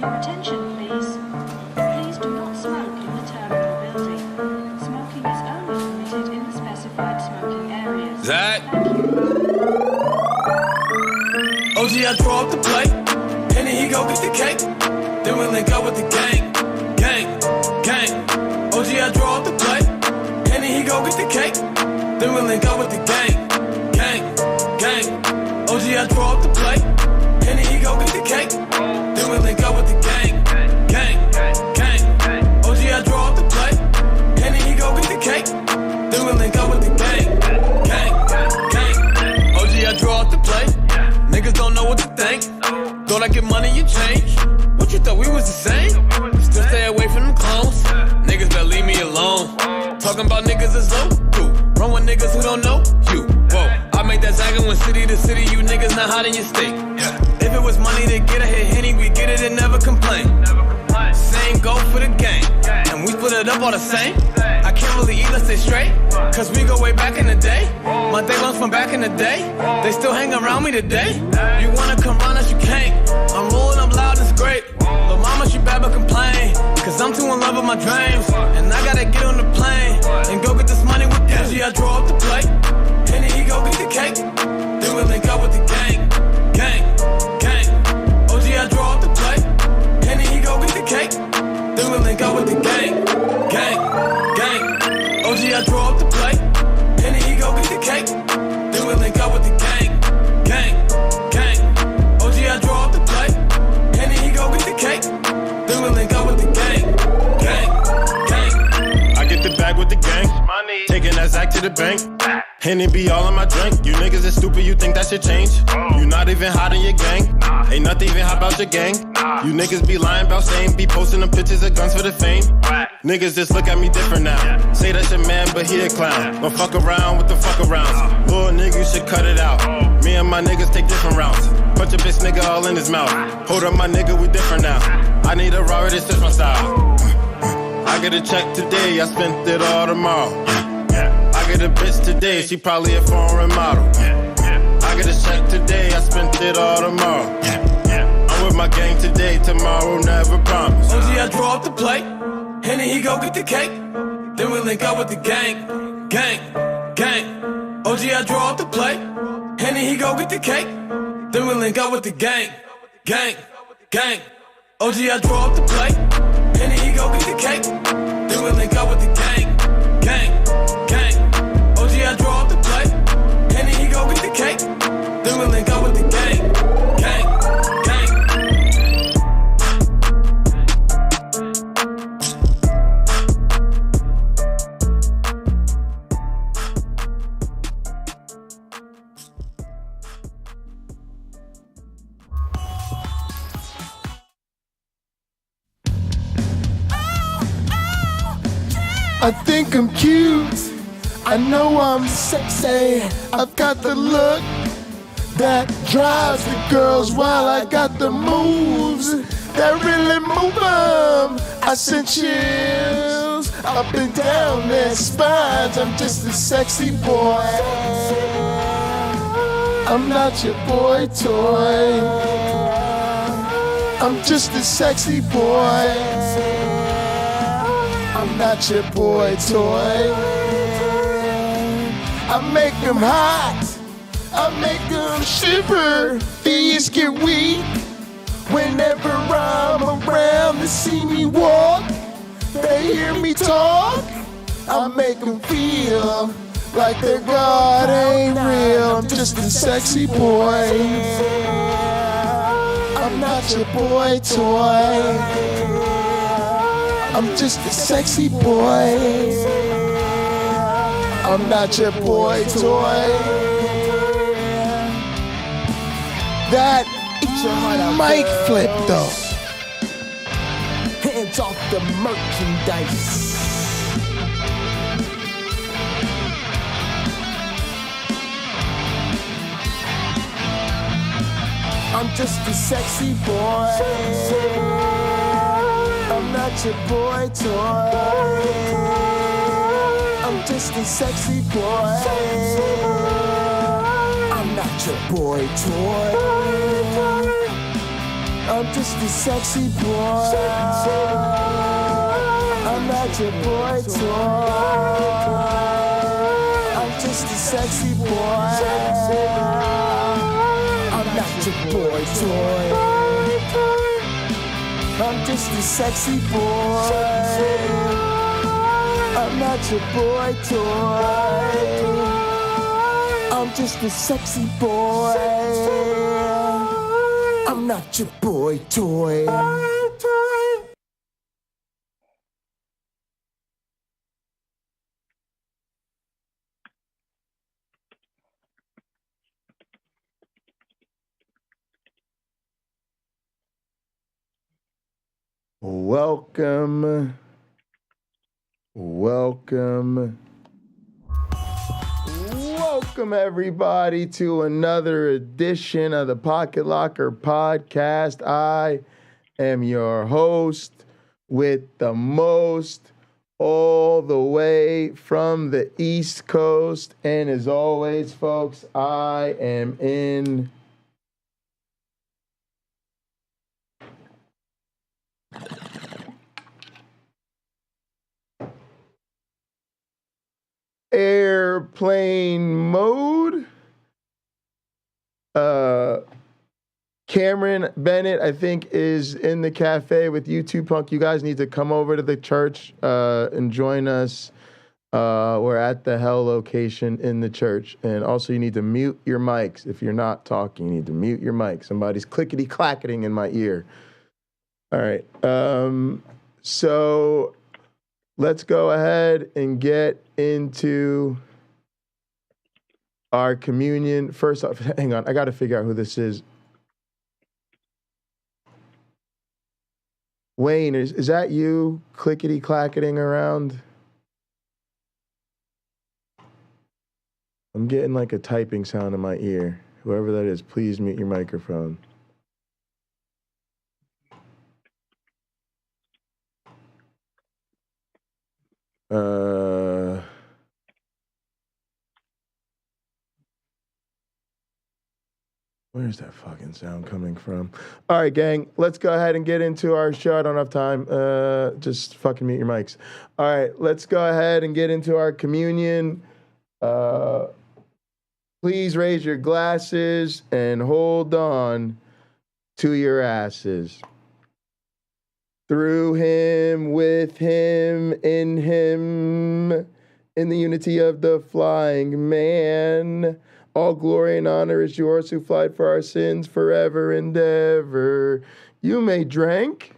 Your attention, please. Please do not smoke in the terminal building. Smoking is only permitted in the specified smoking areas. Zach? Thank you. OG, I draw up the plate, and then he go get the cake. Then we link up with the gang, gang, gang. OG, I draw up the plate, and then he go get the cake. Then we link up with the gang, gang, gang. OG, I draw up the plate, and then he go get the cake. Then we link up with the gang, gang, gang. OG, I draw up the plate, and then he go get the cake. Then we link up with the gang, gang, gang. OG, I draw up the plate. Niggas don't know what to think. Thought I get money, you change. What you thought we was the same? Still stay away from them clones. Niggas better leave me alone. Talking about niggas as though you run with niggas who don't know you. Whoa, I make that zagging when city to city. You niggas not hot in your state. If it was money to get a hit Henny, we get it and never complain. Same go for the game, and we split it up all the same. I can't really eat, let's stay straight, cause we go way back in the day. My day ones from back in the day, they still hang around me today. You wanna come round us, you can't. I'm rolling up loud, it's great. But mama, she bad but complain, cause I'm too in love with my dreams. And I gotta get on the plane, and go get this money with energy. I draw up the plate, and then he go get the cake. Then we link up with the gang, gang, gang. OG, I draw up the plate, and then he go get the cake. Then we link up with the gang, gang, gang. OG, I draw up the plate, and then he go get the cake. Then we link up with the gang, gang, gang. OG, I draw up the plate, and then he go get the cake. Then we link up with the gang, gang, gang. I get the bag with the gang, taking that Zach to the bank. And it be all in my drink. You niggas is stupid, you think that shit change? You not even hot in your gang. Ain't nothing even hot about your gang. You niggas be lying about same. Be posting them pictures of guns for the fame. Niggas just look at me different now. Say that's your man, but he a clown. Don't fuck around with the fuck arounds. Little nigga, you should cut it out. Me and my niggas take different routes. Punch a bitch nigga all in his mouth. Hold up my nigga, we different now. I need a Robert, this is my style. I get a check today, I spent it all tomorrow. I get a bitch today, she probably a foreign model. I get a check today, I spent it all tomorrow. I'm with my gang today, tomorrow never promise. OG, I draw up the plate, and then he go get the cake. Then we link up with the gang, gang, gang. OG, I draw up the plate, and then he go get the cake. Then we link up with the gang, gang, gang. OG, I draw up the plate, and then he go get the cake. Then we link up with the gang, gang, gang. OG, I draw up the plate, and then he go get the cake. Then we link up with the gang, gang, gang. I think I'm cute, I know I'm sexy. I've got the look that drives the girls, while I got the moves that really move them. I send chills up and down their spines. I'm just a sexy boy, I'm not your boy toy. I'm just a sexy boy, I'm not your boy toy. I make them hot, I make them shiver. These get weak whenever I'm around. They see me walk, they hear me talk. I make them feel like their God ain't real. I'm just a sexy boy, I'm not your boy toy. I'm just a sexy boy, I'm not your boy toy. That mic flip though. Hands off the merchandise. I'm just a sexy boy, I'm not your boy toy. I'm just a sexy boy, I'm not your boy toy. I'm just a sexy boy. I'm not your boy toy. I'm just a sexy boy. I'm not your boy toy. I'm just a sexy boy. I'm not your boy toy. I'm just a sexy boy. I'm not your boy toy. Welcome everybody to another edition of the Pocket Locker Podcast. I am your host with the most, all the way from the East Coast. And as always, folks, I am in airplane mode. Cameron Bennett, I think, is in the cafe with YouTube Punk. You guys need to come over to the church and join us. We're at the Hell location in the church. And also, you need to mute your mics. If you're not talking, you need to mute your mic. Somebody's clickety-clacketing in my ear. All right. So let's go ahead and get into our communion. First off, hang on. I got to figure out who this is. Wayne, is that you clickety-clacketing around? I'm getting like a typing sound in my ear. Whoever that is, please mute your microphone. Where's that fucking sound coming from? All right, gang, let's go ahead and get into our show. I don't have time. Just fucking mute your mics. All right, let's go ahead and get into our communion. Please raise your glasses and hold on to your asses. Through him, with him, in the unity of the flying man. All glory and honor is yours who flied for our sins forever and ever. You may drink.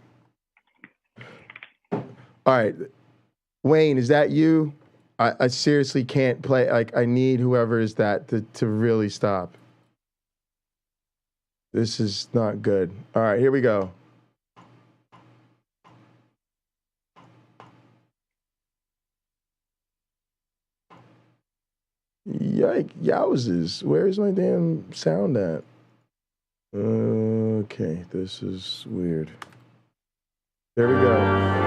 All right. Wayne, is that you? I seriously can't play. Like, I need whoever is that to really stop. This is not good. All right, here we go. Yowzes. Where's my damn sound at? Okay, this is weird. There we go.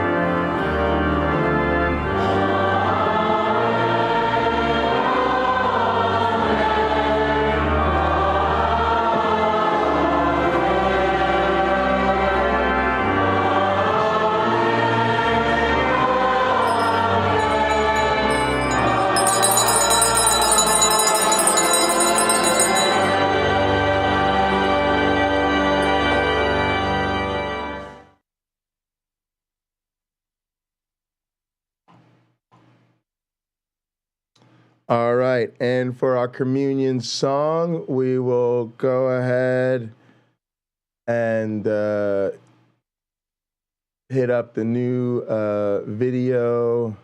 All right, and for our communion song, we will go ahead and hit up the new video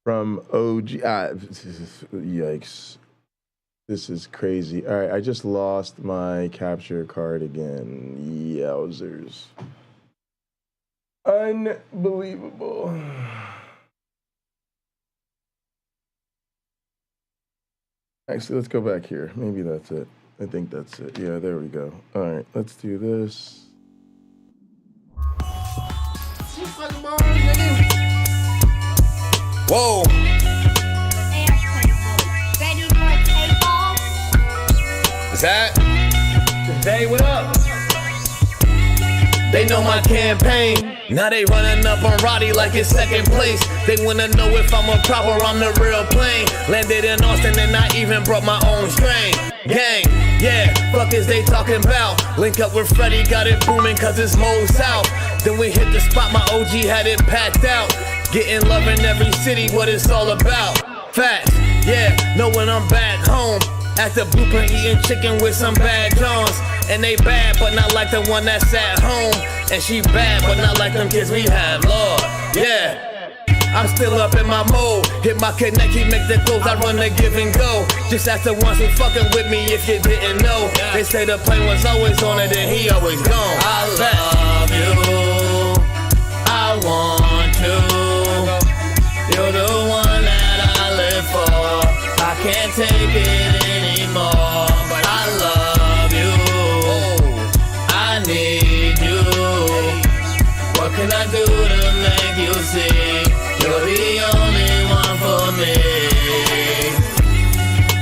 from OG. Yikes. This is crazy. All right, I just lost my capture card again. Yowzers. Unbelievable. Actually, let's go back here. Maybe that's it. I think that's it. Yeah, there we go. All right, let's do this. Whoa. Is that? Hey, what up? They know my campaign. Now they running up on Roddy like it's second place. They wanna know if I'm a prop or I'm the real plane. Landed in Austin and I even brought my own strain. Gang, yeah, fuck is they talking about? Link up with Freddie, got it booming cause it's Mo South. Then we hit the spot, my OG had it packed out. Getting love in every city, what it's all about. Facts, yeah, know when I'm back home. At the blueprint eating chicken with some bad Johns. And they bad, but not like the one that's at home. And she bad, but not like them kids we have, Lord, yeah. I'm still up in my mode. Hit my connect, he make the close, I run the give and go. Just ask the ones who fucking with me if you didn't know. They say the plane was always on it and he always gone. I love you, I want you. You're the one that I live for. I can't take it anymore, but I love you, I need you. What can I do to make you see? You're the only one for me.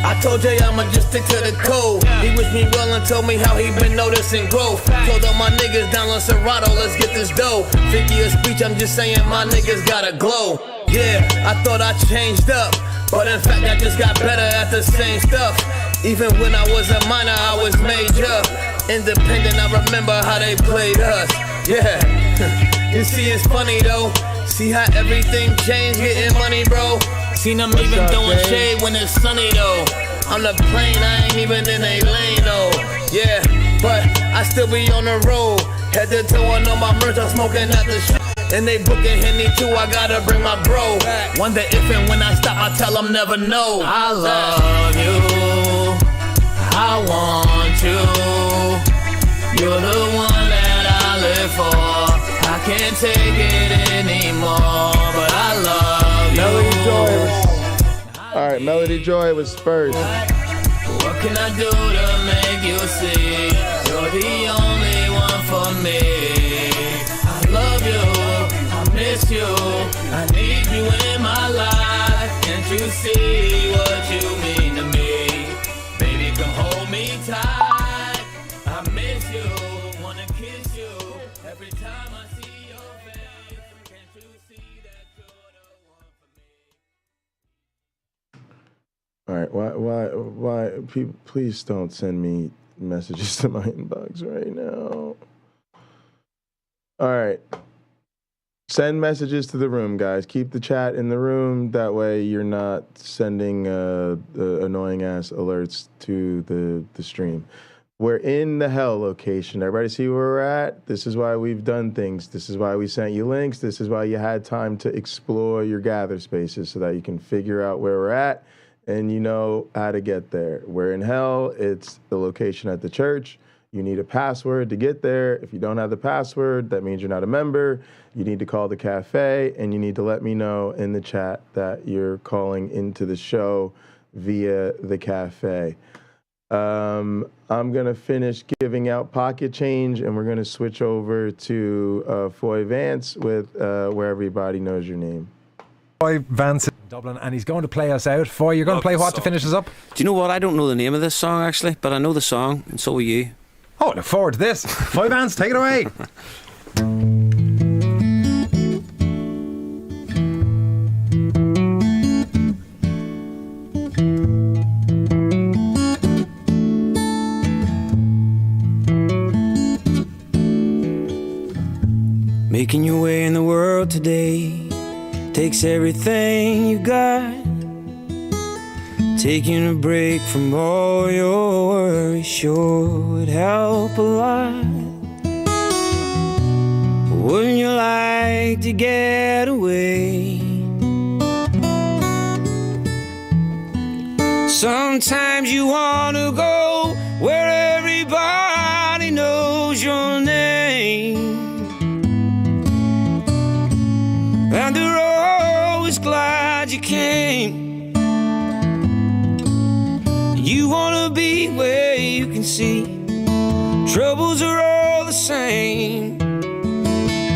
I told Jay I'ma just stick to the code. He wished me well and told me how he been noticing growth. Told all my niggas down on Serato, let's get this dough. Figure of speech, I'm just saying my niggas gotta glow. Yeah, I thought I changed up, but in fact I just got better at the same stuff. Even when I was a minor, I was major. Independent, I remember how they played us. Yeah, you see it's funny though. See how everything changed, getting money, bro. Seen them even throwing shade when it's sunny though. On the plane, I ain't even in a lane though. Yeah, but I still be on the road. Head to toe on all my merch, I'm smoking at the shit. And they booking Henny too, I gotta bring my bro. Wonder if and when I stop, I tell them never know. I love you, I want you. You're the one that I live for. I can't take it anymore, but I love you. Melody Joy was... Alright, Melody Joy was first. What can I do to make you see? You're the only one for me. I love you, I miss you, I need you in my life. Can't you see what you mean to me? Baby, come hold me tight. I miss you, wanna kiss you every time I see your face. Can't you see that you're the one for me? Alright, why, people, please don't send me messages to my inbox right now. Alright. Send messages to the room, guys. Keep the chat in the room. That way you're not sending annoying-ass alerts to the stream. We're in the hell location. Everybody see where we're at? This is why we've done things. This is why we sent you links. This is why you had time to explore your gather spaces so that you can figure out where we're at and you know how to get there. We're in hell. It's the location at the church. You need a password to get there. If you don't have the password, that means you're not a member. You need to call the cafe, and you need to let me know in the chat that you're calling into the show via the cafe. I'm going to finish giving out pocket change, and we're going to switch over to Foy Vance with Where Everybody Knows Your Name. Foy Vance in Dublin, and he's going to play us out. Foy, you're going to play what to finish us up? Do you know what? I don't know the name of this song, actually, but I know the song, and so will you. Oh, look forward to this. Foy Vance, take it away. Making your way in the world today takes everything you got. Taking a break from all your worries sure would help a lot. Wouldn't you like to get away? Sometimes you want to go where everybody knows your name, and they're always glad you came. You wanna be where you can see troubles are all the same.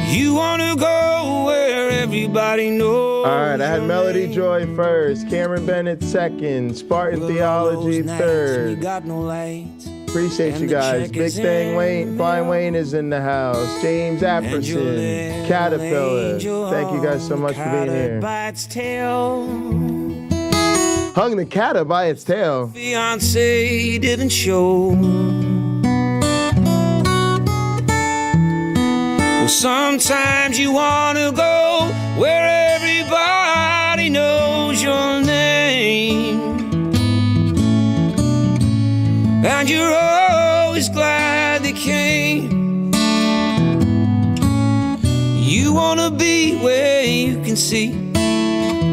You wanna go where everybody knows. Alright, I had Melody Joy first, Cameron Bennett second, Spartan Theology third. You got no light. Appreciate you guys. Big thing, Wayne. Flying Wayne is in the house. James Apperson, Caterpillar. Thank you guys so much for being here. Hung the cat by its tail. Fiance didn't show. Well, sometimes you wanna go where everybody knows your name, and you're always glad they came. You wanna be where you can see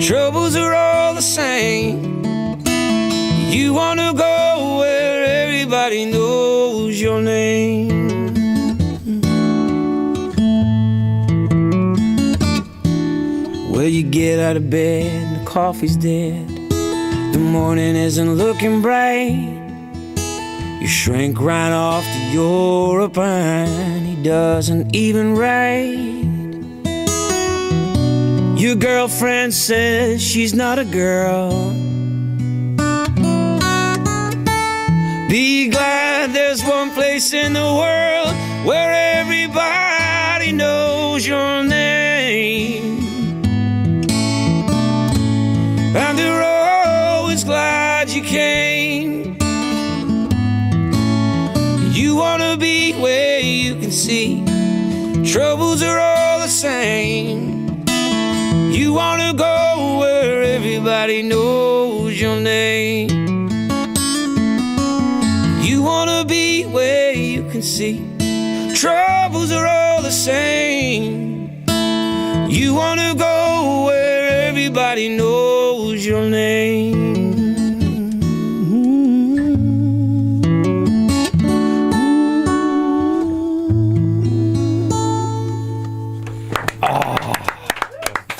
troubles are all the same. You wanna go where everybody knows your name. Well, you get out of bed and the coffee's dead. The morning isn't looking bright. You shrink right off to Europe and he doesn't even write. Your girlfriend says she's not a girl. Be glad there's one place in the world where everybody knows your name, and they're always glad you came. You wanna be where you can see troubles are all the same. You wanna go where everybody knows your name. You wanna be where you can see troubles are all the same. You wanna go where everybody knows your name.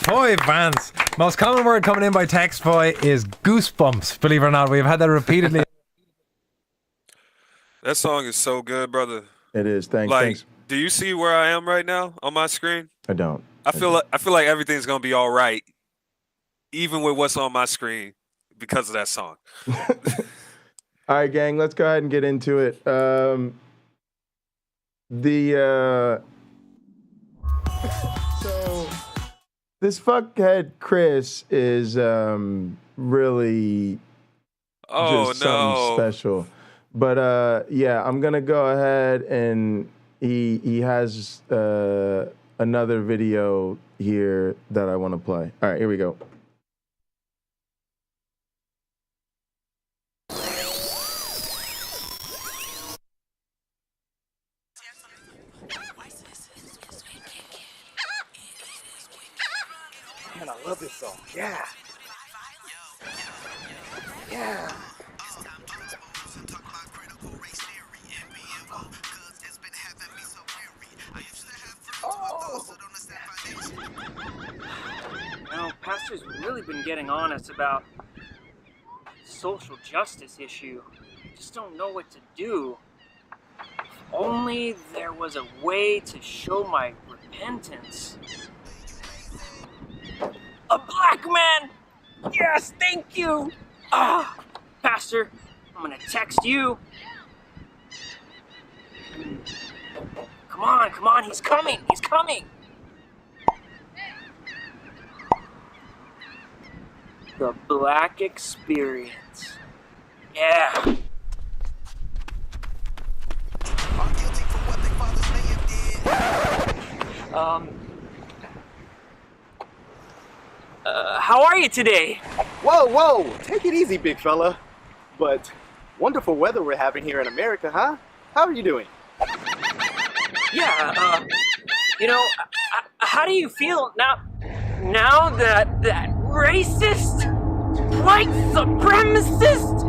Boy, Vance. Most common word coming in by text, boy, is goosebumps. Believe it or not, we've had that repeatedly. That song is so good, brother. It is. Thanks. Do you see where I am right now on my screen? I don't. I feel like everything's gonna be all right, even with what's on my screen, because of that song. All right, gang. Let's go ahead and get into it. So this fuckhead Chris is really just something special. But yeah, I'm gonna go ahead and he has another video here that I want to play. All right, here we go. Man, I love this song. Yeah. Yeah. Now, Pastor's really been getting on us about social justice issue. I just don't know what to do. If only there was a way to show my repentance. A black man! Yes, thank you! Ah, Pastor, I'm gonna text you. Come on, he's coming! The Black Experience. Yeah. How are you today? Whoa, take it easy, big fella. But wonderful weather we're having here in America, huh? How are you doing? Yeah, how do you feel now that that racist, white supremacist,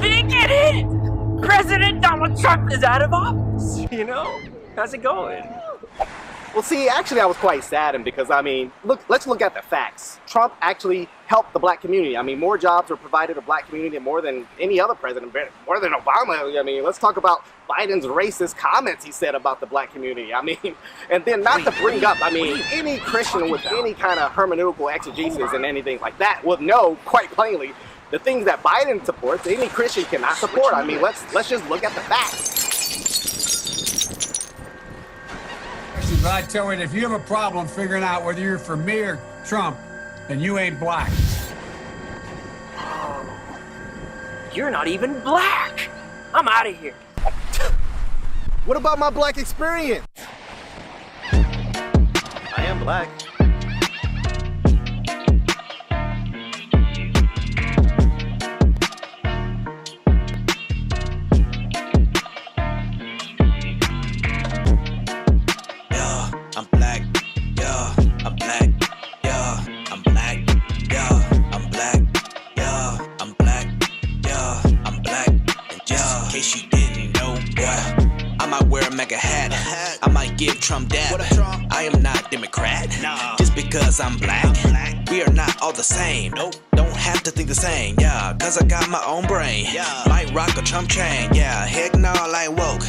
bigoted President Donald Trump is out of office, How's it going? Well, see, actually, I was quite saddened because, let's look at the facts. Trump actually helped the black community. More jobs were provided to the black community more than any other president, more than Obama. Let's talk about Biden's racist comments he said about the black community. And then not to bring up, any Christian with any kind of hermeneutical exegesis and anything like that would know quite plainly the things that Biden supports, any Christian cannot support. I mean, let's just look at the facts. But I tell you, if you have a problem figuring out whether you're for me or Trump, then you ain't black. You're not even black. I'm out of here. What about my black experience? I am black. Give Trump dab. I am not Democrat. Just because I'm black, we are not all the same. Don't have to think the same. Yeah, cause I got my own brain. Might rock a Trump chain. Yeah, heck no, I ain't woke.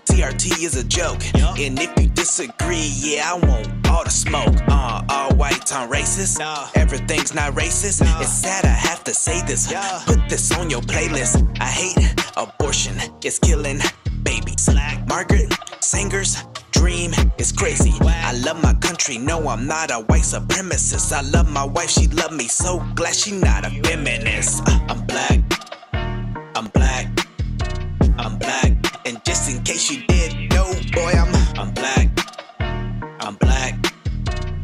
TRT is a joke. And if you disagree, yeah, I want all the smoke. All white on racist. Everything's not racist. It's sad I have to say this. Put this on your playlist. I hate abortion. It's killing babies. Margaret Sanger's dream is crazy. I love my country, no I'm not a white supremacist. I love my wife, she love me, so glad she not a feminist. I'm black, I'm black, I'm black. And just in case you didn't know, boy, I'm black, I'm black,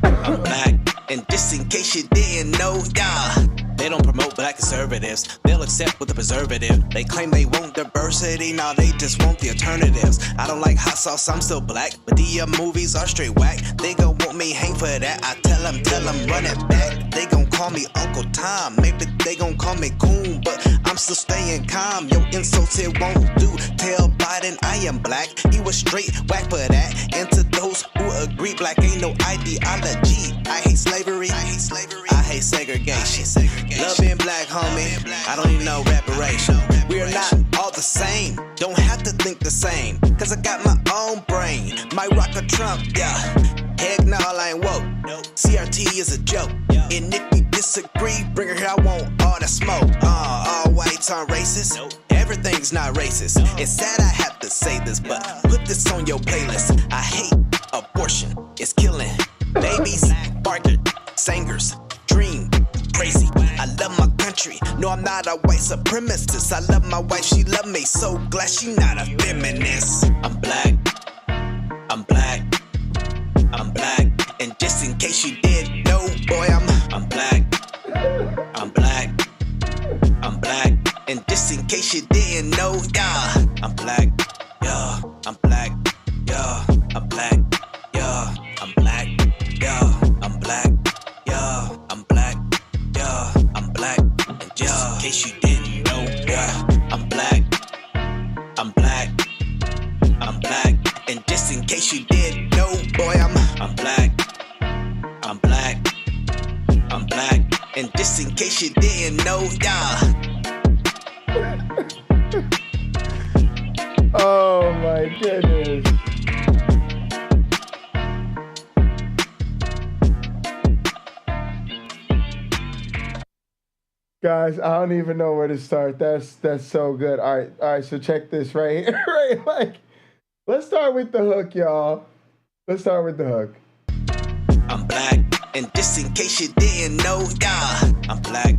I'm black. And just in case you didn't know, yeah. They don't promote black conservatives. They'll accept with a preservative. They claim they want diversity. Now they just want the alternatives. I don't like hot sauce, I'm still black. But the movies are straight whack. They gon' want me hang for that. I tell them, run it back. They gon' call me Uncle Tom. Maybe they gon' call me Coon. But I'm still staying calm. Yo, insults it won't do. Tell Biden I am black. He was straight whack for that. And to those who agree, black ain't no ideology. I hate slavery. I hate segregation. Love being black, homie. I don't need no reparation. We are not all the same. Don't have to think the same. Cause I got my own brain. Might rock a Trump, yeah. Heck no, I ain't woke. CRT is a joke. And if you disagree, bring her here, I want all the smoke. All whites aren't racist. Everything's not racist. It's sad I have to say this, but put this on your playlist. I hate abortion. It's killing babies. Margaret Sanger's dream crazy. I love my country. No, I'm not a white supremacist. I love my wife, she love me. So glad she not a feminist. I'm black. I'm black. I'm black. And just in case you didn't know, boy, I'm black. I'm black. I'm black. And just in case you didn't know, yeah, I'm black. Yeah, I'm black. Yeah, I'm black. Yeah, I'm black. Yeah, I'm black. Yeah, I'm black. Yeah, I'm black. And just in case you didn't know, yeah, I'm black. I'm black. I'm black. And just in case you didn't know, boy, I'm black. I'm black. I'm black. And just in case you didn't know, yeah. Oh my goodness. Guys, I don't even know where to start. That's so good. All right, so check this right here. Right, like, let's start with the hook, y'all. Let's start with the hook. I'm black, and just in case you didn't know, yeah, I'm black,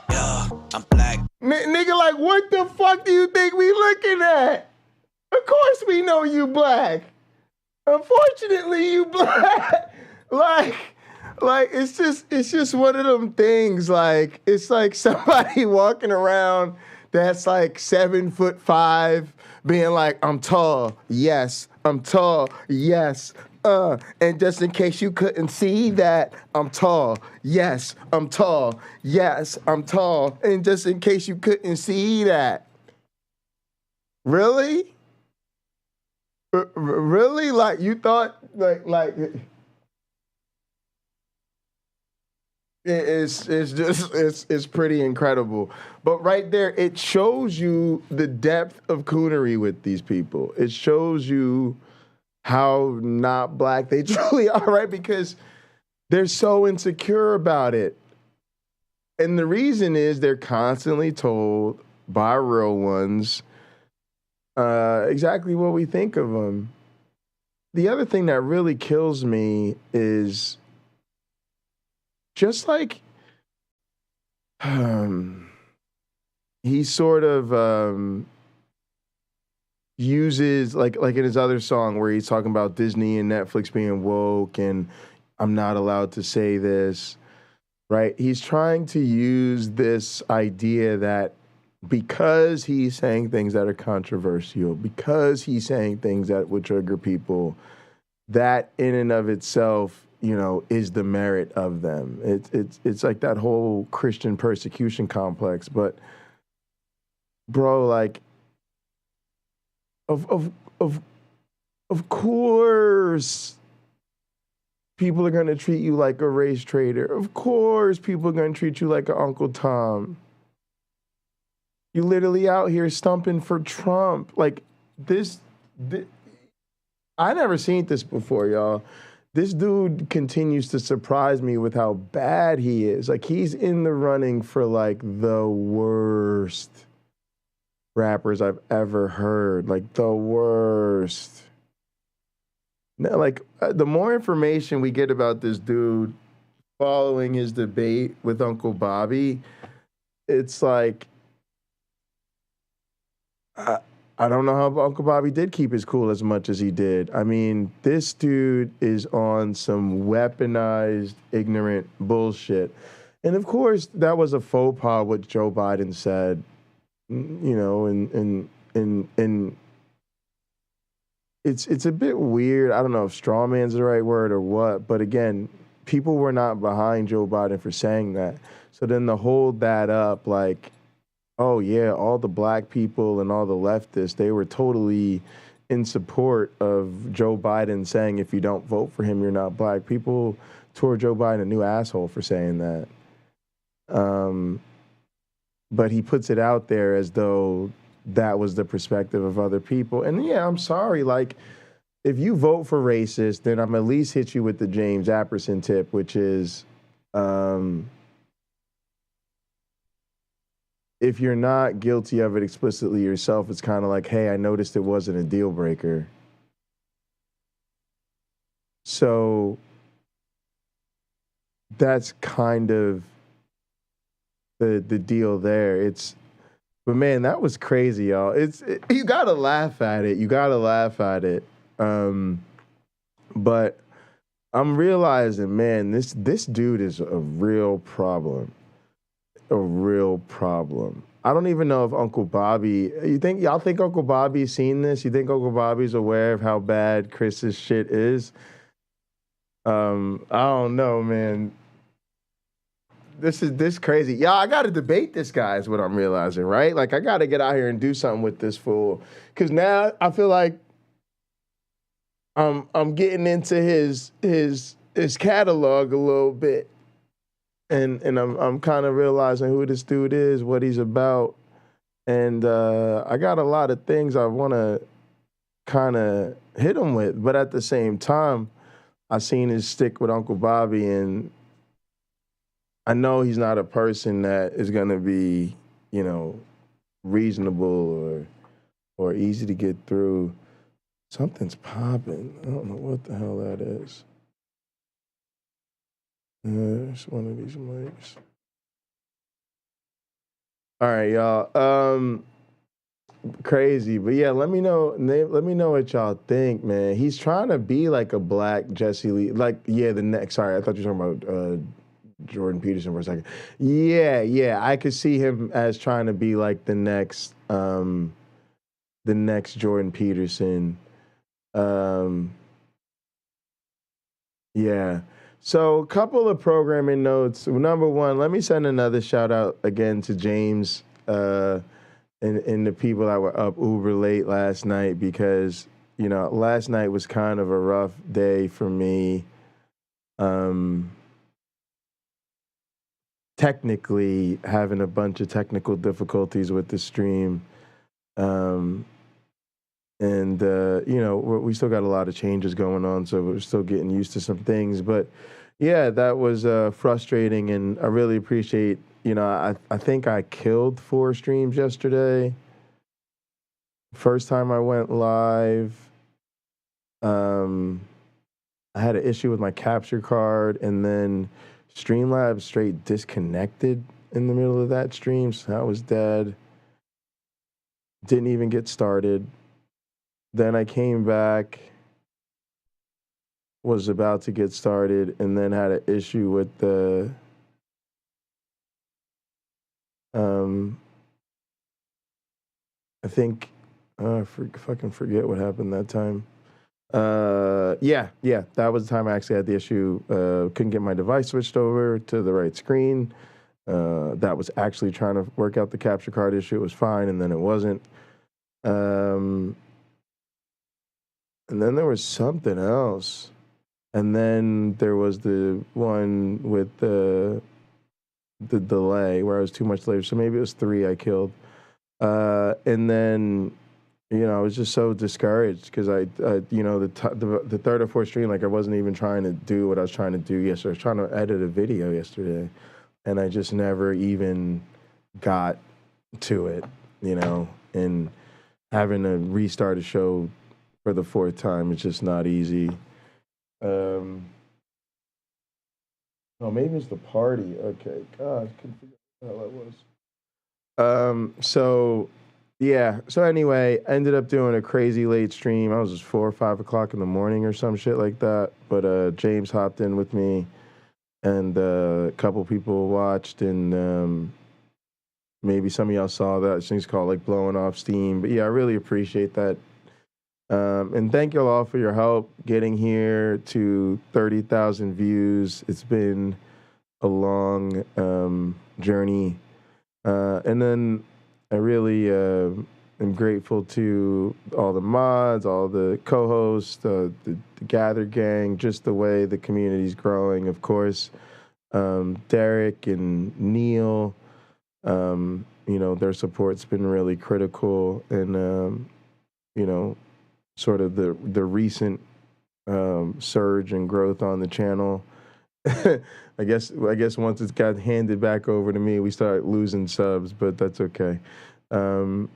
yeah, I'm black. Nigga, like, what the fuck do you think we looking at? Of course we know you black. Unfortunately, you black. Like it's just one of them things. Like, it's like somebody walking around that's like 7'5", being like, I'm tall. Yes, I'm tall. Yes. And just in case you couldn't see that, I'm tall. Yes, I'm tall. Yes, I'm tall. And just in case you couldn't see that. Really? Really? Like, you thought, like it's pretty incredible. But right there, it shows you the depth of coonery with these people. It shows you how not black they truly are, right? Because they're so insecure about it. And the reason is they're constantly told by real ones exactly what we think of them. The other thing that really kills me is just like he sort of uses like in his other song where he's talking about Disney and Netflix being woke and I'm not allowed to say this, right? He's trying to use this idea that because he's saying things that are controversial, because he's saying things that would trigger people, that in and of itself, you know, is the merit of them. It's like that whole Christian persecution complex. But bro, like, of course, people are gonna treat you like a race traitor. Of course, people are gonna treat you like an Uncle Tom. You literally out here stumping for Trump. Like this I never seen this before, y'all. This dude continues to surprise me with how bad he is. Like he's in the running for like the worst rappers I've ever heard. Like the worst. Now, like the more information we get about this dude following his debate with Uncle Bobby, it's like I don't know how Uncle Bobby did keep his cool as much as he did. I mean, this dude is on some weaponized, ignorant bullshit. And of course, that was a faux pas what Joe Biden said, you know, and it's a bit weird. I don't know if straw man's the right word or what, but again, people were not behind Joe Biden for saying that. So then to hold that up, like, oh yeah, all the black people and all the leftists, they were totally in support of Joe Biden saying if you don't vote for him, you're not black. People tore Joe Biden a new asshole for saying that. But he puts it out there as though that was the perspective of other people. And yeah, I'm sorry, like, if you vote for racist, then I'm at least hit you with the James Apperson tip, which is, if you're not guilty of it explicitly yourself, it's kind of like, hey, I noticed it wasn't a deal breaker. So that's kind of the deal there. But man, that was crazy, y'all. You gotta laugh at it. You gotta laugh at it. But I'm realizing, man, this dude is a real problem. A real problem. I don't even know if Uncle Bobby, y'all think Uncle Bobby's seen this? You think Uncle Bobby's aware of how bad Chris's shit is? I don't know, man. This crazy. Y'all, I gotta debate this guy is what I'm realizing, right? Like I gotta get out here and do something with this fool. Cause now I feel like I'm getting into his catalog a little bit. And I'm kind of realizing who this dude is, what he's about. And I got a lot of things I want to kind of hit him with. But at the same time, I seen his stick with Uncle Bobby, and I know he's not a person that is going to be, you know, reasonable or easy to get through. Something's popping. I don't know what the hell that is. It's one of these mics. All right, y'all. Crazy, but yeah, let me know. Let me know what y'all think, man. He's trying to be like a black Jesse Lee. Like, yeah, the next. Sorry, I thought you were talking about Jordan Peterson for a second. Yeah, I could see him as trying to be like the next Jordan Peterson. Yeah. So a couple of programming notes. Number one, let me send another shout out again to James and the people that were up uber late last night because, you know, last night was kind of a rough day for me. Technically having a bunch of technical difficulties with the stream. And, you know, we still got a lot of changes going on, so we're still getting used to some things. But Yeah, that was frustrating, and I really appreciate, I think I killed 4 streams yesterday. First time I went live, I had an issue with my capture card, and then Streamlabs straight disconnected in the middle of that stream, so I was dead. Didn't even get started. Then I came back, was about to get started, and then had an issue with the I think fucking forget what happened that time. Yeah, that was the time I actually had the issue. Couldn't get my device switched over to the right screen. That was actually trying to work out the capture card issue. It was fine, and then it wasn't. And then there was something else. And then there was the one with the delay where I was too much later. So maybe it was 3 I killed. And then, I was just so discouraged because the third or fourth stream, like I wasn't even trying to do what I was trying to do yesterday. I was trying to edit a video yesterday, and I just never even got to it, and having to restart a show for the 4th time is just not easy. Oh, maybe it's the party. Okay, God, I couldn't figure out what the hell that was. So anyway, I ended up doing a crazy late stream. I was just 4 or 5 o'clock in the morning or some shit like that. But James hopped in with me, and a couple people watched, and maybe some of y'all saw that. This thing's called like blowing off steam. But yeah, I really appreciate that. And thank you all for your help getting here to 30,000 views. It's been a long journey. And then I really am grateful to all the mods, all the co-hosts, the Gather Gang, just the way the community's growing. Of course, Derek and Neil, their support's been really critical. And, sort of the recent surge and growth on the channel. I guess once it's got handed back over to me, we start losing subs, but that's okay. I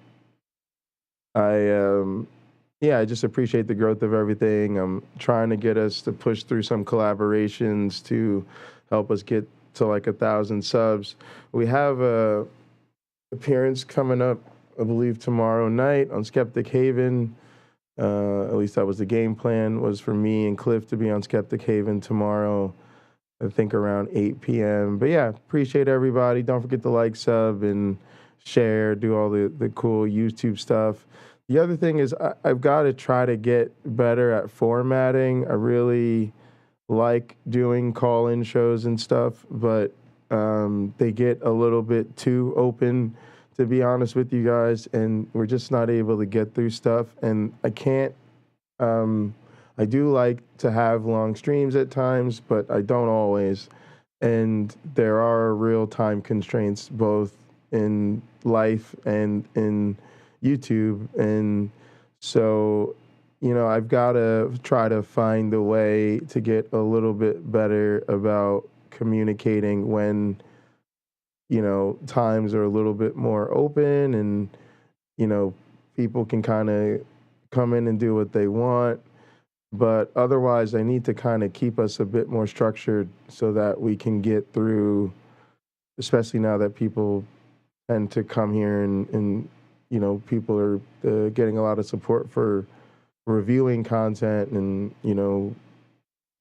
just appreciate the growth of everything. I'm trying to get us to push through some collaborations to help us get to like 1,000 subs. We have a appearance coming up, I believe, tomorrow night on Skeptic Haven. At least that was the game plan, was for me and Cliff to be on Skeptic Haven tomorrow, I think around 8 p.m. But yeah, appreciate everybody. Don't forget to like, sub, and share, do all the cool YouTube stuff. The other thing is I've got to try to get better at formatting. I really like doing call-in shows and stuff, but they get a little bit too open, to be honest with you guys, and we're just not able to get through stuff. And I can't, I do like to have long streams at times, but I don't always. And there are real time constraints both in life and in YouTube. And so, I've got to try to find a way to get a little bit better about communicating when times are a little bit more open and, people can kind of come in and do what they want. But otherwise, I need to kind of keep us a bit more structured so that we can get through, especially now that people tend to come here and people are getting a lot of support for reviewing content and,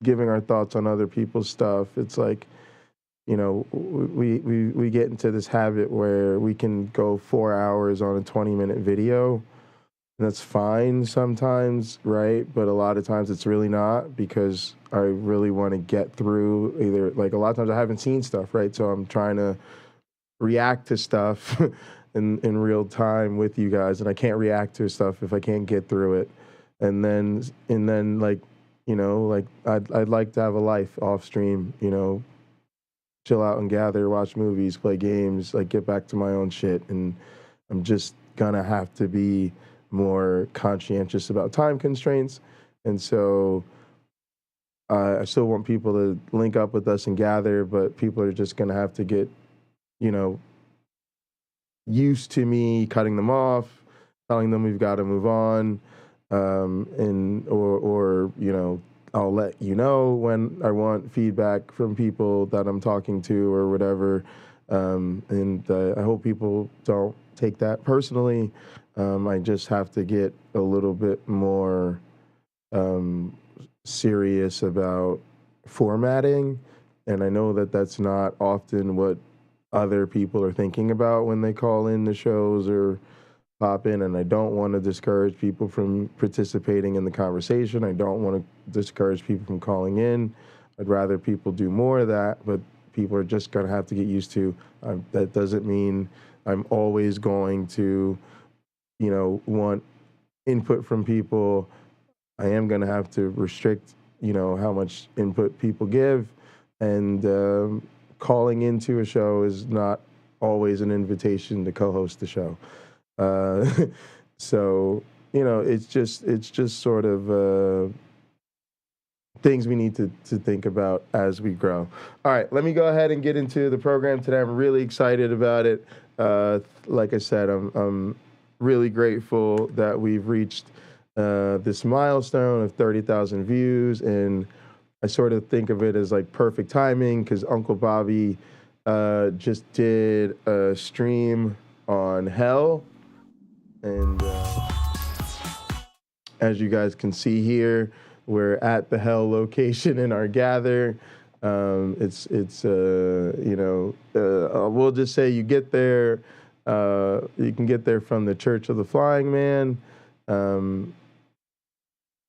giving our thoughts on other people's stuff. It's like, we get into this habit where we can go 4 hours on a 20-minute video, and that's fine sometimes, right? But a lot of times it's really not, because I really want to get through either, like a lot of times I haven't seen stuff, right? So I'm trying to react to stuff in real time with you guys, and I can't react to stuff if I can't get through it. And then like, I'd like to have a life off stream, chill out and gather, watch movies, play games, like get back to my own shit. And I'm just gonna have to be more conscientious about time constraints. And so I still want people to link up with us and gather, but people are just going to have to get, used to me cutting them off, telling them we've got to move on, or I'll let you know when I want feedback from people that I'm talking to or whatever. I hope people don't take that personally. I just have to get a little bit more serious about formatting, and I know that that's not often what other people are thinking about when they call in the shows or pop in, and I don't want to discourage people from participating in the conversation. I don't want to discourage people from calling in. I'd rather people do more of that, but people are just going to have to get used to. That doesn't mean I'm always going to, want input from people. I am going to have to restrict, how much input people give, and calling into a show is not always an invitation to co-host the show. So, it's just sort of things we need to think about as we grow. All right, let me go ahead and get into the program today. I'm really excited about it. Like I said, I'm really grateful that we've reached this milestone of 30,000 views, and I sort of think of it as like perfect timing because Uncle Bobby just did a stream on Hell, and as you guys can see here, we're at the Hell location in our gather. We'll just say you get there. You can get there from the Church of the Flying Man.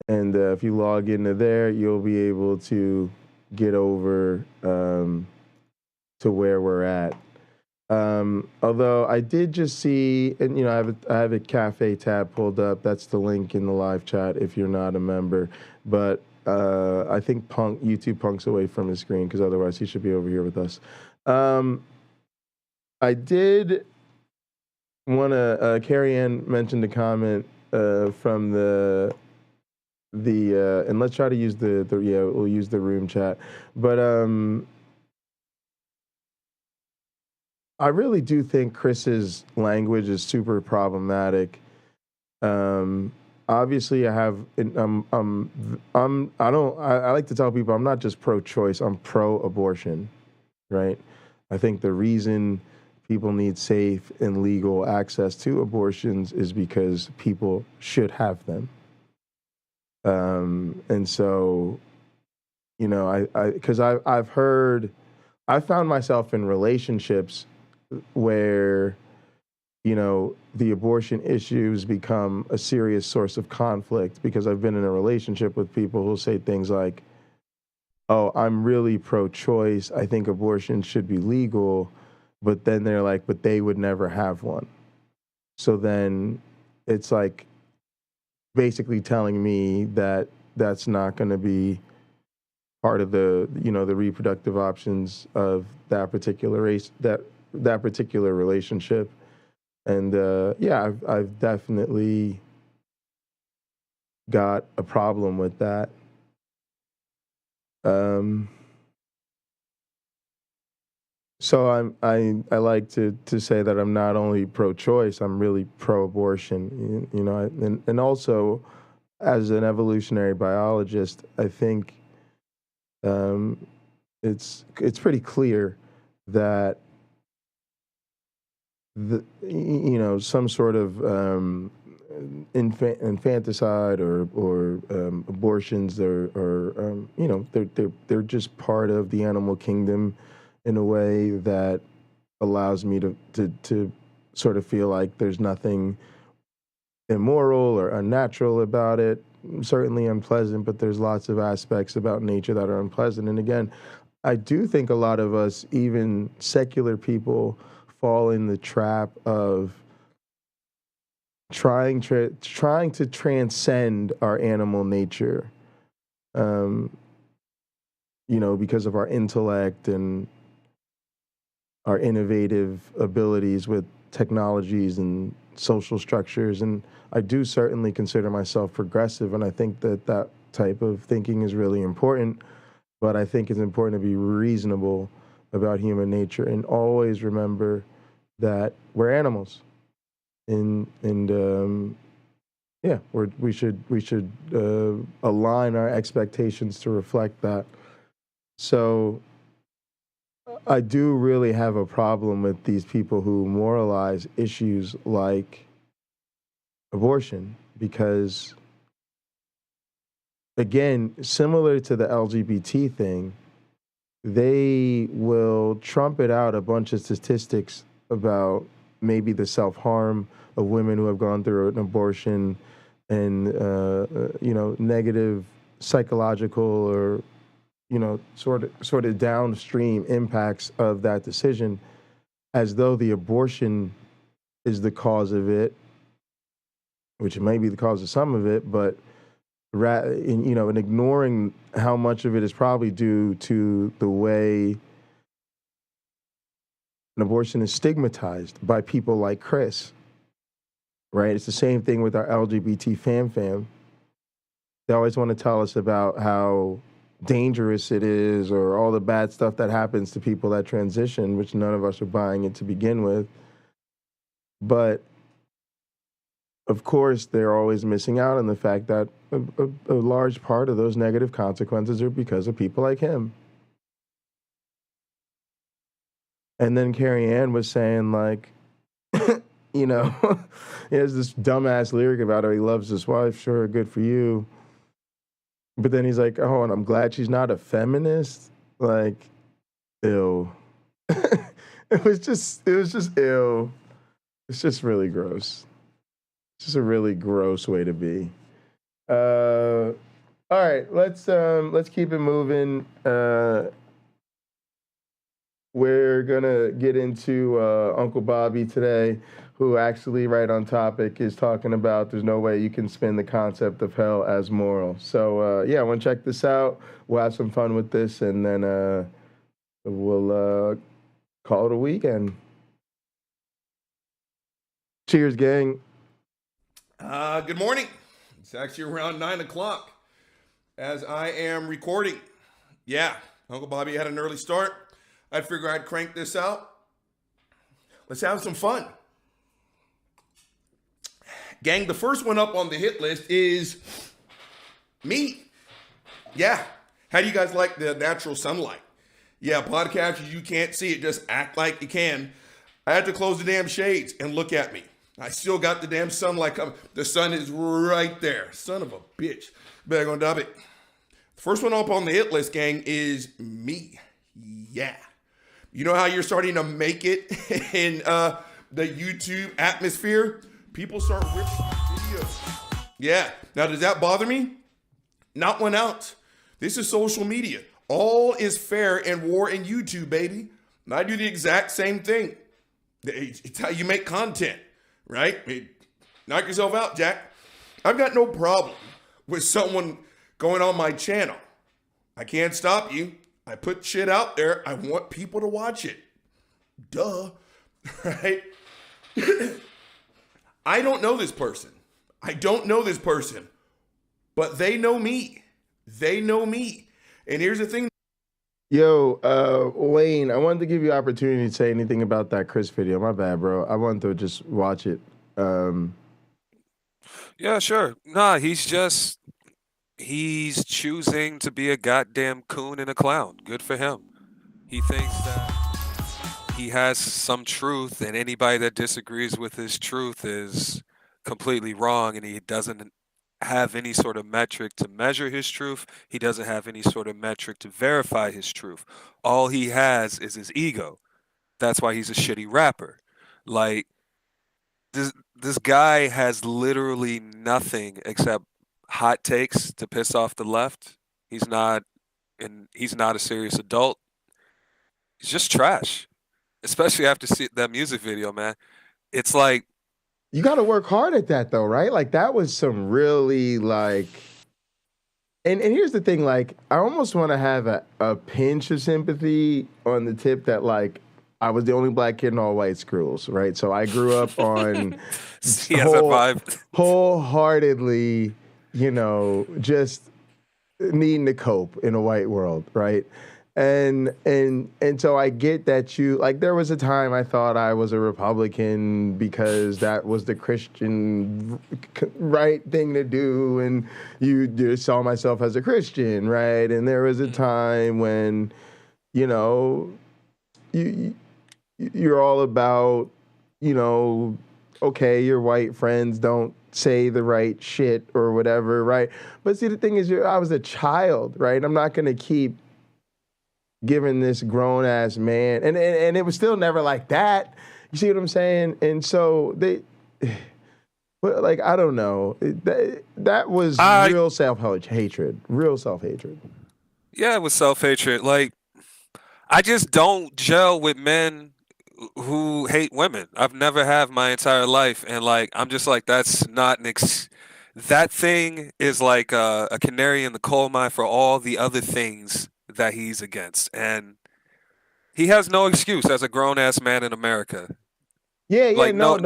And if you log into there, you'll be able to get over to where we're at. Although I did just see, and I have a cafe tab pulled up. That's the link in the live chat if you're not a member. But I think YouTube Punk's away from his screen because otherwise he should be over here with us. I did want to. Carrie Ann mentioned a comment from the and let's try to use we'll use the room chat, but I really do think Chris's language is super problematic. Obviously, I like to tell people I'm not just pro-choice, I'm pro-abortion, right? I think the reason people need safe and legal access to abortions is because people should have them. And so, because I found myself in relationships where, the abortion issues become a serious source of conflict because I've been in a relationship with people who'll say things like, oh, I'm really pro-choice. I think abortion should be legal. But then they're like, but they would never have one. So then it's like basically telling me that that's not going to be part of the, the reproductive options of that particular race, that particular relationship. And I've definitely got a problem with that. So I like to say that I'm not only pro-choice, I'm really pro-abortion, and also as an evolutionary biologist, I think it's pretty clear that some sort of infanticide or abortions they're just part of the animal kingdom in a way that allows me to sort of feel like there's nothing immoral or unnatural about it. Certainly unpleasant, but there's lots of aspects about nature that are unpleasant. And again, I do think a lot of us, even secular people, fall in the trap of trying to transcend our animal nature, because of our intellect and our innovative abilities with technologies and social structures. And I do certainly consider myself progressive, and I think that type of thinking is really important, but I think it's important to be reasonable about human nature and always remember that we're animals, and we should align our expectations to reflect that. So I do really have a problem with these people who moralize issues like abortion, because, again, similar to the LGBT thing, they will trumpet out a bunch of statistics about maybe the self-harm of women who have gone through an abortion and, negative psychological or, sort of downstream impacts of that decision, as though the abortion is the cause of it, which may be the cause of some of it, but and ignoring how much of it is probably due to the way an abortion is stigmatized by people like Chris, right? It's the same thing with our LGBT fam. They always want to tell us about how dangerous it is or all the bad stuff that happens to people that transition, which none of us are buying it to begin with. But of course, they're always missing out on the fact that a large part of those negative consequences are because of people like him. And then Carrie Ann was saying, like, he has this dumbass lyric about how he loves his wife. Sure, good for you. But then he's like, oh, and I'm glad she's not a feminist. Like, ew. It was just ew. It's just really gross. It's just a really gross way to be. All right, let's keep it moving. We're gonna get into Uncle Bobby today, who actually, right on topic, is talking about there's no way you can spin the concept of hell as moral. So I want to check this out. We'll have some fun with this, and then we'll call it a weekend. Cheers, gang. Good morning. It's actually around 9 o'clock as I am recording. Yeah, Uncle Bobby had an early start. I figured I'd crank this out. Let's have some fun. Gang, the first one up on the hit list is me. Yeah. How do you guys like the natural sunlight? Yeah, podcasters, you can't see it. Just act like you can. I had to close the damn shades and look at me. I still got the damn sunlight coming. The sun is right there. Son of a bitch. Better go dub it. The first one up on the hit list, gang, is me. Yeah. You know how you're starting to make it in the YouTube atmosphere? People start ripping videos. Yeah. Now, does that bother me? Not one ounce. This is social media. All is fair in war in YouTube, baby. And I do the exact same thing. It's how you make content, right? Knock yourself out, Jack. I've got no problem with someone going on my channel. I can't stop you. I put shit out there. I want people to watch it. Duh. Right? I don't know this person. But they know me. They know me. And here's the thing. Yo, Wayne, I wanted to give you opportunity to say anything about that Chris video. My bad, bro. I wanted to just watch it. Yeah, sure. Nah, he's choosing to be a goddamn coon and a clown. Good for him. He thinks that he has some truth, and anybody that disagrees with his truth is completely wrong, and he doesn't have any sort of metric to measure his truth. He doesn't have any sort of metric to verify his truth. All he has is his ego. That's why he's a shitty rapper. Like, this guy has literally nothing except hot takes to piss off the left. He's not a serious adult. He's just trash. Especially after that music video, man. It's like, you got to work hard at that, though, right? Like, that was some really, like... And here's the thing, like, I almost want to have a pinch of sympathy on the tip that, like, I was the only black kid in all white schools, right? So I grew up on... He has that vibe. Wholeheartedly, just needing to cope in a white world, right? And so I get that you like. There was a time I thought I was a Republican because that was the Christian right thing to do, and you just saw myself as a Christian, right? And there was a time when, you know, you're all about, you know, okay, your white friends don't say the right shit or whatever, right? But see, the thing is, I was a child, right? I'm not gonna keep giving this grown ass man, and it was still never like that. You see what I'm saying? And so they, but like I don't know, that was real self-hatred, real self-hatred. Yeah, it was self-hatred. Like, I just don't gel with men who hate women. I've never have my entire life, and like I'm just like that's not an that thing is like a canary in the coal mine for all the other things that he's against, and he has no excuse as a grown-ass man in America. Yeah, Like, none.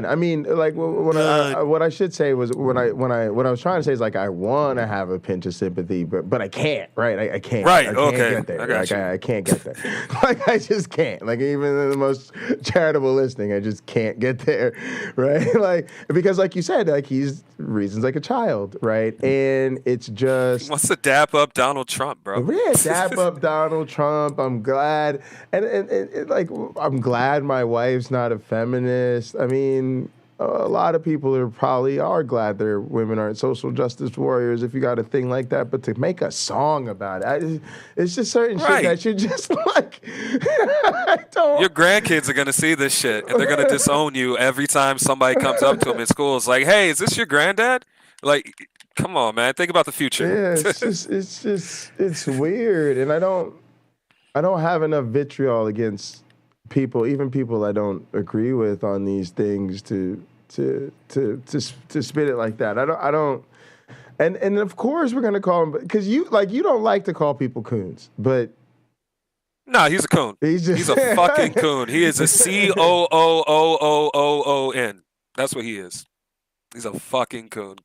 I mean, like what I should say was what I was trying to say is like I want to have a pinch of sympathy, but I can't, right? I can't. Right. I can't Okay. get there. I got you. I can't get there. Like I just can't. Like even in the most charitable listening, I just can't get there, right? Like because like you said, like he's reasons like a child, right? And it's just He wants to dap up Donald Trump, bro. yeah, dap up Donald Trump. I'm glad, and like I'm glad my wife's not a feminist. I mean, a lot of people are glad their women aren't social justice warriors if you got a thing like that. But to make a song about it, it's just certain shit that you just like. I don't. Your grandkids are gonna see this shit, and they're gonna disown you every time somebody comes up to them in school. It's like, hey, is this your granddad? Like, come on, man. Think about the future. Yeah, it's weird, and I don't have enough vitriol against people, even people I don't agree with on these things to spit it like that. I don't, and of course we're gonna call him because you don't like to call people coons, but. No, he's a coon. He's a fucking coon. He is a COOOOOON. That's what he is. He's a fucking coon.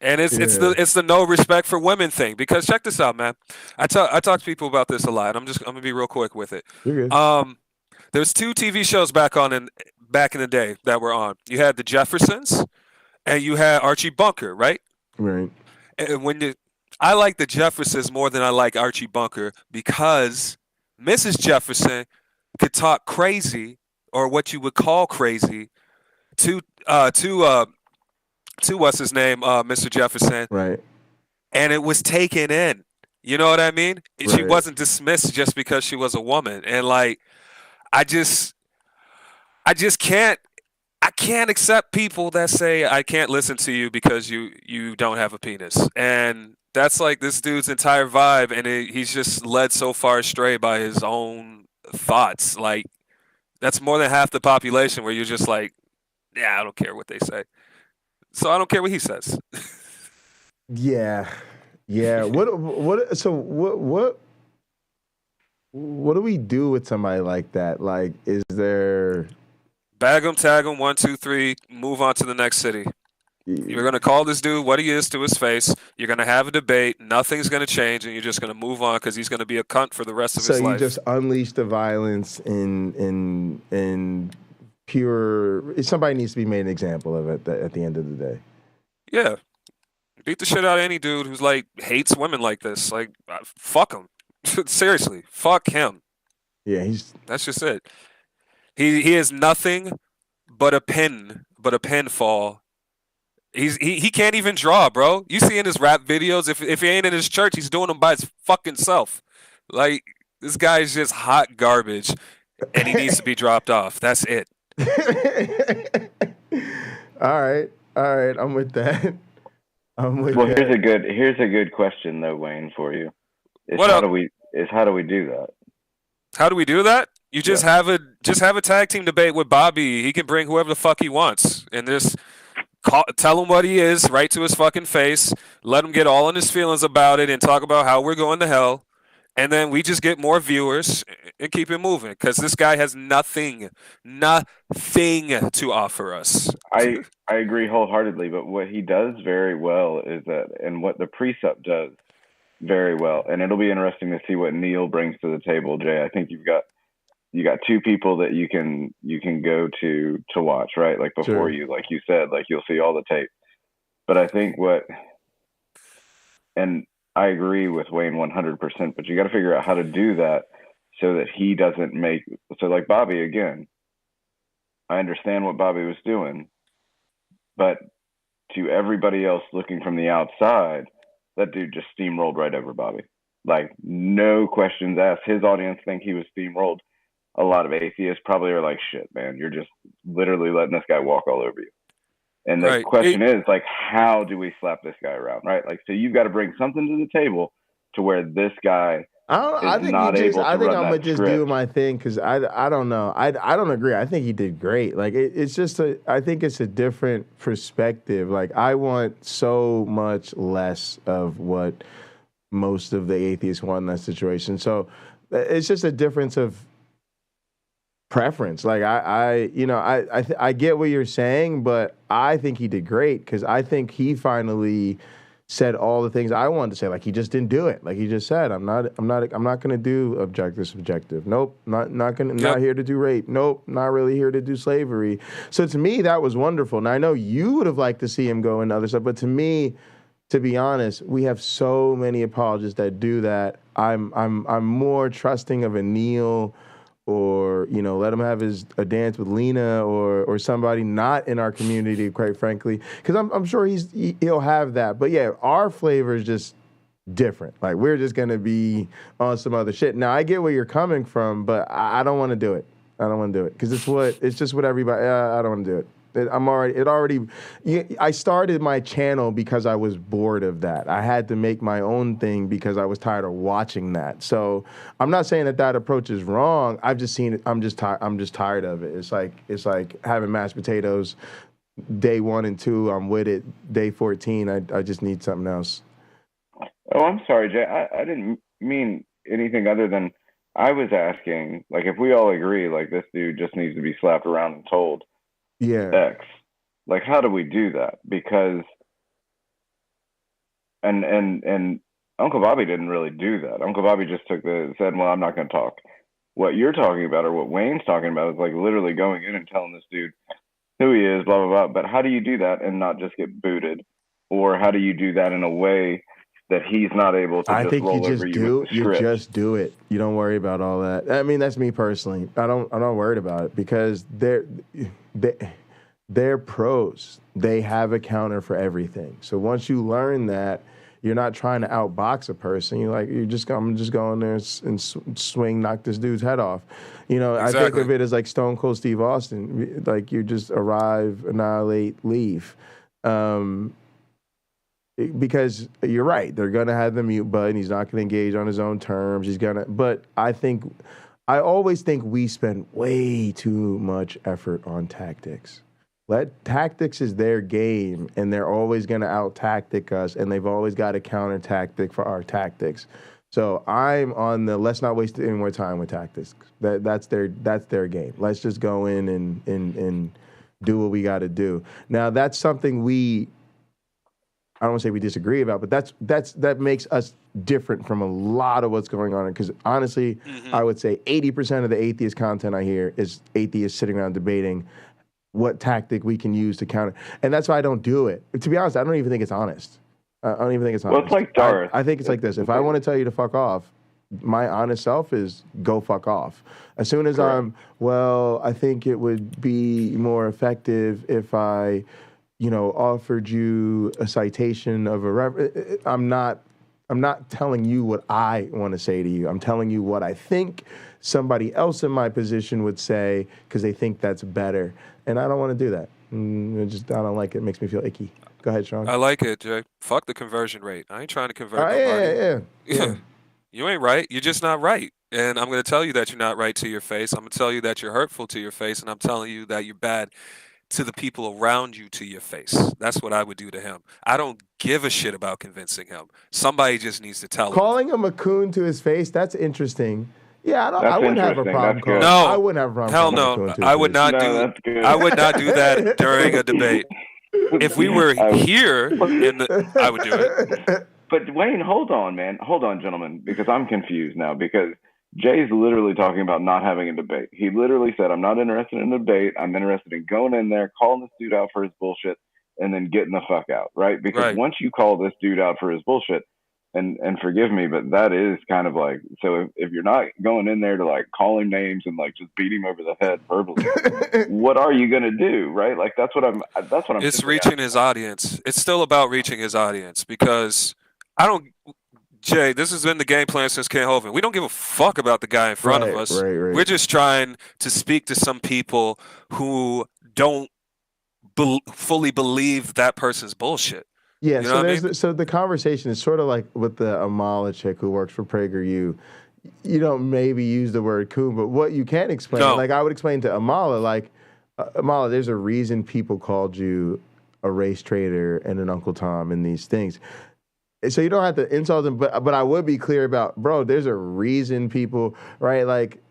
And it's the no respect for women thing. Because check this out, man. I talk to people about this a lot. I'm gonna be real quick with it. You're good. There's two TV shows back in the day that were on. You had the Jeffersons, and you had Archie Bunker, right? Right. And I like the Jeffersons more than I like Archie Bunker because Mrs. Jefferson could talk crazy, or what you would call crazy, to what's his name, Mr. Jefferson, right? And it was taken in. You know what I mean? Right. She wasn't dismissed just because she was a woman, and like, I just can't. I can't accept people that say I can't listen to you because you don't have a penis, and that's like this dude's entire vibe, and he's just led so far astray by his own thoughts. Like, that's more than half the population where you're just like, yeah, I don't care what they say. So I don't care what he says. Yeah. What do we do with somebody like that? Like, is there... Bag him, tag him, 1, 2, 3, move on to the next city. You're going to call this dude what he is to his face. You're going to have a debate. Nothing's going to change, and you're just going to move on because he's going to be a cunt for the rest of his life. So you just unleash the violence in pure... Somebody needs to be made an example of it at the end of the day. Yeah. Beat the shit out of any dude who's like hates women like this. Like, fuck him. Seriously, fuck him. Yeah, that's just it. He is nothing but a pinfall. He can't even draw, bro. You see in his rap videos, if he ain't in his church, he's doing them by his fucking self. Like, this guy's just hot garbage, and he needs to be dropped off. That's it. All right, I'm with that. Here's a good question though, Wayne, for you. How do we do that? How do we do that? You just have a tag team debate with Bobby. He can bring whoever the fuck he wants, and just tell him what he is right to his fucking face. Let him get all in his feelings about it, and talk about how we're going to hell. and then we just get more viewers and keep it moving because this guy has nothing to offer us. I agree wholeheartedly, but what he does very well is that, and what the precept does very well, and it'll be interesting to see what Neil brings to the table, Jay. I think you got two people that you can go to watch, right? Like before you, like you said, like you'll see all the tape. But I think and I agree with Wayne 100%, but you got to figure out how to do that so that he doesn't so like Bobby, again, I understand what Bobby was doing, but to everybody else looking from the outside, that dude just steamrolled right over Bobby. Like, no questions asked. His audience think he was steamrolled. A lot of atheists probably are like, shit, man, you're just literally letting this guy walk all over you. And the question is, like, how do we slap this guy around, right? Like, so you've got to bring something to the table to where this guy I think I'm gonna just do my thing because I don't know. I don't agree. I think he did great. Like it's just I think it's a different perspective. Like I want so much less of what most of the atheists want in that situation. So it's just a difference of preference. Like I get what you're saying, but I think he did great because I think he finally said all the things I wanted to say. Like he just didn't do it. Like he just said, I'm not going to do objective subjective. Nope, not here to do rape. Nope, not really here to do slavery. So to me, that was wonderful. And I know you would have liked to see him go into other stuff, but to me, to be honest, we have so many apologists that do that. I'm more trusting of a Neil, or let him have a dance with Lena or somebody not in our community, quite frankly, because I'm sure he'll have that. But yeah, our flavor is just different. Like we're just gonna be on some other shit. Now I get where you're coming from, but I don't want to do it. I don't want to do it because it's just what everybody. I don't want to do it. I started my channel because I was bored of that. I had to make my own thing because I was tired of watching that. So I'm not saying that approach is wrong. I've just seen it. I'm just tired of it. It's like having mashed potatoes day 1 and 2. I'm with it. Day 14, I just need something else. Oh, I'm sorry, Jay. I didn't mean anything other than I was asking, like, if we all agree, like, this dude just needs to be slapped around and told X. Like, how do we do that? Because and Uncle Bobby didn't really do that. Uncle Bobby just said, well, I'm not going to talk. What you're talking about, or what Wayne's talking about, is like literally going in and telling this dude who he is, blah, blah, blah. But how do you do that and not just get booted? Or how do you do that in a way that he's not able to roll over you with the script? You just do it. You don't worry about all that. I mean, that's me personally. I'm not worried about it because they're pros. They have a counter for everything. So once you learn that, you're not trying to outbox a person. I'm just going there and swing, knock this dude's head off. Exactly. I think of it as like Stone Cold Steve Austin. Like you just arrive, annihilate, leave. Because you're right, they're gonna have the mute button. He's not gonna engage on his own terms. But I always think we spend way too much effort on tactics. Tactics is their game, and they're always gonna out-tactic us, and they've always got a counter-tactic for our tactics. So I'm on the let's not waste any more time with tactics. That's their game. Let's just go in and do what we got to do. Now that's something I don't want to say we disagree about, but that makes us different from a lot of what's going on. Because honestly, I would say 80% of the atheist content I hear is atheists sitting around debating what tactic we can use to counter. And that's why I don't do it. To be honest, I don't even think it's honest. I don't even think it's honest. Well, it's like Darth. I think it's like this. If I want to tell you to fuck off, my honest self is go fuck off. As soon as I think it would be more effective if I offered you a citation of I'm not telling you what I want to say to you. I'm telling you what I think somebody else in my position would say because they think that's better. And I don't want to do that. I don't like it. It makes me feel icky. Go ahead, Sean. I like it, Jay. Fuck the conversion rate. I ain't trying to convert nobody. Yeah. You ain't right. You're just not right. And I'm going to tell you that you're not right to your face. I'm going to tell you that you're hurtful to your face. And I'm telling you that you're bad to the people around you to your face. That's what I would do to him. I don't give a shit about convincing him. Somebody just needs to tell him. Calling him a coon to his face, that's interesting. Yeah, I wouldn't have a problem calling. No, I wouldn't have a problem. Hell calling him a no. coon to I his would face. not do. I would not do that during a debate. If we were here, I would do it. But Wayne, hold on, man. Hold on, gentlemen, because I'm confused now. Because Jay's literally talking about not having a debate. He literally said, I'm not interested in a debate. I'm interested in going in there, calling this dude out for his bullshit, and then getting the fuck out, right? Because once you call this dude out for his bullshit, and forgive me, but that is kind of like, so if you're not going in there to like call him names and like just beat him over the head verbally, what are you going to do, right? Like that's what I'm It's reaching his audience. It's still about reaching his audience because Jay, this has been the game plan since Ken Hovind. We don't give a fuck about the guy in front of us. Right. We're just trying to speak to some people who don't fully believe that person's bullshit. Yeah, you know so the conversation is sort of like with the Amala chick who works for PragerU. You don't maybe use the word coon, but what you can explain, like I would explain to Amala, like, Amala, there's a reason people called you a race traitor and an Uncle Tom and these things. So you don't have to insult them, but I would be clear about, bro, there's a reason people, right? Like,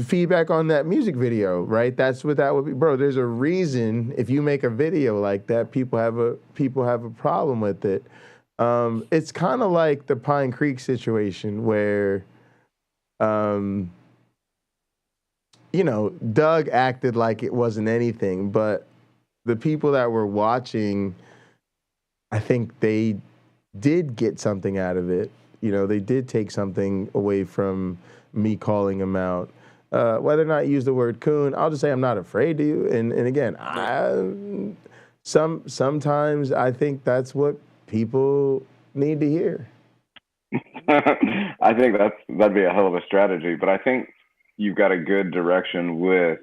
feedback on that music video, right? That's what that would be. Bro, there's a reason if you make a video like that, people have a problem with it. It's kind of like the PineCreek situation where, Doug acted like it wasn't anything, but the people that were watching, I think they did get something out of it. They did take something away from me calling him out. Whether or not you use the word coon, I'll just say I'm not afraid to you. And again, sometimes I think that's what people need to hear. I think that'd be a hell of a strategy, but I think you've got a good direction with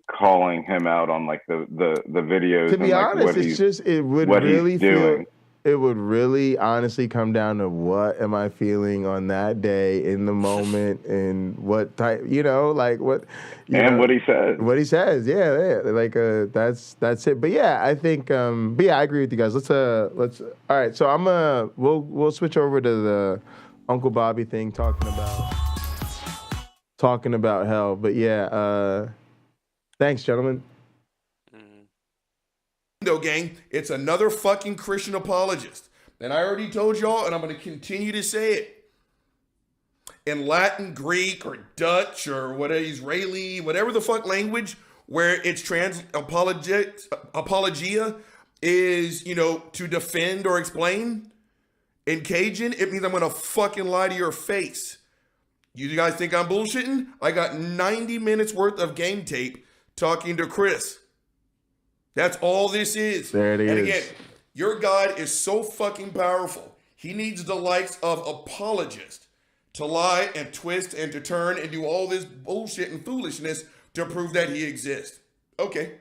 calling him out on like the videos. To be honest, it's just it would really feel. It would really honestly come down to what am I feeling on that day in the moment and what type, like what. What he says. What he says, yeah. Like that's it. But yeah, I think. But yeah, I agree with you guys. Let's. All right. So we'll switch over to the Uncle Bobby thing, talking about hell. But yeah. Thanks, gentlemen. Gang, it's another fucking Christian apologist. And I already told y'all, and I'm going to continue to say it. In Latin, Greek, or Dutch, or whatever, Israeli, whatever the fuck language, where it's apologia is, to defend or explain. In Cajun, it means I'm going to fucking lie to your face. You guys think I'm bullshitting? I got 90 minutes worth of game tape talking to Chris. That's all this is. There it is. And again, your God is so fucking powerful. He needs the likes of apologists to lie and twist and to turn and do all this bullshit and foolishness to prove that he exists. Okay,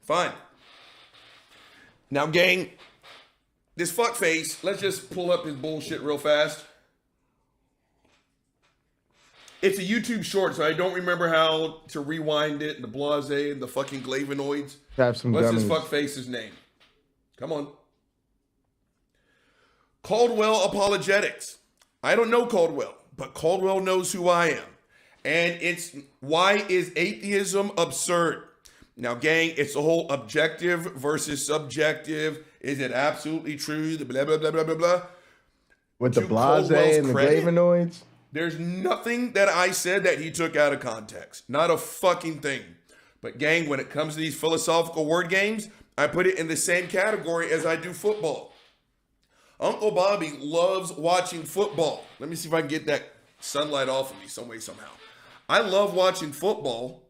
fine. Now, gang, this fuckface, let's just pull up his bullshit real fast. It's a YouTube short, so I don't remember how to rewind it and the blase and the fucking flavonoids. Have some What's gummies. this fuckface's name? Come on. Caldwell Apologetics. I don't know Caldwell, but Caldwell knows who I am. And it's why is atheism absurd? Now, gang, it's the whole objective versus subjective. Is it absolutely true? The blah, blah, blah, blah, blah, blah. With the To blase Caldwell's and the credit, flavonoids? There's nothing that I said that he took out of context. Not a fucking thing. But gang, when it comes to these philosophical word games, I put it in the same category as I do football. Uncle Bobby loves watching football. Let me see if I can get that sunlight off of me some way, somehow. I love watching football.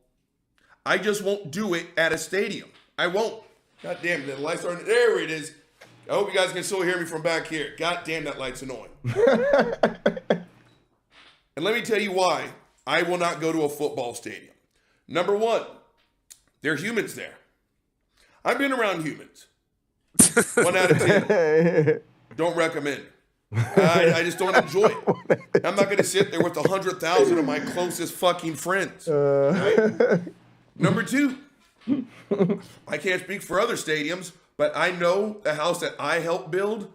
I just won't do it at a stadium. I won't. God damn, the lights aren't. There it is. I hope you guys can still hear me from back here. God damn, that light's annoying. And let me tell you why I will not go to a football stadium. Number one, there are humans there. I've been around humans. 1 out of 10. Don't recommend. I just don't enjoy it. I'm not going to sit there with 100,000 of my closest fucking friends. Right? Number two, I can't speak for other stadiums, but I know the house that I helped build,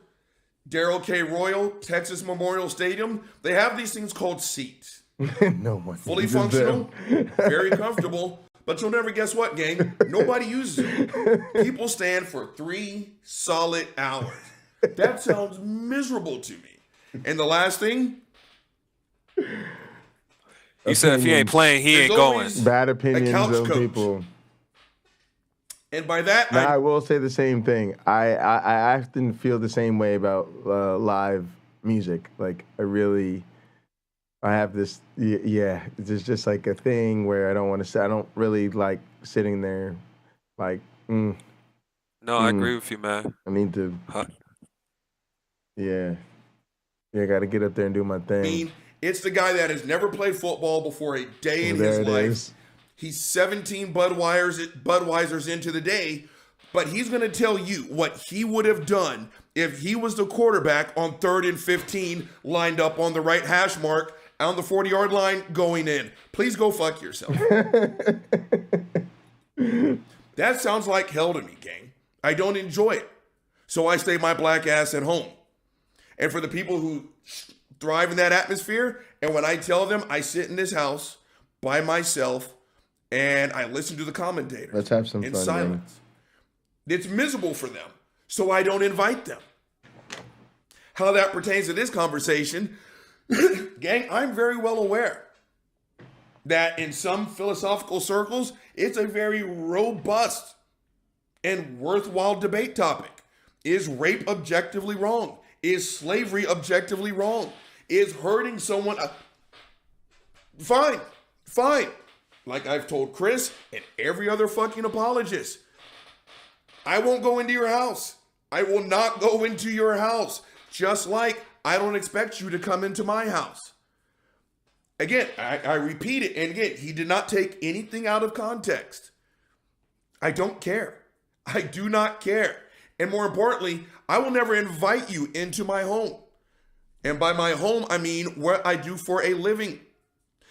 Darrell K. Royal, Texas Memorial Stadium, they have these things called seats. No one Fully uses functional, them. very comfortable, but you'll never guess what, gang? Nobody uses them. People stand for 3 solid hours. That sounds miserable to me. And the last thing, he said if he ain't playing, he ain't going. Bad opinions of people. And by that, I will say the same thing. I often feel the same way about live music. Like, I have this, it's just like a thing where I don't want to sit. I don't really like sitting there like, No, I agree with you, man. I need to, I got to get up there and do my thing. I mean, it's the guy that has never played football before a day in There his it life. is. He's 17 Budweisers into the day, but he's going to tell you what he would have done if he was the quarterback on 3rd and 15, lined up on the right hash mark on the 40-yard line going in. Please go fuck yourself. That sounds like hell to me, gang. I don't enjoy it. So I stay my black ass at home. And for the people who thrive in that atmosphere, and when I tell them I sit in this house by myself and I listen to the commentators. Let's have some in fun, silence. It's miserable for them, so I don't invite them. How that pertains to this conversation, gang, I'm very well aware that in some philosophical circles, it's a very robust and worthwhile debate topic. Is rape objectively wrong? Is slavery objectively wrong? Is hurting someone... Fine. Like I've told Chris and every other fucking apologist, I won't go into your house. I will not go into your house. Just like I don't expect you to come into my house. Again, I repeat it. And again, he did not take anything out of context. I don't care. I do not care. And more importantly, I will never invite you into my home. And by my home, I mean what I do for a living.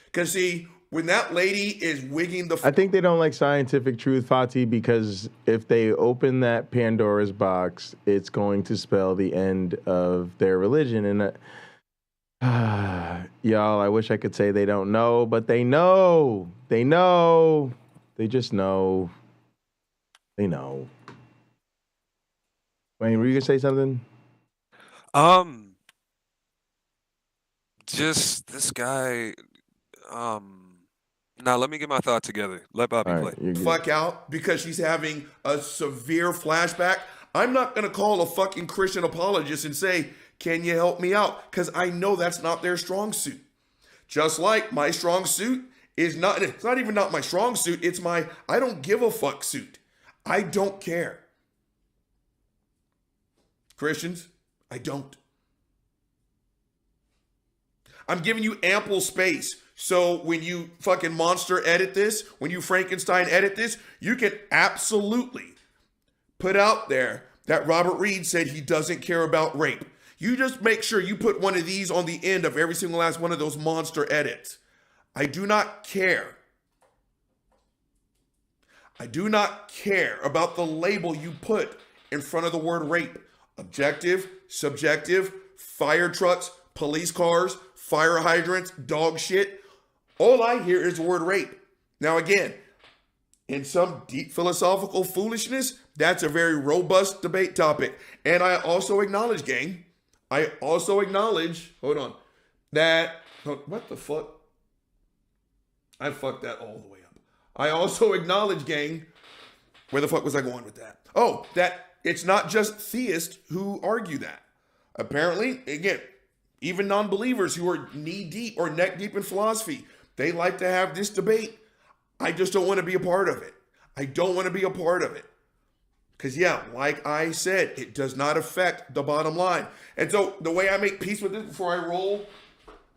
Because see, when that lady is wigging the... I think they don't like scientific truth, Fatih, because if they open that Pandora's box, it's going to spell the end of their religion. And y'all, I wish I could say they don't know, but they know. They know. They just know. They know. Wayne, were you going to say something? Just this guy... Now, let me get my thought together. Let Bobby play. Fuck out because she's having a severe flashback. I'm not going to call a fucking Christian apologist and say, can you help me out? Because I know that's not their strong suit. Just like my strong suit is not, it's not even not my strong suit. It's my, I don't give a fuck suit. I don't care. Christians, I don't. I'm giving you ample space. So when you fucking monster edit this, when you Frankenstein edit this, you can absolutely put out there that Robert Reed said he doesn't care about rape. You just make sure you put one of these on the end of every single last one of those monster edits. I do not care. I do not care about the label you put in front of the word rape. Objective, subjective, fire trucks, police cars, fire hydrants, dog shit. All I hear is the word rape. Now again, in some deep philosophical foolishness, that's a very robust debate topic. And I also acknowledge, gang, hold on, that, what the fuck? I fucked that all the way up. I also acknowledge, gang, where the fuck was I going with that? Oh, that it's not just theists who argue that. Apparently, again, even non-believers who are knee-deep or neck-deep in philosophy, they like to have this debate. I just don't want to be a part of it. I don't want to be a part of it. Because, yeah, like I said, it does not affect the bottom line. And so the way I make peace with this before I roll,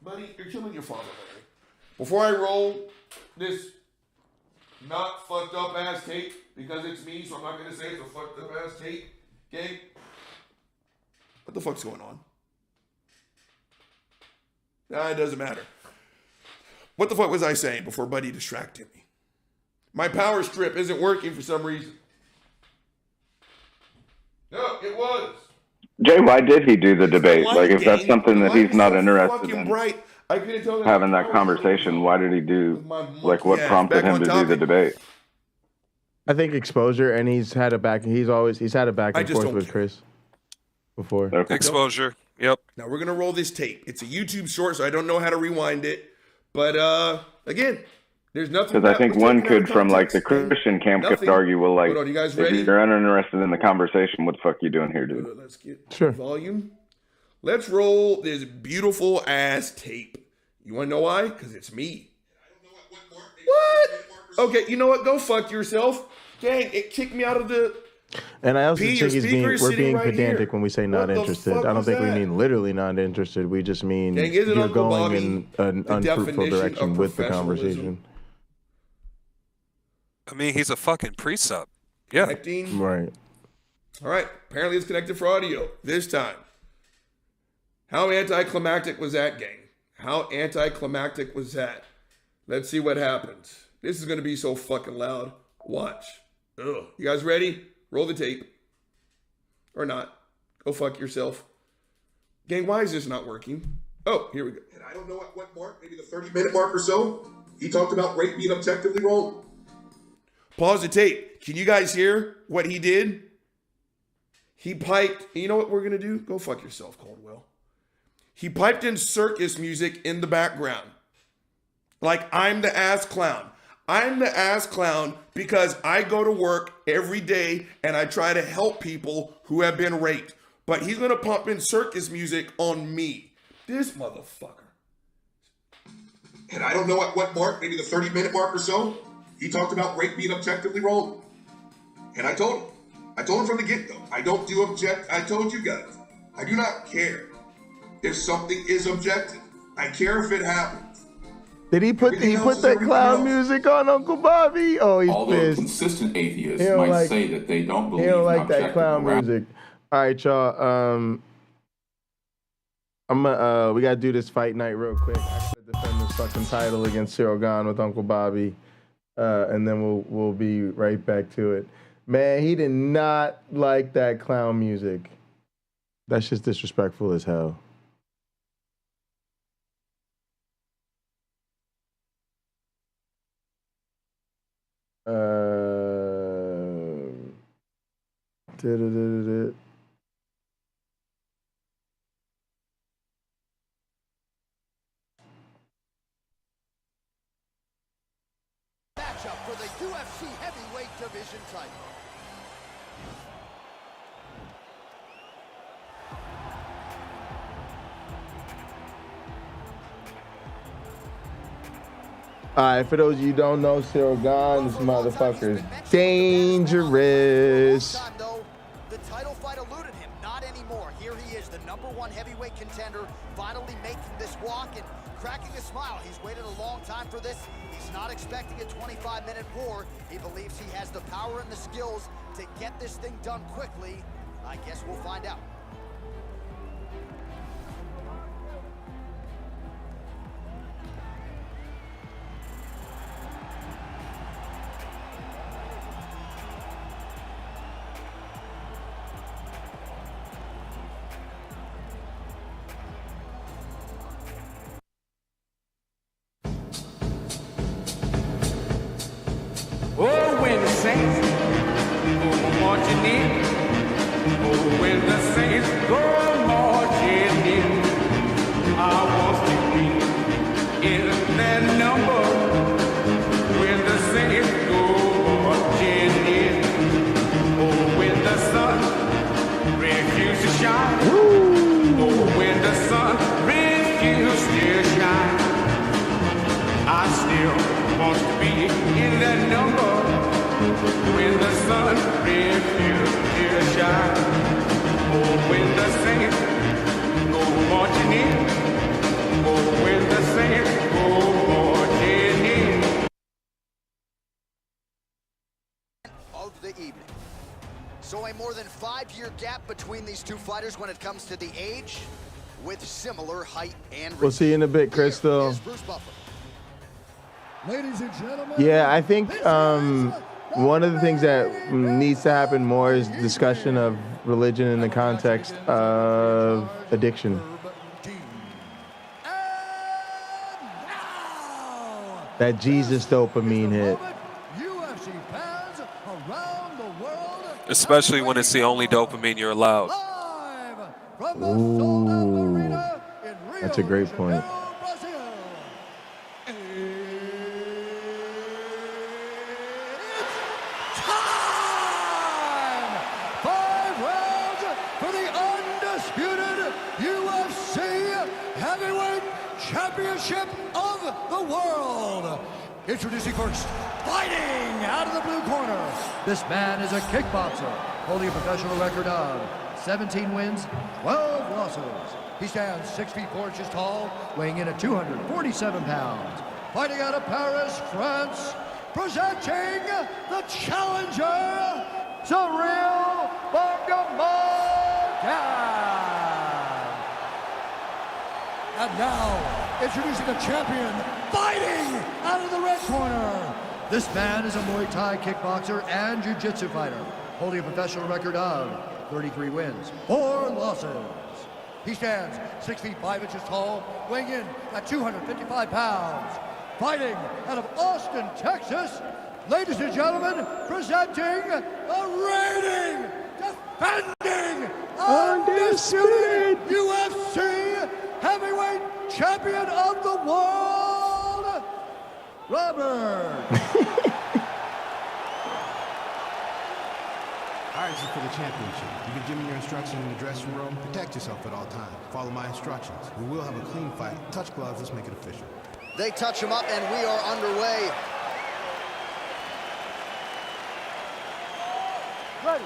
buddy, you're killing your father, Larry. Before I roll this not fucked up ass tape, because it's me, so I'm not going to say it's a fucked up ass tape, okay? What the fuck's going on? Nah, it doesn't matter. What the fuck was I saying before Buddy distracted me? My power strip isn't working for some reason. No, it was. Jay, why did he do the debate? Like, if that's something that he's not interested in bright. I couldn't tell having that conversation, why did he do, like, what prompted him to do the debate? I think exposure, and he's had it back. He's had it back and forth with Chris before. Okay. Exposure. Yep. Now we're gonna roll this tape. It's a YouTube short, so I don't know how to rewind it. But again, there's nothing. Because I think one could, from like the Christian camp, could argue, well, like, Hold on, you guys if ready? you're uninterested in the conversation, what the fuck you doing here, dude? Let's get volume. Let's roll this beautiful ass tape. You want to know why? Because it's me. What? Okay, you know what? Go fuck yourself. Dang, it kicked me out of the. And I also P, think we're being right pedantic here. when we say not What the interested. fuck I don't was think we that? mean literally not interested. We just mean Dang, isn't you're Uncle going Bobby in an the unfruitful definition direction of with the professionalism? conversation. I mean, he's a fucking precept. Yeah. Connecting. Right. All right. Apparently it's connected for audio this time. How anticlimactic was that, gang? How anticlimactic was that? Let's see what happens. This is going to be so fucking loud. Watch. Ugh. You guys ready? Roll the tape. Or not. Go fuck yourself. Gang, why is this not working? Oh, here we go. And I don't know at what mark, maybe the 30-minute mark or so, he talked about rape being objectively wrong. Pause the tape. Can you guys hear what he did? He piped. You know what we're going to do? Go fuck yourself, Caldwell. He piped in circus music in the background. Like, I'm the ass clown. I'm the ass clown because I go to work every day and I try to help people who have been raped. But he's going to pump in circus music on me. This motherfucker. And I don't know at what mark, maybe the 30-minute mark or so, he talked about rape being objectively wrong. And I told him from the get-go, I don't do object. I told you guys, I do not care if something is objective. I care if it happens. Did he put that clown music on Uncle Bobby? Oh, he's Although pissed. consistent atheists He don't might like- say that they don't He believe don't in like that objective clown morality. music. All right, y'all. We gotta do this fight night real quick. I gotta defend this fucking title against Cyril Gahn with Uncle Bobby, and then we'll be right back to it. Man, he did not like that clown music. That's just disrespectful as hell. Da-da-da-da-da. Matchup for the UFC heavyweight division title. Alright, for those of you who don't know, Cyril Gahn, this motherfucker is dangerous. The title fight eluded him, not anymore. Here he is, the #1 heavyweight contender, finally making this walk and cracking a smile. He's waited a long time for this. He's not expecting a 25-minute war. He believes he has the power and the skills to get this thing done quickly. I guess we'll find out. Oh, when the saints go marching in. Oh, when the saints go marching in. I want to be in that number. When the saints go marching in. Oh, when the sun refuses to shine. Oh, when the sun refuses to shine. I still want to be in that number when the sun refuses to shine. Oh, when the saints go marching in. Oh, when the saints go marching in. Of the evening. So a more than 5-year gap between these two fighters when it comes to the age, with similar height and reach. We'll see you in a bit, Crystal. Here's Bruce Buffer. Ladies and gentlemen. Yeah, I think one of the things that needs to happen more is discussion of religion in the context of addiction. That Jesus dopamine hit. Especially when it's the only dopamine you're allowed. Ooh, that's a great point. Championship of the world. Introducing first, fighting out of the blue corner. This man is a kickboxer, holding a professional record of 17 wins, 12 losses. He stands 6 feet 4 inches tall, weighing in at 247 pounds. Fighting out of Paris, France, presenting the challenger, Cyril Bongamogan. And now, introducing the champion, fighting out of the red corner. This man is a Muay Thai kickboxer and jiu-jitsu fighter, holding a professional record of 33 wins, 4 losses. He stands 6 feet 5 inches tall, weighing in at 255 pounds. Fighting out of Austin, Texas, ladies and gentlemen, presenting the reigning, defending, undisputed UFC heavyweight champion of the world, Robert. All right, this is for the championship. You can give me your instructions in the dressing room. Protect yourself at all times. Follow my instructions. We will have a clean fight. Touch gloves. Let's make it official. They touch him up, and we are underway. Ready.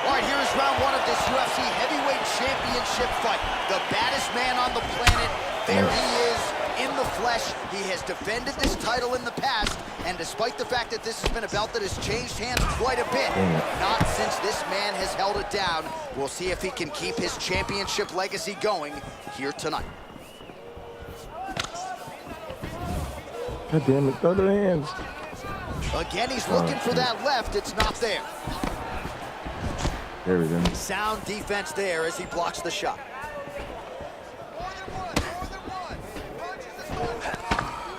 All right, here is round one of this UFC heavyweight championship fight. The baddest man on the planet. There he is in the flesh. He has defended this title in the past, and despite the fact that this has been a belt that has changed hands quite a bit, not since this man has held it down. We'll see if he can keep his championship legacy going here tonight. God damn it, throw the hands. Again, he's looking for that left. It's not there. There we go. Sound defense there as he blocks the shot.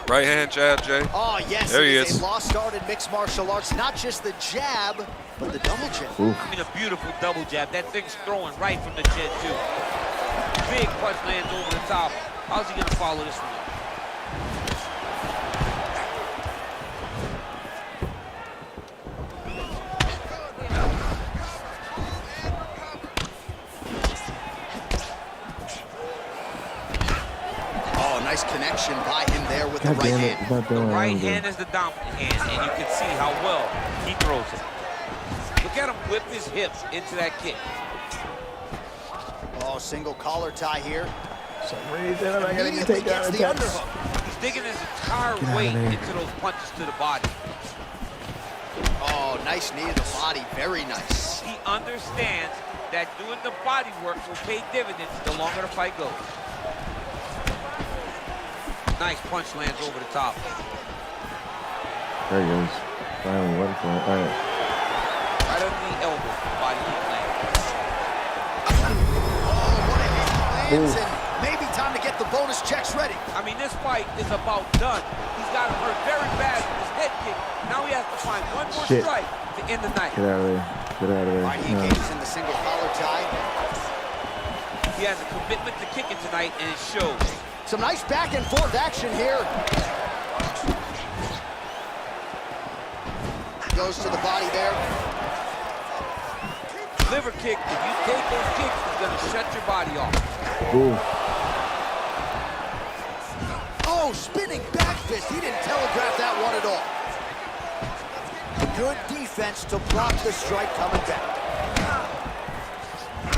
Right hand jab, Jay. Oh, yes, there he it is is. a lost art in mixed martial arts. Not just the jab, but the double jab. I mean, a beautiful double jab. That thing's throwing right from the chin, too. Big punch lands over the top. How's he going to follow this one up? Nice connection by him there with the right hand. The right hand is the dominant hand, and you can see how well he throws it. Look at him whip his hips into that kick. Oh, single collar tie here. For some reason, I'm not gonna take down the underhook. He's digging his entire weight into those punches to the body. Oh, nice knee to the body. Very nice. He understands that doing the body work will pay dividends the longer the fight goes. Nice punch lands over the top. There he goes. Finally, what is that? All right. Right under the elbow, body kick lands. Oh, what a hit he lands, and maybe time to get the bonus checks ready. I mean, this fight is about done. He's got hurt very bad with his head kick. Now he has to find one more strike to end the night. Get out of there. Get out of there. Right, he engages in the single collar tie. He has a commitment to kicking tonight, and it shows. Some nice back and forth action here. Goes to the body there. Liver kick, if you take those kicks, it's gonna shut your body off. Ooh. Oh, spinning back fist. He didn't telegraph that one at all. Good defense to block the strike coming back.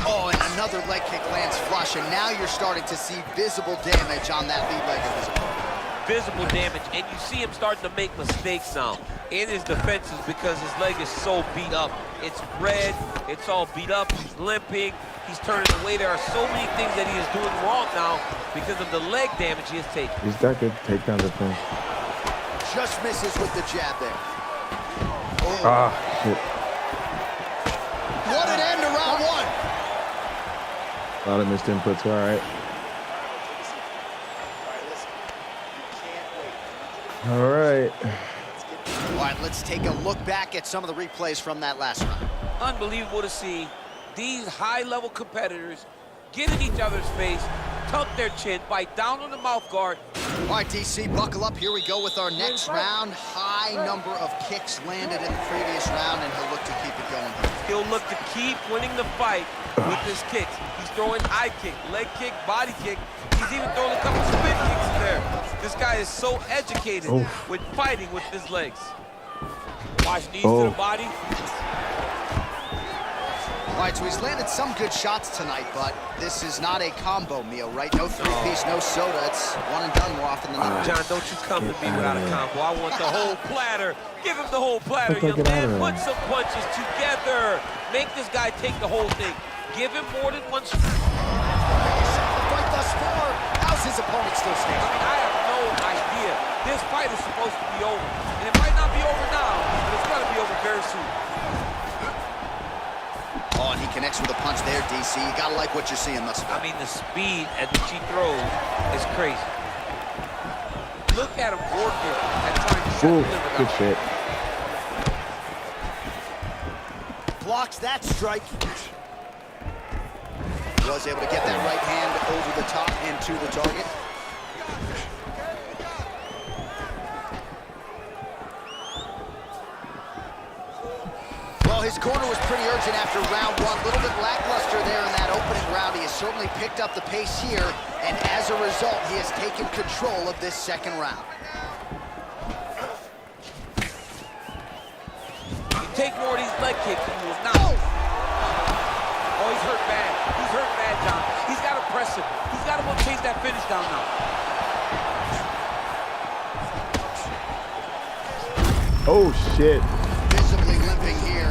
Oh, and another leg kick lands flush, and now you're starting to see visible damage on that lead leg of his opponent. Visible damage, and you see him starting to make mistakes now. in his defense is because his leg is so beat up. It's red, it's all beat up, he's limping, he's turning away. There are so many things that he is doing wrong now because of the leg damage he has taken. He's got good takedown defense. Just misses with the jab there. Oh. Ah, shit. What an end to round one. A lot of missed inputs, all right. All right. All right, let's take a look back at some of the replays from that last round. Unbelievable to see these high-level competitors get in each other's face, tuck their chin, bite down on the mouth guard. All right, DC, buckle up. Here we go with our next round. High number of kicks landed in the previous round, and he'll look to keep it going here. He'll look to keep winning the fight with his kicks. He's throwing high kick, leg kick, body kick. He's even throwing a couple spin kicks in there. This guy is so educated with fighting with his legs. Watch knees to the body. All right, so he's landed some good shots tonight, but this is not a combo meal, right? No three-piece, no soda. It's one and done more often than not. John, don't you come to me without a combo. I want the whole platter. Give him the whole platter, young man. Put some punches together. Make this guy take the whole thing. Give him more than one strike. Right thus far, how's his opponent still standing? I have no idea. This fight is supposed to be over. And it might not be over now, but it's going to be over very soon. Oh, and he connects with a punch there, DC. You gotta like what you're seeing thus far. I mean, the speed at which he throws is crazy. Look at him working and trying to shut the liver Good shit. Blocks that strike. Was able to get that right hand over the top and to the target. Well, his corner was pretty urgent after round one. A little bit lackluster there in that opening round. He has certainly picked up the pace here, and as a result, he has taken control of this second round. You take more of these leg kicks, and you will not. Oh, he's hurt bad. He's hurt bad, John. He's got to press him. He's got to go chase that finish down now. Oh, shit. Visibly limping here.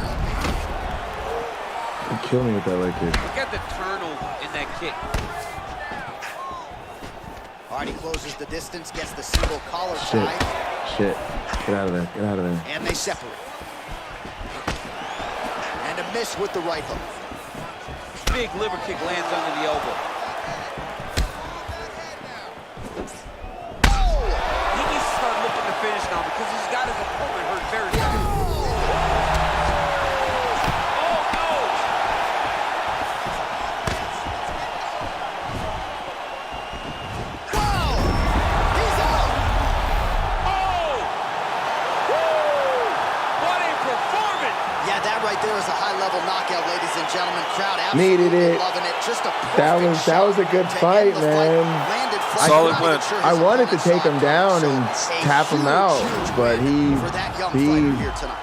He killed me with that leg kick. Look at the turnover in that kick. All right, he closes the distance, gets the single collar Shit. tie. Shit. Get out of there. Get out of there. And they separate. And a miss with the right hook. Big liver kick lands under the elbow. He needs to start looking to finish now because he's got his opponent hurt very badly. There is a high-level knockout, ladies and gentlemen. Crowd needed it. Loving it. Just a That was a good fight, man. Solid win. I wanted to take him down and tap him out, but he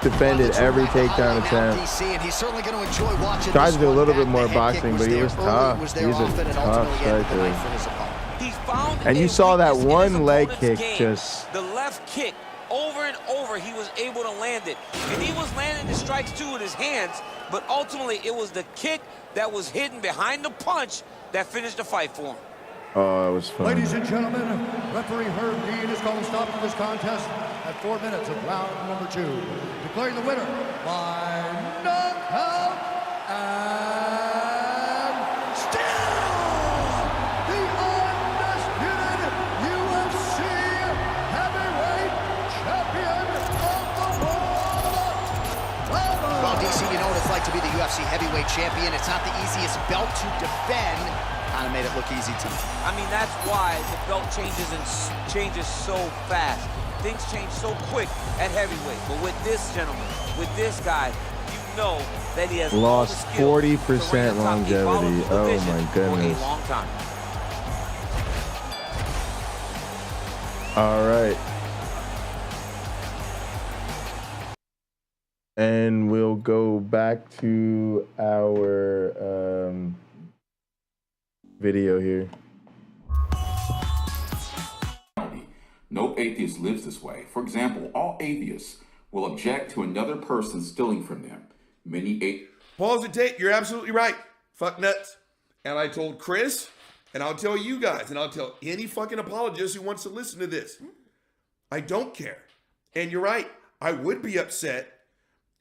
defended every takedown attempt. And he's certainly going to enjoy watching. Tried to do a little bit more boxing, but he was tough. He's a tough striker. And you saw that one leg kick just. The left kick. Over and over, he was able to land it. And he was landing the strikes, too, with his hands. But ultimately, it was the kick that was hidden behind the punch that finished the fight for him. Oh, it was fun. Ladies and gentlemen, referee Herb Dean is calling stop to this contest at 4 minutes of round number 2. Declaring the winner by knockout and still the undisputed UFC heavyweight champion of the world. Well, DC, you know what it's like to be the UFC heavyweight champion. It's not the easiest belt to defend. Kind of made it look easy tonight. I mean, that's why the belt changes so fast. Things change so quick at heavyweight. But with this gentleman, with this guy, you know that he has lost 40% longevity. Oh my goodness. For a long time. All right. And we'll go back to our video here. No atheist lives this way. For example, all atheists will object to another person stealing from them. Many Pause the tape. You're absolutely right. Fuck nuts. And I told Chris, and I'll tell you guys, and I'll tell any fucking apologist who wants to listen to this. I don't care. And you're right. I would be upset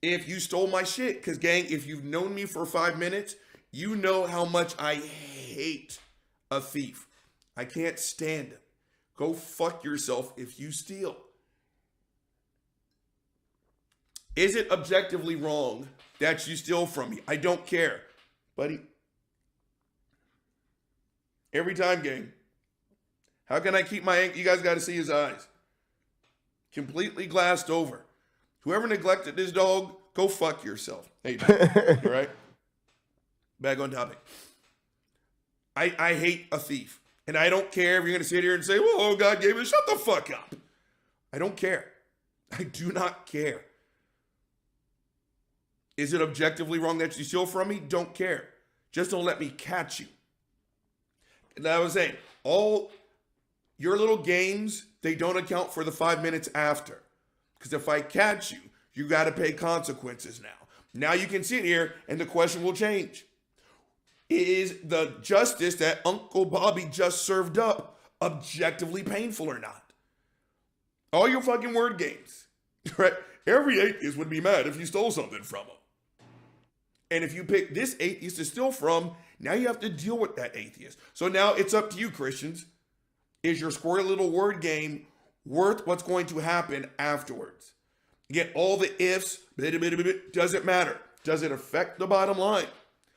if you stole my shit. Because, gang, if you've known me for 5 minutes, you know how much I hate a thief. I can't stand him. Go fuck yourself if you steal. Is it objectively wrong that you steal from me? I don't care, buddy. Every time, gang. How can I keep my anger? You guys got to see his eyes. Completely glassed over. Whoever neglected this dog, go fuck yourself. Hey, all right? Back on topic. I hate a thief. And I don't care if you're going to sit here and say, well, oh, God gave it. Shut the fuck up. I don't care. I do not care. Is it objectively wrong that you steal from me? Don't care. Just don't let me catch you. And I was saying, all your little games, they don't account for the 5 minutes after. Because if I catch you, you got to pay consequences now. Now you can sit here and the question will change. Is the justice that Uncle Bobby just served up objectively painful or not? All your fucking word games, right? Every atheist would be mad if you stole something from them. And if you pick this atheist to steal from, now you have to deal with that atheist. So now it's up to you, Christians. Is your squirrely little word game worth what's going to happen afterwards? Again, all the ifs, doesn't matter. Does it affect the bottom line?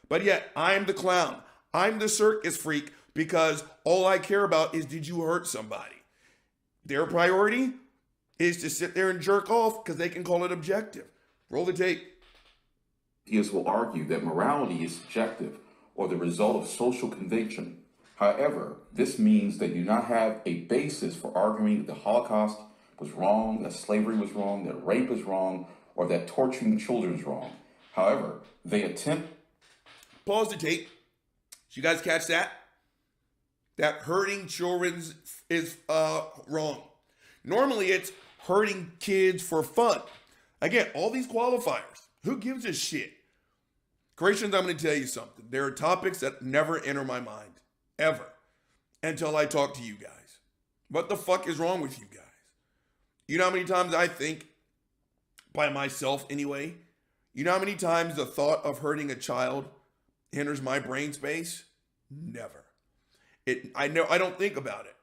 But yet, I'm the clown. I'm the circus freak because all I care about is, did you hurt somebody? Their priority is to sit there and jerk off because they can call it objective. Roll the tape. atheists will argue that morality is subjective or the result of social convention. However, this means they do not have a basis for arguing that the Holocaust was wrong, that slavery was wrong, that rape is wrong, or that torturing children is wrong. However, they attempt... Pause the tape. Did you guys catch that? That hurting children is wrong. Normally it's hurting kids for fun. Again, all these qualifiers. Who gives a shit? Christians, I'm going to tell you something. There are topics that never enter my mind. Ever. Until I talk to you guys. What the fuck is wrong with you guys? You know how many times I think, by myself anyway, you know how many times the thought of hurting a child enters my brain space? Never. I don't think about it.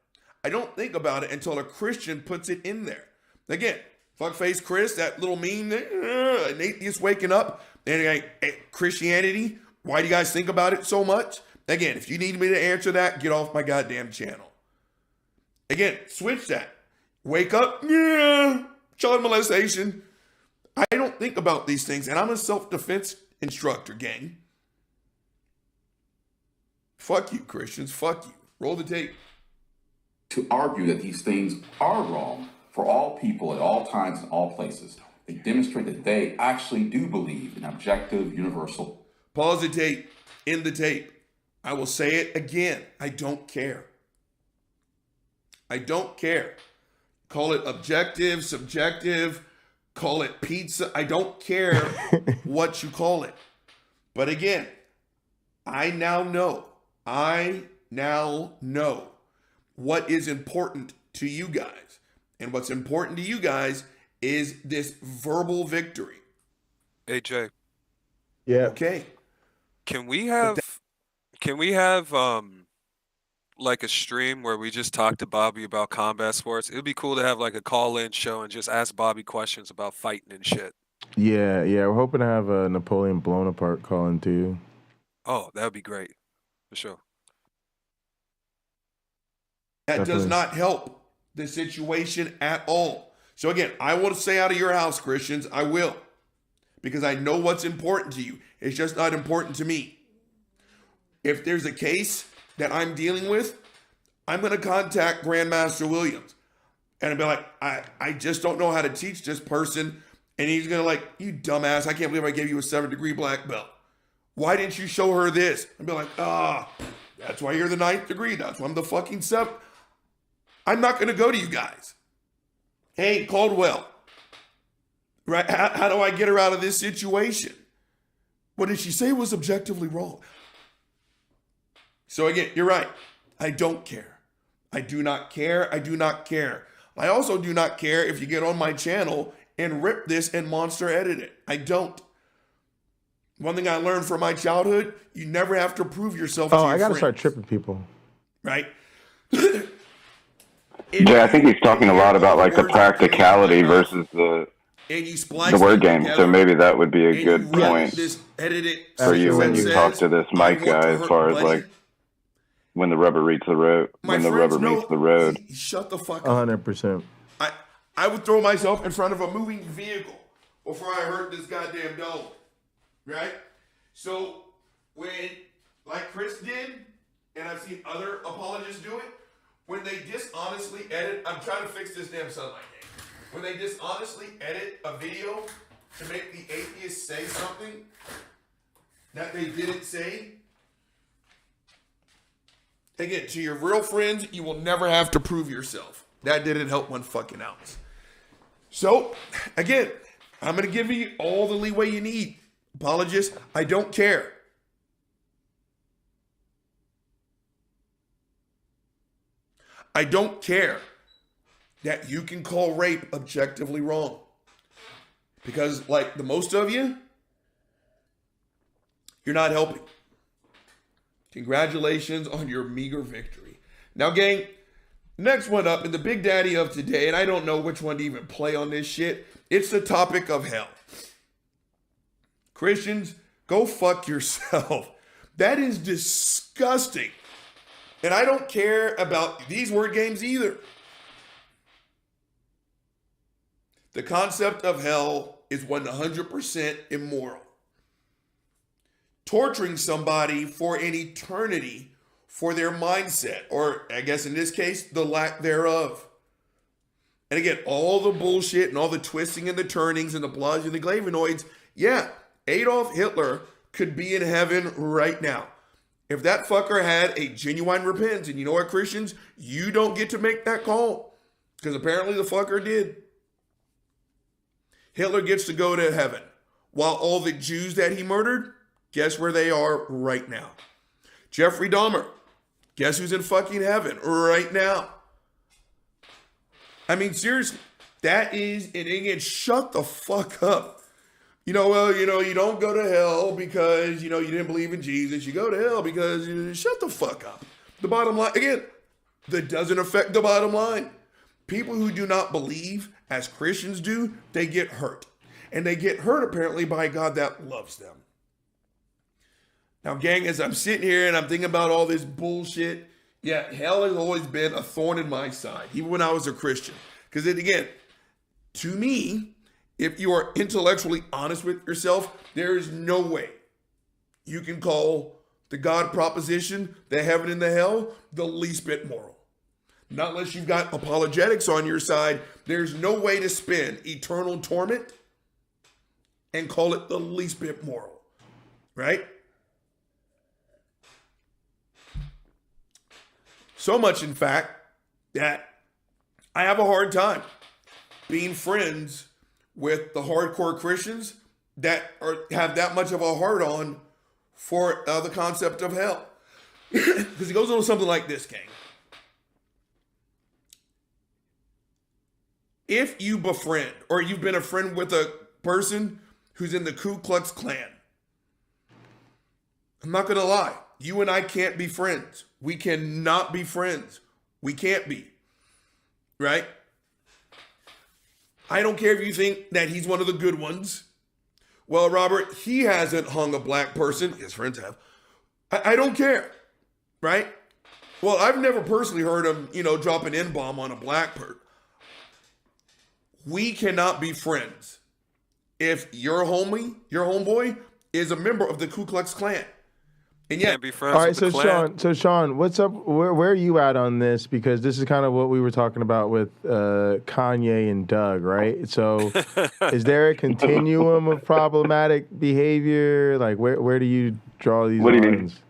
I don't think about it until a Christian puts it in there. Again, fuckface Chris, that little meme there, an atheist waking up, and hey, Christianity, why do you guys think about it so much? Again, if you need me to answer that, get off my goddamn channel. Again, switch that. Wake up, child molestation. I don't think about these things, and I'm a self-defense instructor, gang. Fuck you, Christians. Fuck you. Roll the tape. To argue that these things are wrong for all people at all times and all places. They demonstrate that they actually do believe in objective, universal. Pause the tape. In the tape. I will say it again. I don't care. I don't care. Call it objective, subjective, call it pizza. I don't care what you call it. But again, I now know what is important to you guys. And what's important to you guys is this verbal victory. AJ. Yeah. Okay. Can we have like a stream where we just talk to Bobby about combat sports? It would be cool to have like a call-in show and just ask Bobby questions about fighting and shit. Yeah. We're hoping to have a Napoleon Blown Apart call in too. Oh, that would be great. For sure. That Definitely. does not help the situation at all. So again, I will stay out of your house, Christians. I will. Because I know what's important to you. It's just not important to me. If there's a case that I'm dealing with, I'm going to contact Grandmaster Williams. And I'll be like, I just don't know how to teach this person. And he's going to like, you dumbass, I can't believe I gave you a 7th-degree black belt. Why didn't you show her this? I'd be like, that's why you're the 9th degree. That's why I'm the fucking 7th. I'm not going to go to you guys. Hey, Caldwell, Right? How do I get her out of this situation? What did she say was objectively wrong? So again, you're right. I don't care. I do not care. I do not care. I also do not care if you get on my channel and rip this and monster edit it. I don't. One thing I learned from my childhood, you never have to prove yourself to your I got to friends. start tripping people. Right? Yeah, I think he's talking a lot about like the practicality versus the word game. So maybe that would be a good point for you when you talk to this Mike guy as far as like when the rubber meets the road. When the rubber meets the road. Shut the fuck up. 100%. I would throw myself in front of a moving vehicle before I hurt this goddamn dog. Right? So when, like Chris did, and I've seen other apologists do it, when they dishonestly edit, I'm trying to fix this damn sunlight game. When they dishonestly edit a video to make the atheist say something that they didn't say, again, to your real friends, you will never have to prove yourself. That didn't help one fucking ounce. So, again, I'm going to give you all the leeway you need. Apologists, I don't care. I don't care that you can call rape objectively wrong. Because, like the most of you, you're not helping. Congratulations on your meager victory. Now, gang, next one up, and the big daddy of today, and I don't know which one to even play on this shit, it's the topic of hell. Christians, go fuck yourself. That is disgusting. And I don't care about these word games either. The concept of hell is 100% immoral. Torturing somebody for an eternity for their mindset, or I guess in this case, the lack thereof. And again, all the bullshit and all the twisting and the turnings and the bloods and the glavinoids, yeah, Adolf Hitler could be in heaven right now. If that fucker had a genuine repentance, and you know what, Christians, you don't get to make that call, because apparently the fucker did. Hitler gets to go to heaven, while all the Jews that he murdered, guess where they are right now? Jeffrey Dahmer, guess who's in fucking heaven right now? I mean, seriously, that is, and again, shut the fuck up. You don't go to hell because, you didn't believe in Jesus. You go to hell because, shut the fuck up. The bottom line, again, that doesn't affect the bottom line. People who do not believe as Christians do, they get hurt. And they get hurt apparently by God that loves them. Now, gang, as I'm sitting here and I'm thinking about all this bullshit, yeah, hell has always been a thorn in my side, even when I was a Christian. Because again, to me, if you are intellectually honest with yourself, there is no way you can call the God proposition, the heaven and the hell, the least bit moral. Not unless you've got apologetics on your side, there's no way to spin eternal torment and call it the least bit moral, right? So much, in fact, that I have a hard time being friends with the hardcore Christians that have that much of a hard on for the concept of hell. Because it goes on something like this, gang. If you befriend, or you've been a friend with a person who's in the Ku Klux Klan, I'm not going to lie. You and I can't be friends. We cannot be friends. We can't be. Right? I don't care if you think that he's one of the good ones. Well, Robert, he hasn't hung a black person. His friends have. I don't care. Right? Well, I've never personally heard him, drop an N-bomb on a black person. We cannot be friends if your homeboy, is a member of the Ku Klux Klan. And yet, be friends all right, with the Klan. So Sean, what's up? Where are you at on this? Because this is kind of what we were talking about with Kanye and Doug, right? So, is there a continuum of problematic behavior? Like, where do you draw these lines?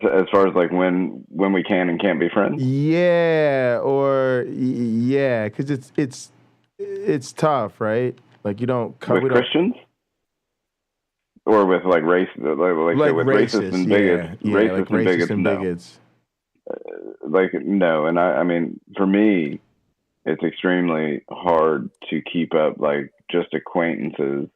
As far as like when we can and can't be friends? Yeah, because it's tough, right? Like you don't with Christians, or with like race, like with racists and bigots, racists and no. bigots. Like no, and I mean, for me, it's extremely hard to keep up like just acquaintances,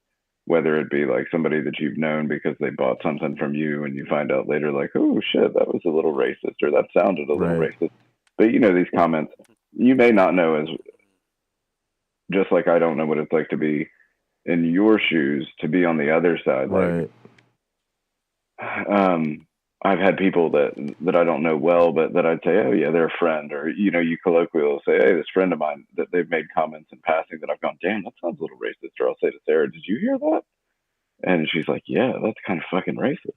whether it be like somebody that you've known because they bought something from you and you find out later like, oh shit, that was a little racist or that sounded a little racist. But you know, these comments, you may not know as, just like I don't know what it's like to be in your shoes, to be on the other side. Like, I've had people that I don't know well, but that I'd say, oh yeah, they're a friend, or you know, you colloquially will say, hey, this friend of mine, that they've made comments in passing that I've gone, damn, that sounds a little racist. Or I'll say to Sarah, did you hear that? And she's like, yeah, that's kind of fucking racist.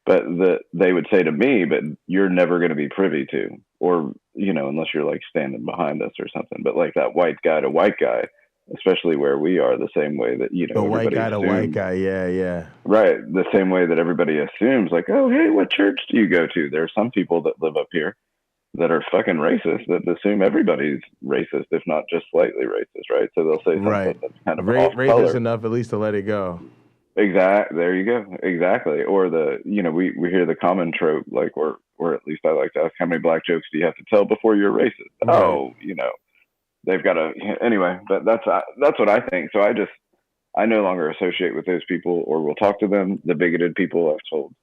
But they would say to me, but you're never going to be privy to, or you know, unless you're like standing behind us or something. But like that white guy to white guy, especially where we are, the same way that, you know, the white guy to white guy, yeah. Right, the same way that everybody assumes, like, oh, hey, what church do you go to? There are some people that live up here that are fucking racist, that assume everybody's racist, if not just slightly racist, right? So they'll say something that's kind of off racist color enough at least to let it go. Exactly. There you go. Exactly. Or you know, we hear the common trope, like, or at least I like to ask, how many black jokes do you have to tell before you're racist? Right. Oh, you know, they've got to, anyway, but that's what I think. So I no longer associate with those people or will talk to them. The bigoted people, I've told,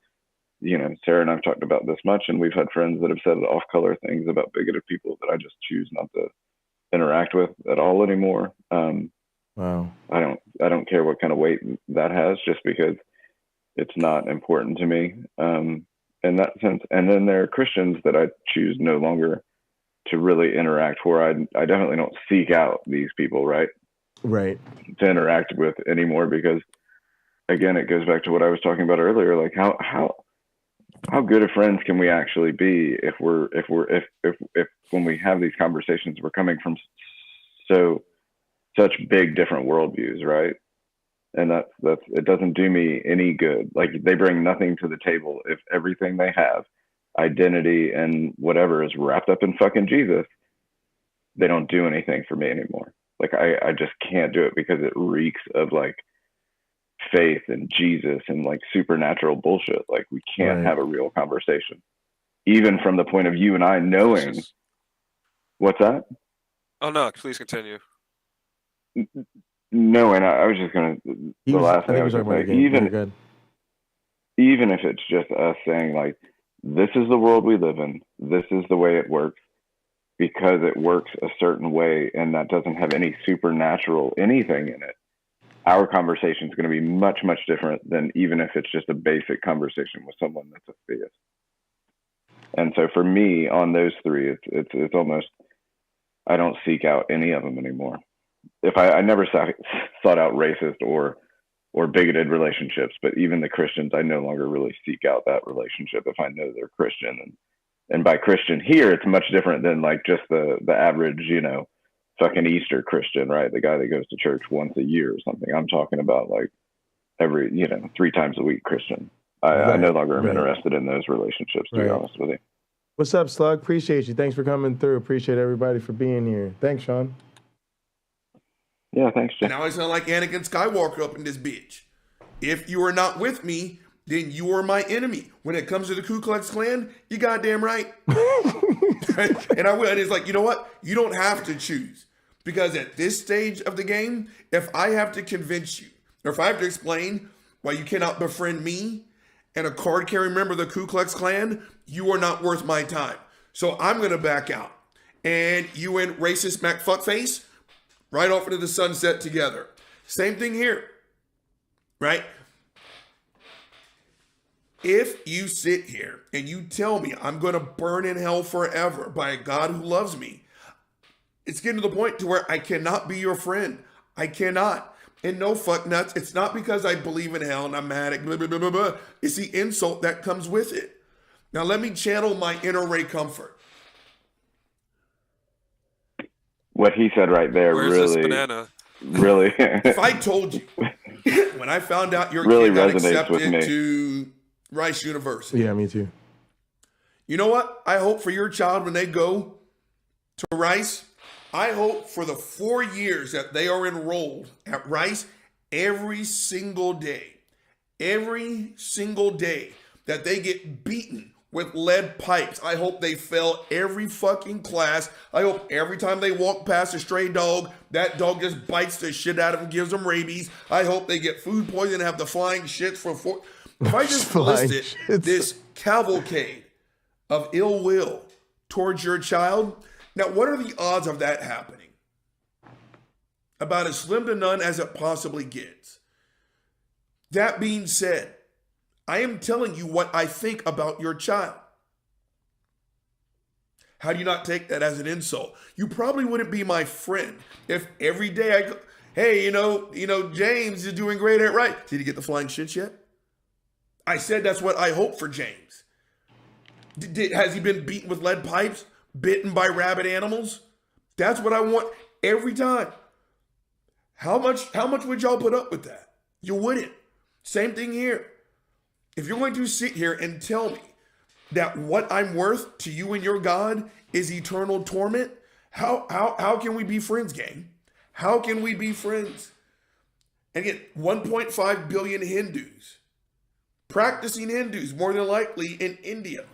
you know, Sarah and I've talked about this much, and we've had friends that have said off color things about bigoted people that I just choose not to interact with at all anymore. Wow. I don't care what kind of weight that has, just because it's not important to me in that sense. And then there are Christians that I choose no longer to really interact for. I definitely don't seek out these people, right? Right. To interact with anymore, because again, it goes back to what I was talking about earlier. Like how good of friends can we actually be if when we have these conversations, we're coming from such big different worldviews, right? And that's it doesn't do me any good. Like, they bring nothing to the table if everything they have, identity and whatever, is wrapped up in fucking Jesus. They don't do anything for me anymore. Like, I just can't do it, because it reeks of like faith and Jesus and like supernatural bullshit. Like, we can't have a real conversation, even from the point of you and I knowing. What's that? Oh no, please continue. No, and I was just going to, the last thing I was going to say, even if it's just us saying like, this is the world we live in, this is the way it works, because it works a certain way, and that doesn't have any supernatural anything in it, our conversation is going to be much, much different than even if it's just a basic conversation with someone that's a theist. And so for me, on those three, it's almost, I don't seek out any of them anymore. If I never sought out racist or bigoted relationships, but even the Christians, I no longer really seek out that relationship if I know they're Christian. And by Christian here, it's much different than like just the average, you know, fucking Easter Christian, right? The guy that goes to church once a year or something. I'm talking about like every, you know, 3 times a week Christian. I no longer am interested in those relationships, to be honest with you. What's up, Slug? Appreciate you. Thanks for coming through. Appreciate everybody for being here. Thanks, Sean. Yeah, thanks, Jim. And now I sound like Anakin Skywalker up in this bitch. If you are not with me, then you are my enemy. When it comes to the Ku Klux Klan, you goddamn right. And I will. And it's like, you know what? You don't have to choose. Because at this stage of the game, if I have to convince you, or if I have to explain why you cannot befriend me and a card-carrying member of the Ku Klux Klan, you are not worth my time. So I'm going to back out. And you and racist Mac fuckface, right off into the sunset together. Same thing here, right? If you sit here and you tell me I'm going to burn in hell forever by a God who loves me, it's getting to the point to where I cannot be your friend. I cannot. And no, fuck nuts. It's not because I believe in hell and I'm mad at blah, blah, blah, blah, blah. It's the insult that comes with it. Now let me channel my inner Ray Comfort. What he said right there, Where's this banana? Really. If I told you, when I found out your really kid got resonates with accepted me. to Rice University. Yeah, me too. You know what? I hope for your child when they go to Rice, I hope for the 4 years that they are enrolled at Rice, every single day that they get beaten with lead pipes, I hope they fail every fucking class. I hope every time they walk past a stray dog, that dog just bites the shit out of them, gives them rabies. I hope they get food poisoning and have the flying shits for If I just listed this cavalcade of ill will towards your child, now what are the odds of that happening? About as slim to none as it possibly gets. That being said, I am telling you what I think about your child. How do you not take that as an insult? You probably wouldn't be my friend if every day I go, hey, you know, James is doing great at right. Did he get the flying shits yet? I said that's what I hope for James. Has he been beaten with lead pipes? Bitten by rabid animals? That's what I want every time. How much would y'all put up with that? You wouldn't. Same thing here. If you're going to sit here and tell me that what I'm worth to you and your God is eternal torment, how can we be friends, gang? How can we be friends? And again, 1.5 billion Hindus, practicing Hindus, more than likely in India.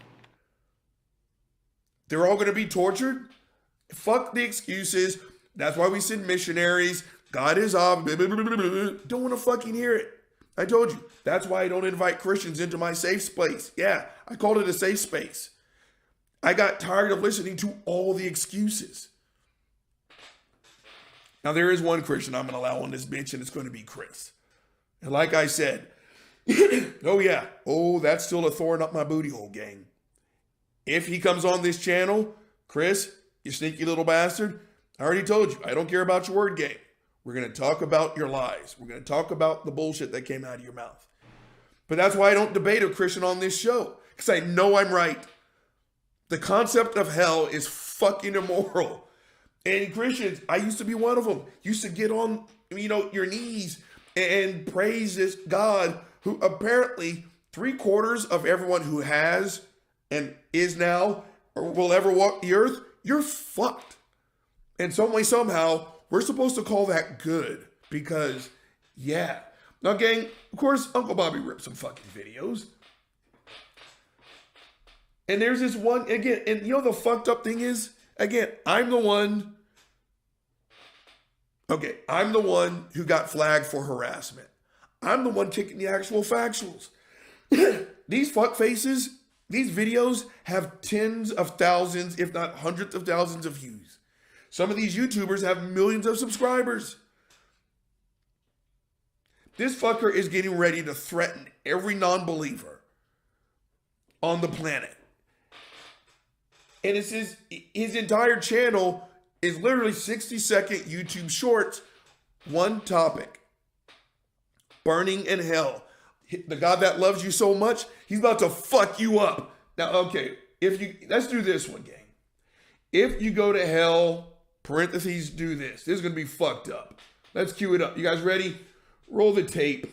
They're all going to be tortured? Fuck the excuses. That's why we send missionaries. God is off. Don't want to fucking hear it. I told you. That's why I don't invite Christians into my safe space. Yeah, I called it a safe space. I got tired of listening to all the excuses. Now, there is one Christian I'm going to allow on this bench, and it's going to be Chris. And like I said, that's still a thorn up my booty hole, gang. If he comes on this channel, Chris, you sneaky little bastard, I already told you, I don't care about your word game. We're going to talk about your lies. We're going to talk about the bullshit that came out of your mouth. But that's why I don't debate a Christian on this show, because I know I'm right. The concept of hell is fucking immoral. And Christians, I used to be one of them, used to get on, your knees and praise this God who apparently 3/4 of everyone who has and is now or will ever walk the earth, you're fucked. And some way, somehow, we're supposed to call that good because, yeah. Now, gang, of course, Uncle Bobby ripped some fucking videos. And there's this one, again, and the fucked up thing is, again, I'm the one who got flagged for harassment. I'm the one kicking the actual factuals. These fuck faces, these videos have tens of thousands, if not hundreds of thousands of views. Some of these YouTubers have millions of subscribers. This fucker is getting ready to threaten every non-believer on the planet. And it's his entire channel is literally 60-second YouTube shorts, one topic. Burning in hell. The God that loves you so much, he's about to fuck you up. Now, okay, let's do this one, gang. If you go to hell, parentheses, do this. This is going to be fucked up. Let's cue it up. You guys ready? Roll the tape.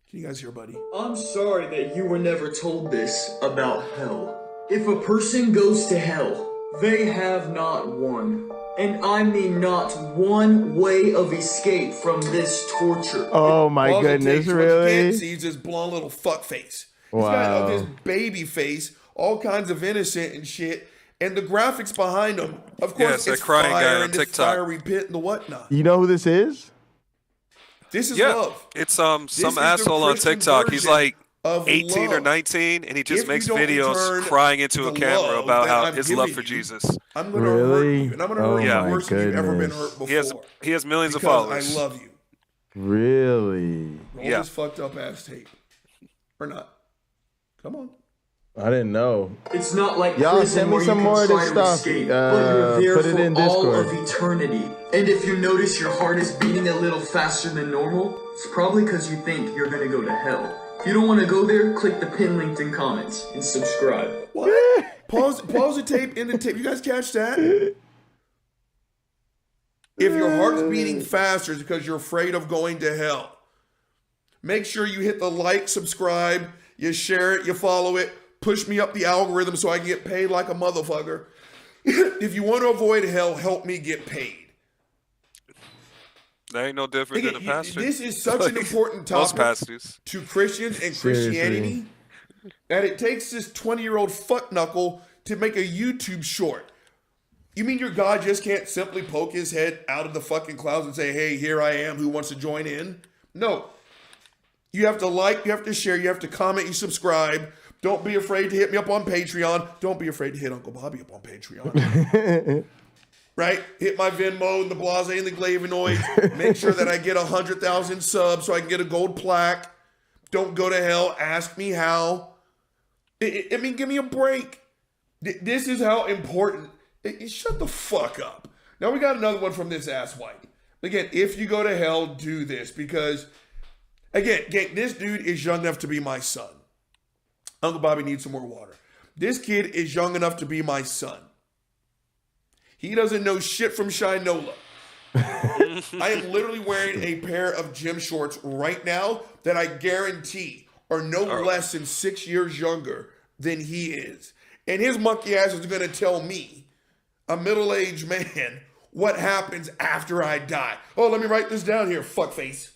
Can you guys hear, buddy? I'm sorry that you were never told this about hell. If a person goes to hell, they have not one. And I mean not one way of escape from this torture. Oh my goodness, really? You can't see he's this blonde little fuck face. He's got this baby face, all kinds of innocent and shit. And the graphics behind him, of course, it's crying fire guy on and this TikTok. fiery pit and the whatnot. You know who this is? This is love. It's This is some asshole the on Christian TikTok. He's like of 18 or love. 19, and he just If makes you don't videos return crying into a the camera love about that how I'm his love giving for you, Jesus. I'm going to hurt you, and I'm going to hurt you worse than you've ever been hurt before. He has millions of because followers. I love you. Really? Roll this fucked up ass tape. Or not. Come on. I didn't know. It's not like y'all prison send me where some you more can of try this to stuff. escape, but you're there Put it for in all Discord. of eternity. And if you notice your heart is beating a little faster than normal, it's probably because you think you're gonna go to hell. If you don't want to go there, click the pin linked in comments and subscribe. What? Pause the tape, end the tape. You guys catch that? If your heart's beating faster, it's because you're afraid of going to hell. Make sure you hit the like, subscribe, you share it, you follow it, push me up the algorithm so I can get paid like a motherfucker. if you want to avoid hell, help me get paid. That ain't no different than a pastor. This is such an important Most topic pastors. to Christians and Seriously. Christianity that it takes this 20-year-old fuckknuckle to make a YouTube short. You mean your God just can't simply poke his head out of the fucking clouds and say, hey, here I am, who wants to join in? No. You have to like, you have to share, you have to comment, you subscribe. Don't be afraid to hit me up on Patreon. Don't be afraid to hit Uncle Bobby up on Patreon. Right? Hit my Venmo and the Blase and the Glavinoid. Make sure that I get 100,000 subs so I can get a gold plaque. Don't go to hell. Ask me how. I mean, give me a break. This is how important. Shut the fuck up. Now we got another one from this ass white. Again, if you go to hell, do this. Because, again, gang, this dude is young enough to be my son. Uncle Bobby needs some more water. This kid is young enough to be my son. He doesn't know shit from Shinola. I am literally wearing a pair of gym shorts right now that I guarantee are no less than 6 years younger than he is. And his monkey ass is going to tell me, a middle-aged man, what happens after I die. Oh, let me write this down here, fuckface.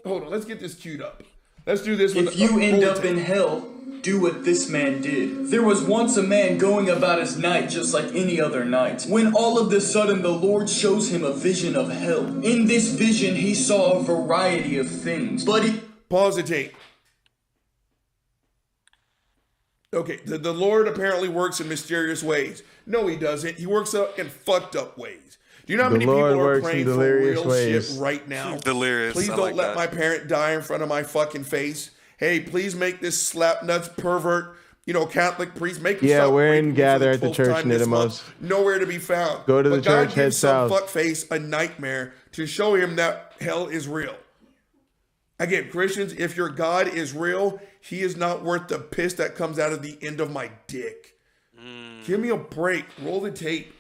Hold on, let's get this queued up. Let's do this. If you end up in hell, do what this man did. There was once a man going about his night just like any other night, when all of a sudden the Lord shows him a vision of hell. In this vision, he saw a variety of things, but he... Pause the tape. Okay, the Lord apparently works in mysterious ways. No, he doesn't. He works in fucked up ways. Do you know how many people are praying for real shit right now? Delirious. Please don't let my parent die in front of my fucking face. Hey, please make this slap nuts pervert, Catholic priest, make him stop we're raping in me Gather for the at the 12th church, time this month. Nidamos. Nowhere to be found. Go to the But God church, head gives some south. fuckface a nightmare to show him that hell is real. Again, Christians, if your God is real, he is not worth the piss that comes out of the end of my dick. Give me a break. Roll the tape.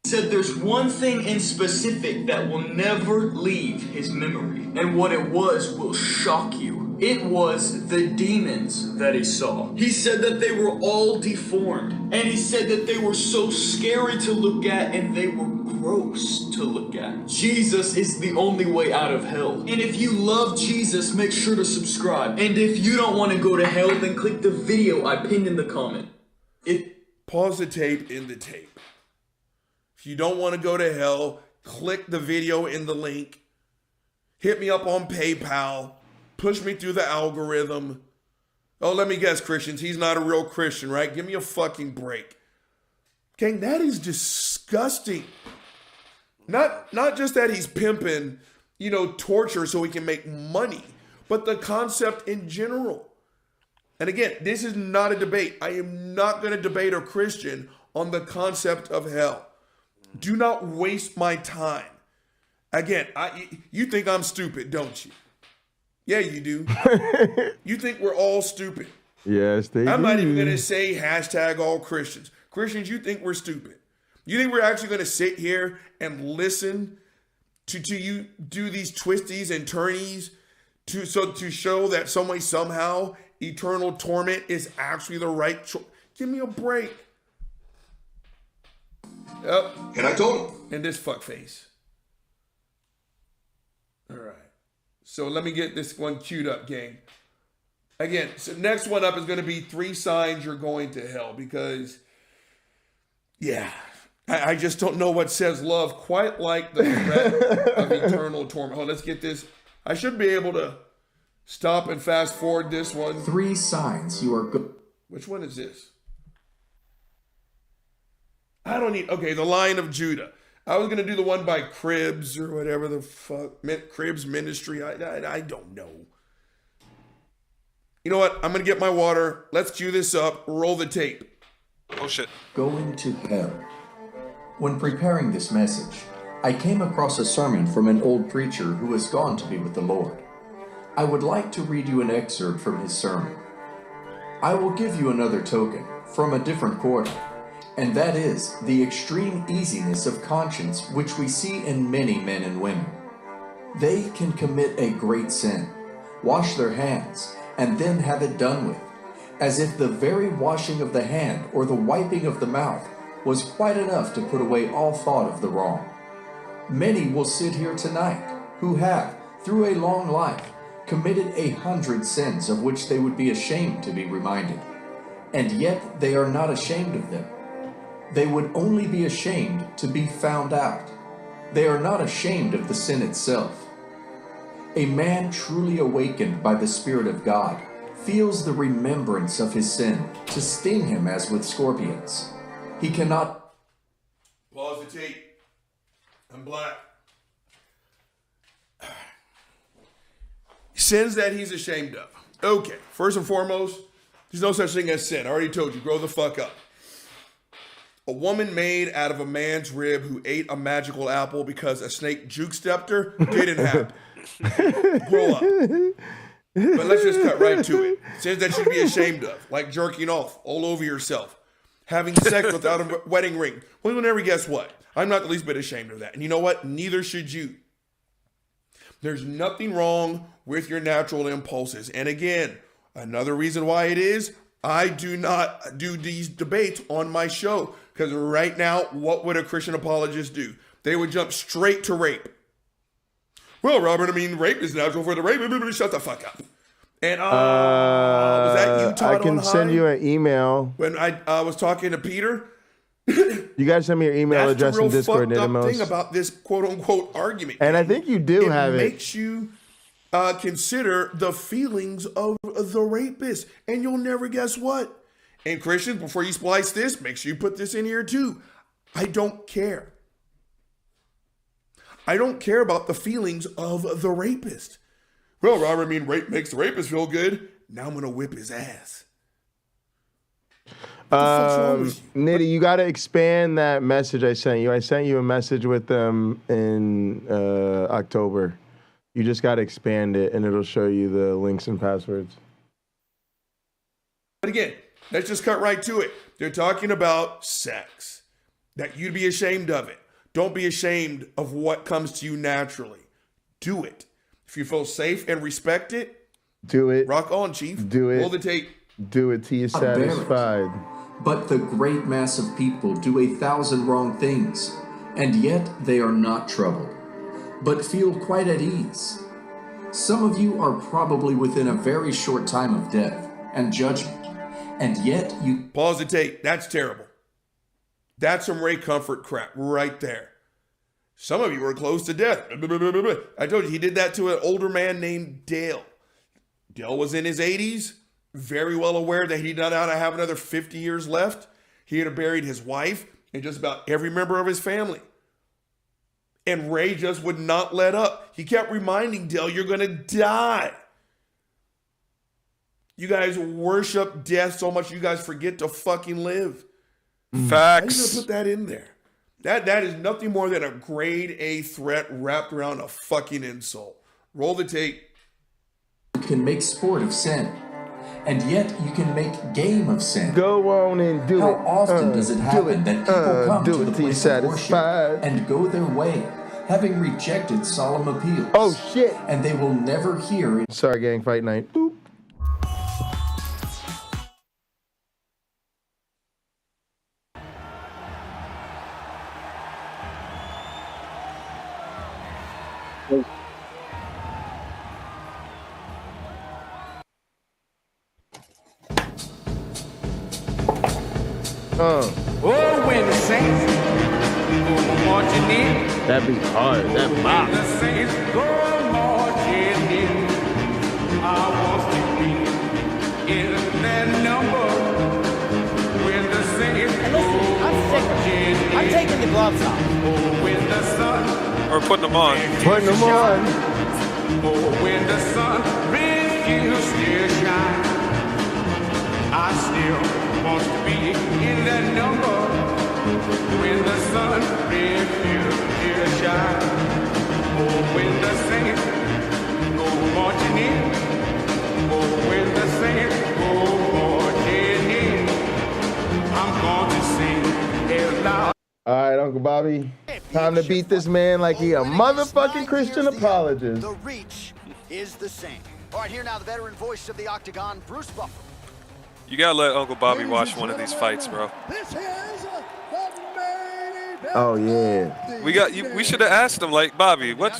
said there's one thing in specific that will never leave his memory, and what it was will shock you. It was the demons that he saw. He said that they were all deformed, and he said that they were so scary to look at and they were gross to look at. Jesus is the only way out of hell. And if you love Jesus, make sure to subscribe. And if you don't want to go to hell, then click the video I pinned in the comment. Pause the tape in the tape. If you don't want to go to hell, click the video in the link. Hit me up on PayPal. Push me through the algorithm. Oh, let me guess, Christians. He's not a real Christian, right? Give me a fucking break. Gang, that is disgusting. Not just that he's pimping, torture so he can make money, but the concept in general. And again, this is not a debate. I am not going to debate a Christian on the concept of hell. Do not waste my time. Again, you think I'm stupid, don't you? Yeah, you do. You think we're all stupid. Yes, they do. I'm not even going to say hashtag all Christians. Christians, you think we're stupid. You think we're actually going to sit here and listen to you do these twisties and turnies to show that some way, somehow, eternal torment is actually the right choice? Give me a break. Yep. And I told him. And this fuckface. All right. So let me get this one queued up, gang. Again, so next one up is going to be 3 signs you're going to hell because, yeah, I just don't know what says love quite like the threat of eternal torment. Hold on, let's get this. I should be able to stop and fast forward this one. 3 signs you are good. Which one is this? I don't need, okay, the Lion of Judah. I was going to do the one by Cribs or whatever the fuck, Cribs Ministry. I don't know. You know what? I'm going to get my water. Let's cue this up. Roll the tape. Oh, shit. Going to hell. When preparing this message, I came across a sermon from an old preacher who has gone to be with the Lord. I would like to read you an excerpt from his sermon. I will give you another token from a different quarter, and that is the extreme easiness of conscience which we see in many men and women. They can commit a great sin, wash their hands, and then have it done with, as if the very washing of the hand or the wiping of the mouth was quite enough to put away all thought of the wrong. Many will sit here tonight who have, through a long life, committed 100 sins of which they would be ashamed to be reminded, and yet they are not ashamed of them. They would only be ashamed to be found out. They are not ashamed of the sin itself. A man truly awakened by the Spirit of God feels the remembrance of his sin to sting him as with scorpions. He cannot... Pause the tape. I'm black. Sins that he's ashamed of. Okay, first and foremost, there's no such thing as sin. I already told you, grow the fuck up. A woman made out of a man's rib who ate a magical apple because a snake juke-stepped her didn't happen. Grow up. But let's just cut right to it. Sins that you should be ashamed of, like jerking off all over yourself, having sex without a wedding ring. Well, you'll never guess what. I'm not the least bit ashamed of that. And you know what? Neither should you. There's nothing wrong with your natural impulses. And again, another reason why it is, I do not do these debates on my show. Because right now, what would a Christian apologist do? They would jump straight to rape. Well, Robert, I mean, rape is natural for the rape. Shut the fuck up. And was that you, Todd? I can send you an email. When I was talking to Peter. You guys send me your email address in Discord. That's the real fucked up thing about this quote-unquote argument. And I think you do have it. It makes you consider the feelings of the rapist. And you'll never guess what. And Christians, before you splice this, make sure you put this in here too. I don't care. I don't care about the feelings of the rapist. Well, Robert, I mean, rape makes the rapist feel good. Now I'm going to whip his ass. Nitty, you got to expand that message I sent you. I sent you a message with them in October. You just got to expand it, and it'll show you the links and passwords. But again, let's just cut right to it. They're talking about sex, that you'd be ashamed of it. Don't be ashamed of what comes to you naturally. Do it. If you feel safe and respect it, do it. Rock on, Chief. Do it. Roll the tape. Do it till you're satisfied. But the great mass of people do 1,000 wrong things, and yet they are not troubled, but feel quite at ease. Some of you are probably within a very short time of death and judgment, and yet you... Pause the tape. That's terrible. That's some Ray Comfort crap right there. Some of you are close to death. I told you, he did that to an older man named Dale. Dale was in his 80s, very well aware that he did not have another 50 years left. He had buried his wife and just about every member of his family. And Ray just would not let up. He kept reminding Dale, you're going to die. You guys worship death so much you guys forget to fucking live. Facts. How are you going to put that in there? That is nothing more than a grade A threat wrapped around a fucking insult. Roll the tape. You can make sport of sin, and yet you can make game of sin. Go on and do How it. How often does it happen that people come to the place of worship and go their way, having rejected solemn appeals? Oh, shit. And they will never hear it. Sorry, gang, fight night. Boop. Oh, when the saints go marching in. That be hard. That bop. When the saints go marching in, I want to be in that number. When the saints go marching in. I'm taking the gloves off. Oh, when the sun. Or putting them on. Putting them on. Oh, when the sun refuses to shine, I still want to be in that number. When the sun refuses to shine. Oh, when the saints go marching in. Oh, when the saints go marching in. I'm going to sing it loud. All right, Uncle Bobby. Time to beat this man like he a motherfucking Christian apologist. The reach is the same. All right, here now the veteran voice of the Octagon, Bruce Buffer. You gotta let Uncle Bobby watch one of these fights, bro. This is the Oh yeah. We got you. We should have asked him, like, Bobby, what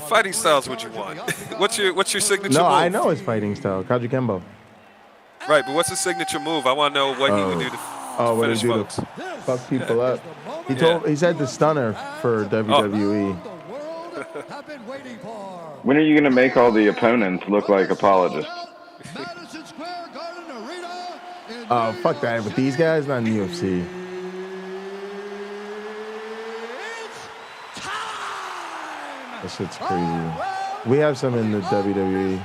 fighting styles would you want? what's your signature No, move? I know his fighting style, Kaji Kembo. Right, but what's his signature move? I want to know what he would do to what finish he do folks. to fuck people up. He said the stunner for WWE. When are you going to make all the opponents look like apologists? Oh, fuck that. But these guys, not in the UFC. That shit's crazy. We have some in the WWE.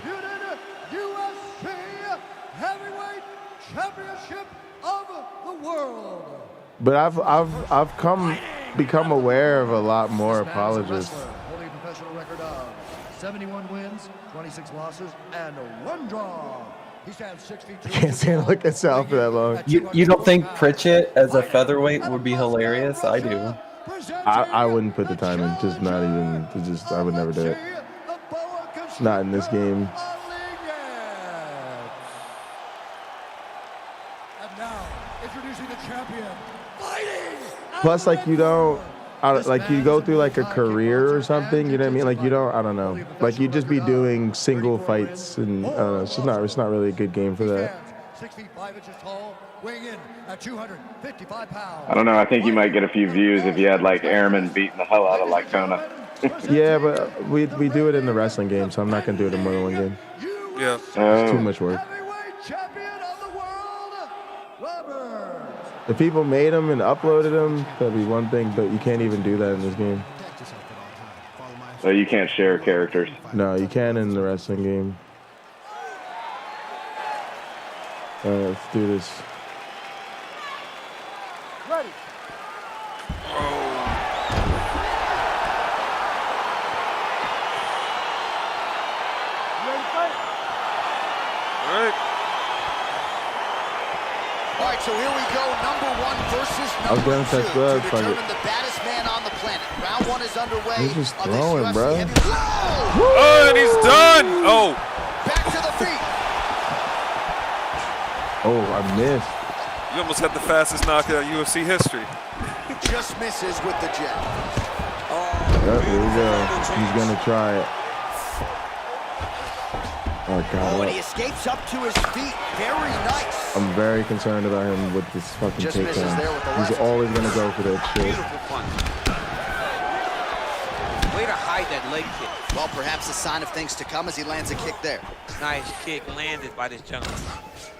But I've become aware of a lot more apologists. Holding a professional record of 71 wins, 26 losses, and 1 draw. He stands 6 feet 2 I can't stand look at Sal for that long. You don't think Pritchett as a featherweight would be hilarious? I do. I wouldn't put the time in. Just not even. Just I would never do it. Not in this game. And now, introducing the champion. Plus, like you don't. Like you go through like a career or something, you know what I mean? Like you don't, I don't know. Like you just be doing single fights, and I don't know. It's not really a good game for that. 6 feet 5 inches tall, weighing in at 255 pounds. I don't know. I think you might get a few views if you had like Airman beating the hell out of like Kona. Yeah, but we do it in the wrestling game, so I'm not gonna do it in more than one game. Yeah, it's too much work. If people made them and uploaded them, that'd be one thing, but you can't even do that in this game. So you can't share characters. No, you can in the wrestling game. Let's do this. Ready. All right, so here we go. Number 1 versus I was number going to 2 touch blood, to fuck determine it. the baddest man on the planet. Round 1 is underway. He's just of this throwing, UFC bro. Oh, and he's done. Oh. Back to the feet. Oh, I missed. You almost had the fastest knockout in UFC history. Just misses with the jab. Yep, here we go. He's gonna try it. Oh God. Oh, and he escapes up to his feet. Very nice. I'm very concerned about him with this fucking Just misses there with the takedown. He's left. always gonna go for that shit. Way to hide that leg kick. Well, perhaps a sign of things to come as he lands a kick there. Nice kick landed by this gentleman.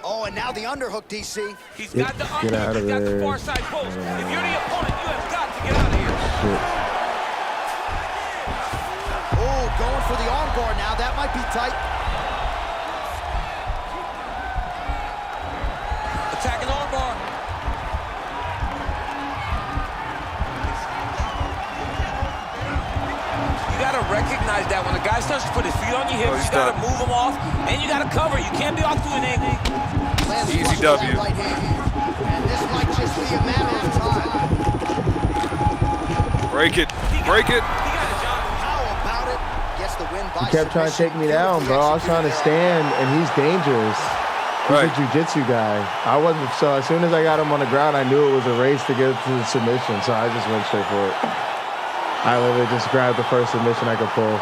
Oh, and now the underhook, DC. He's got the get out of He's got the there. far side post. If you're the opponent, you have got to get out of here. Shit. Oh, going for the armbar now. That might be tight. Attacking armbar. You gotta recognize that when a guy starts to put his feet on your hips, you gotta move him off, and you gotta cover. You can't be off to an angle. Easy W. Right hand. And this might just be a matter of time. Break it. Break it. How about it? Gets the win by He kept trying to take me down, bro. I was trying to stand, and he's dangerous. He's a jiu-jitsu guy. I wasn't, so as soon as I got him on the ground, I knew it was a race to get to the submission, so I just went straight for it. I literally just grabbed the first submission I could pull.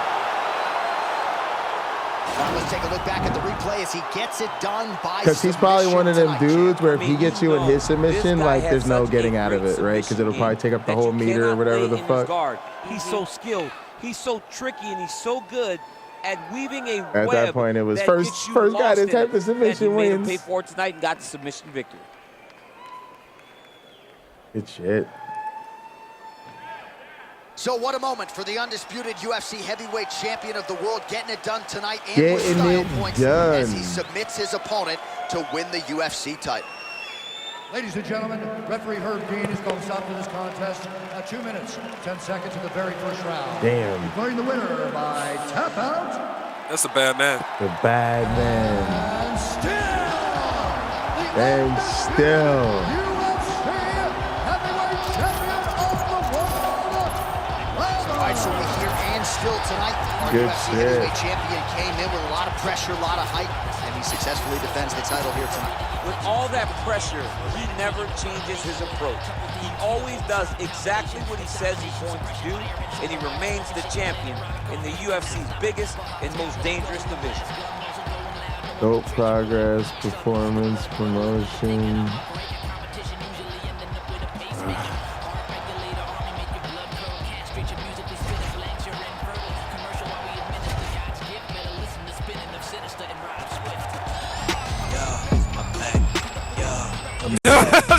Let's take a look back at the replay as he gets it done by Because he's probably one of them submission dudes where if tonight. he gets you in his submission, like there's no getting out of it, right? Because it'll probably take up the whole meter or whatever the fuck. Guard. He's so skilled. He's so tricky, and he's so good at weaving a At web that point, it was that first gets you guy lost to in type it, of submission and he made him wins. pay for it tonight and got the submission victory. Good shit. So what a moment for the undisputed UFC heavyweight champion of the world, getting it done tonight and with Getting style it points done. as he submits his opponent to win the UFC title. Ladies and gentlemen, referee Herb Dean is going to stop to this contest at 2 minutes, 10 seconds of the very first round. Damn. Declaring the winner by tap out. That's a bad man. The bad man. And still. All right, so we hear and still tonight. Our Good UFC shit. heavyweight champion came in with a lot of pressure, a lot of hype, and he successfully defends the title here tonight. With all that pressure, he never changes his approach. He always does exactly what he says he's going to do, and he remains the champion in the UFC's biggest and most dangerous division. Dope progress, performance, promotion.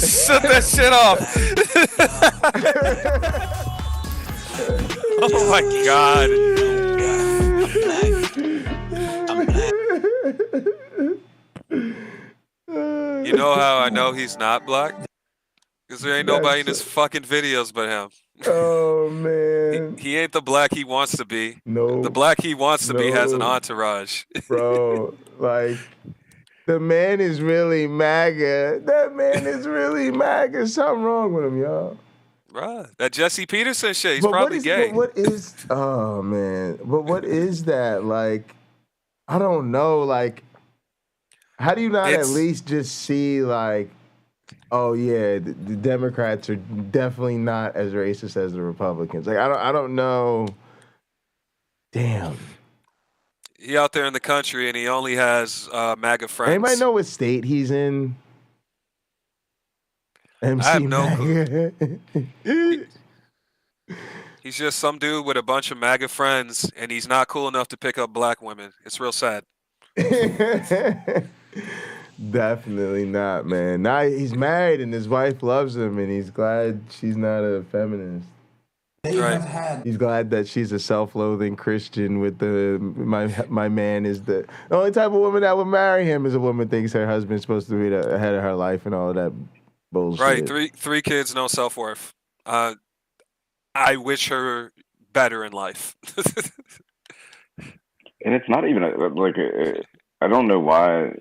Shut that shit off. Oh my god. You know how I know he's not black? Because there ain't nobody in his fucking videos but him. Oh man. He ain't the black he wants to be. No. The black he wants to be has an No. entourage. Bro, like, the man is really MAGA. That man is really MAGA. Something wrong with him, y'all. Bruh, that Jesse Peterson shit, he's But probably gay. But what is, oh man, but what is that? Like, I don't know. Like, how do you not at least just see, like, oh yeah, the Democrats are definitely not as racist as the Republicans. Like, I don't know. Damn. He out there in the country and he only has MAGA friends. Anybody know what state he's in? MC I have no clue. He's just some dude with a bunch of MAGA friends, and he's not cool enough to pick up black women. It's real sad. Definitely not, man. Now he's married and his wife loves him, and he's glad she's not a feminist. He's glad that she's a self-loathing Christian with my man is the only type of woman that would marry him is a woman thinks her husband's supposed to be the head of her life and all of that bullshit. Right, three kids, no self-worth. I wish her better in life. And it's not even I don't know why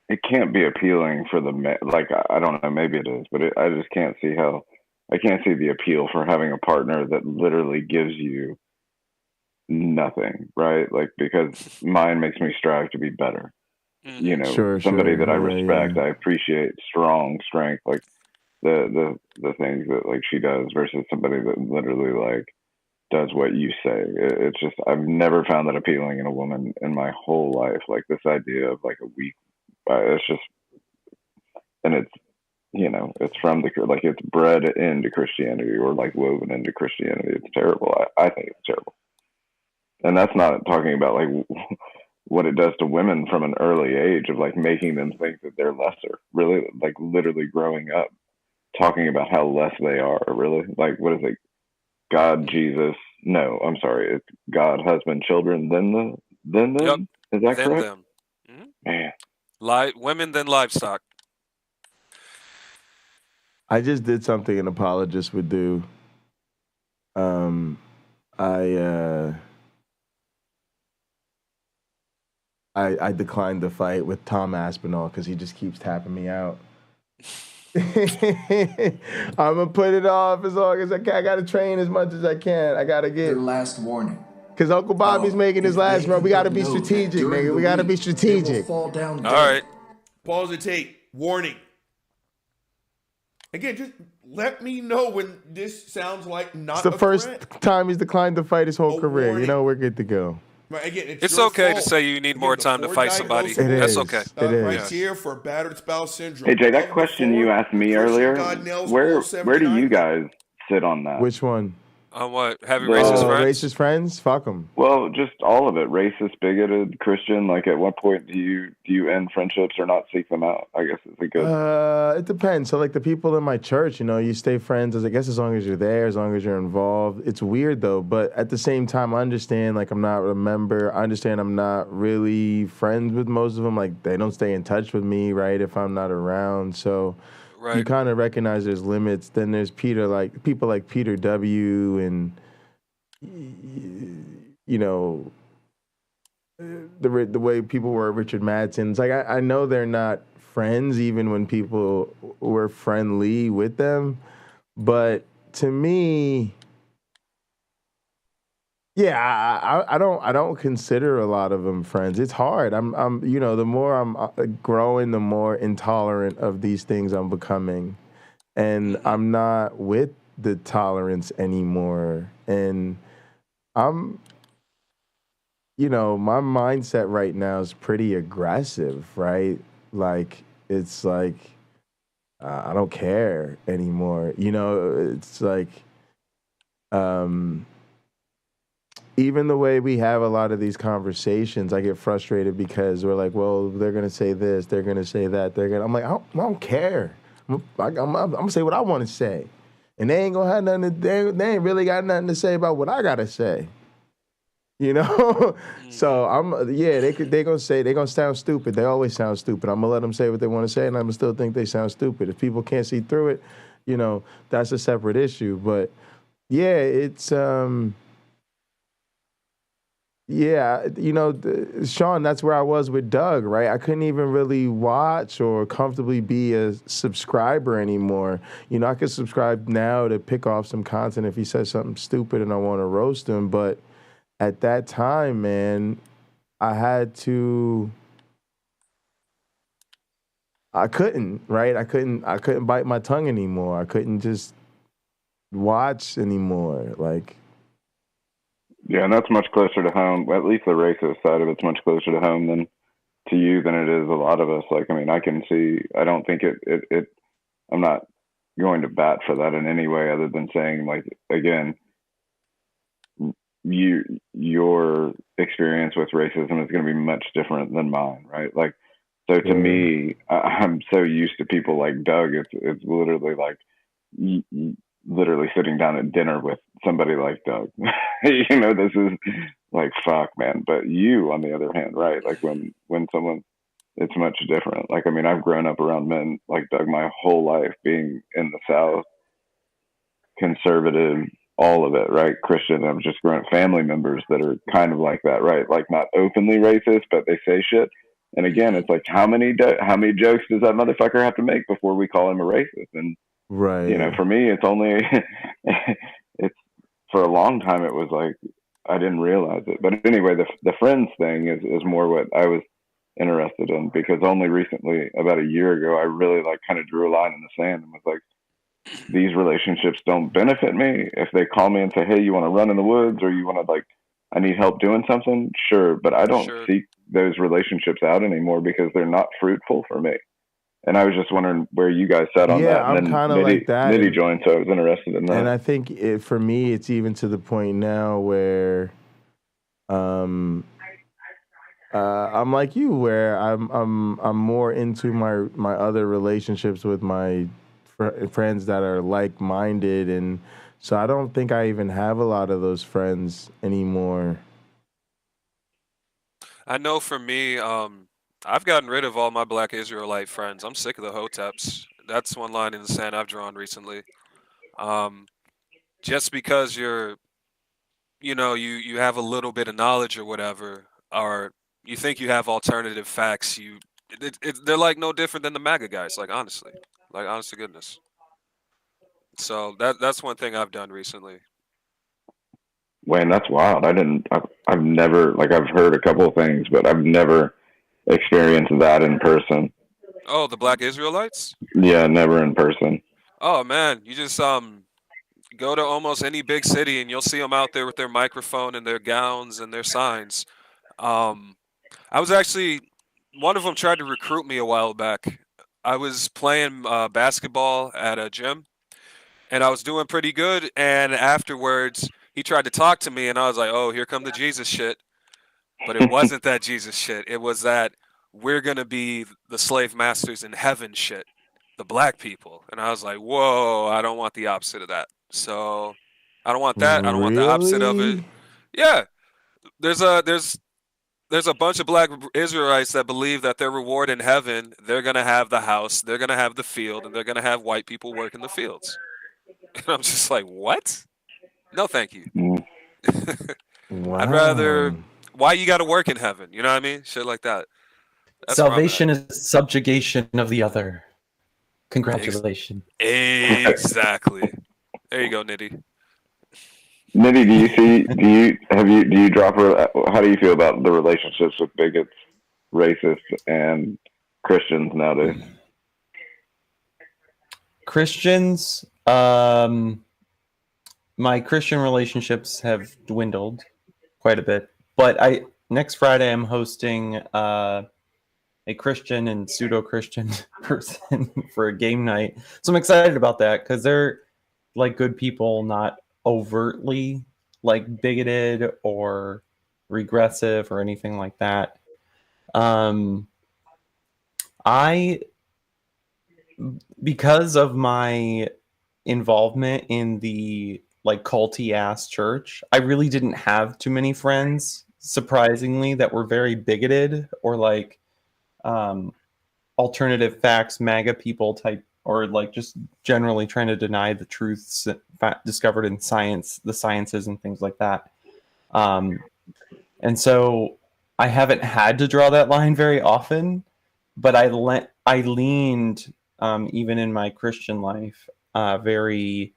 it can't be appealing for the men. Like, I don't know, maybe it is, but I just can't see how. I can't see the appeal for having a partner that literally gives you nothing, right? Like, because mine makes me strive to be better. You know, somebody that I respect, I appreciate strong strength, like the things that like she does versus somebody that literally like does what you say. It's just, I've never found that appealing in a woman in my whole life. Like this idea of like a weak, it's just, and it's, you know, it's from like it's bred into Christianity or like woven into Christianity. It's terrible. I think it's terrible. And that's not talking about like what it does to women from an early age of like making them think that they're lesser. Really, like literally growing up talking about how less they are. Really, like what is it? God, Jesus. No, I'm sorry. It's God, husband, children, then them. Yep. Is that Then correct? them. Man. Women, then livestock. I just did something an apologist would do. I declined the fight with Tom Aspinall because he just keeps tapping me out. I'm gonna put it off as long as I can. I gotta train as much as I can. I gotta get Their last warning. because Uncle Bobby's making his last run. We gotta be strategic, nigga. We gotta be strategic. Fall down. All right. Pause the tape. Warning. Again, just let me know when this sounds like not It's the a first threat. time he's declined to fight his whole career. warning. You know, we're good to go. Right, again, It's your okay to fault. say you need more time to fight somebody. It That's is. okay. It is. Criteria for battered spouse syndrome. Hey Jay, that question you asked me earlier, where do you guys sit on that? Which one? On what? Having racist friends? Racist friends? Fuck them. Well, just all of it. Racist, bigoted, Christian. Like, at what point do you end friendships or not seek them out? I guess it's a good. It depends. So, like the people in my church, you know, you stay friends as long as you're there, as long as you're involved. It's weird though, but at the same time, I understand. Like, I'm not a member. I understand I'm not really friends with most of them. Like, they don't stay in touch with me, right? If I'm not around, so. You kind of recognize there's limits. Then there's people like Peter W. and you know the way people were Richard Madsen. It's like I know they're not friends even when people were friendly with them, but to me, Yeah, I don't consider a lot of them friends. It's hard. The more I'm growing, the more intolerant of these things I'm becoming, and I'm not with the tolerance anymore. And I'm, my mindset right now is pretty aggressive, right? Like it's like I don't care anymore. It's like even the way we have a lot of these conversations, I get frustrated because we're like, well, they're gonna say this, they're gonna say that, I'm like, I don't care. I'm gonna say what I want to say, and they ain't gonna have nothing. They ain't really got nothing to say about what I gotta say. So they gonna sound stupid. They always sound stupid. I'm gonna let them say what they want to say, and I'm gonna still think they sound stupid. If people can't see through it, that's a separate issue. But yeah, it's Sean, that's where I was with Doug, right? I couldn't even really watch or comfortably be a subscriber anymore. I could subscribe now to pick off some content if he says something stupid and I want to roast him. But at that time, man, I couldn't, right? I couldn't bite my tongue anymore. I couldn't just watch anymore. Like, yeah, and that's much closer to home. At least the racist side of it's much closer to home than to you than it is a lot of us. Like, I mean, I can see. I don't think it. I'm not going to bat for that in any way, other than saying, like, again, your experience with racism is going to be much different than mine, right? Like, so to me, I'm so used to people like Doug. It's literally like. Literally sitting down at dinner with somebody like Doug. This is like, fuck, man. But you, on the other hand, right? Like when someone, it's much different. Like, I mean, I've grown up around men like Doug my whole life, being in the South, conservative, all of it, right? Christian. I've just grown up family members that are kind of like that, right? Like not openly racist, but they say shit. And again, it's like, how many jokes does that motherfucker have to make before we call him a racist? And right. For me, it's only, it's for a long time, it was like, I didn't realize it. But anyway, the friends thing is more what I was interested in, because only recently, about a year ago, I really like kind of drew a line in the sand and was like, these relationships don't benefit me. If they call me and say, hey, you want to run in the woods, or you want to, like, I need help doing something, sure. But I don't seek those relationships out anymore because they're not fruitful for me. And I was just wondering where you guys sat on that. Yeah, I'm kind of like that. Nitty joined, so I was interested in that. And I think for me, it's even to the point now where I'm like you, where I'm more into my other relationships with my friends that are like-minded, and so I don't think I even have a lot of those friends anymore. I know for me, I've gotten rid of all my Black Israelite friends. I'm sick of the Hoteps. That's one line in the sand I've drawn recently. Just because you have a little bit of knowledge or whatever, or you think you have alternative facts, they're like no different than the MAGA guys. Like honest to goodness. So that's one thing I've done recently. Wayne, that's wild. I've never, like, I've heard a couple of things, but I've never experienced that in person. Oh, the Black Israelites? Yeah, never in person. Oh man, you just go to almost any big city and you'll see them out there with their microphone and their gowns and their signs. I was actually, one of them tried to recruit me a while back. I was playing basketball at a gym and I was doing pretty good, and afterwards he tried to talk to me and I was like, oh, here come the Jesus shit. But it wasn't that Jesus shit. It was that we're going to be the slave masters in heaven shit, the black people. And I was like, whoa, I don't want the opposite of that. So I don't want that. I don't want the opposite of it. Yeah. There's a bunch of Black Israelites that believe that their reward in heaven, they're going to have the house, they're going to have the field, and they're going to have white people work in the fields. And I'm just like, what? No, thank you. Wow. I'd rather, why you got to work in heaven? You know what I mean? Shit like that. That's salvation is subjugation of the other. Congratulations. Exactly. There you go, Nitty. Nitty, do you drop her? How do you feel about the relationships with bigots, racists, and Christians nowadays? Christians, my Christian relationships have dwindled quite a bit, but next Friday I'm hosting a Christian and pseudo-Christian person for a game night. So I'm excited about that because they're like good people, not overtly like bigoted or regressive or anything like that. Because of my involvement in the like culty ass church, I really didn't have too many friends, surprisingly, that were very bigoted or like alternative facts, MAGA people type, or like just generally trying to deny the truths discovered in science, the sciences and things like that. And so I haven't had to draw that line very often, but I leaned, even in my Christian life, very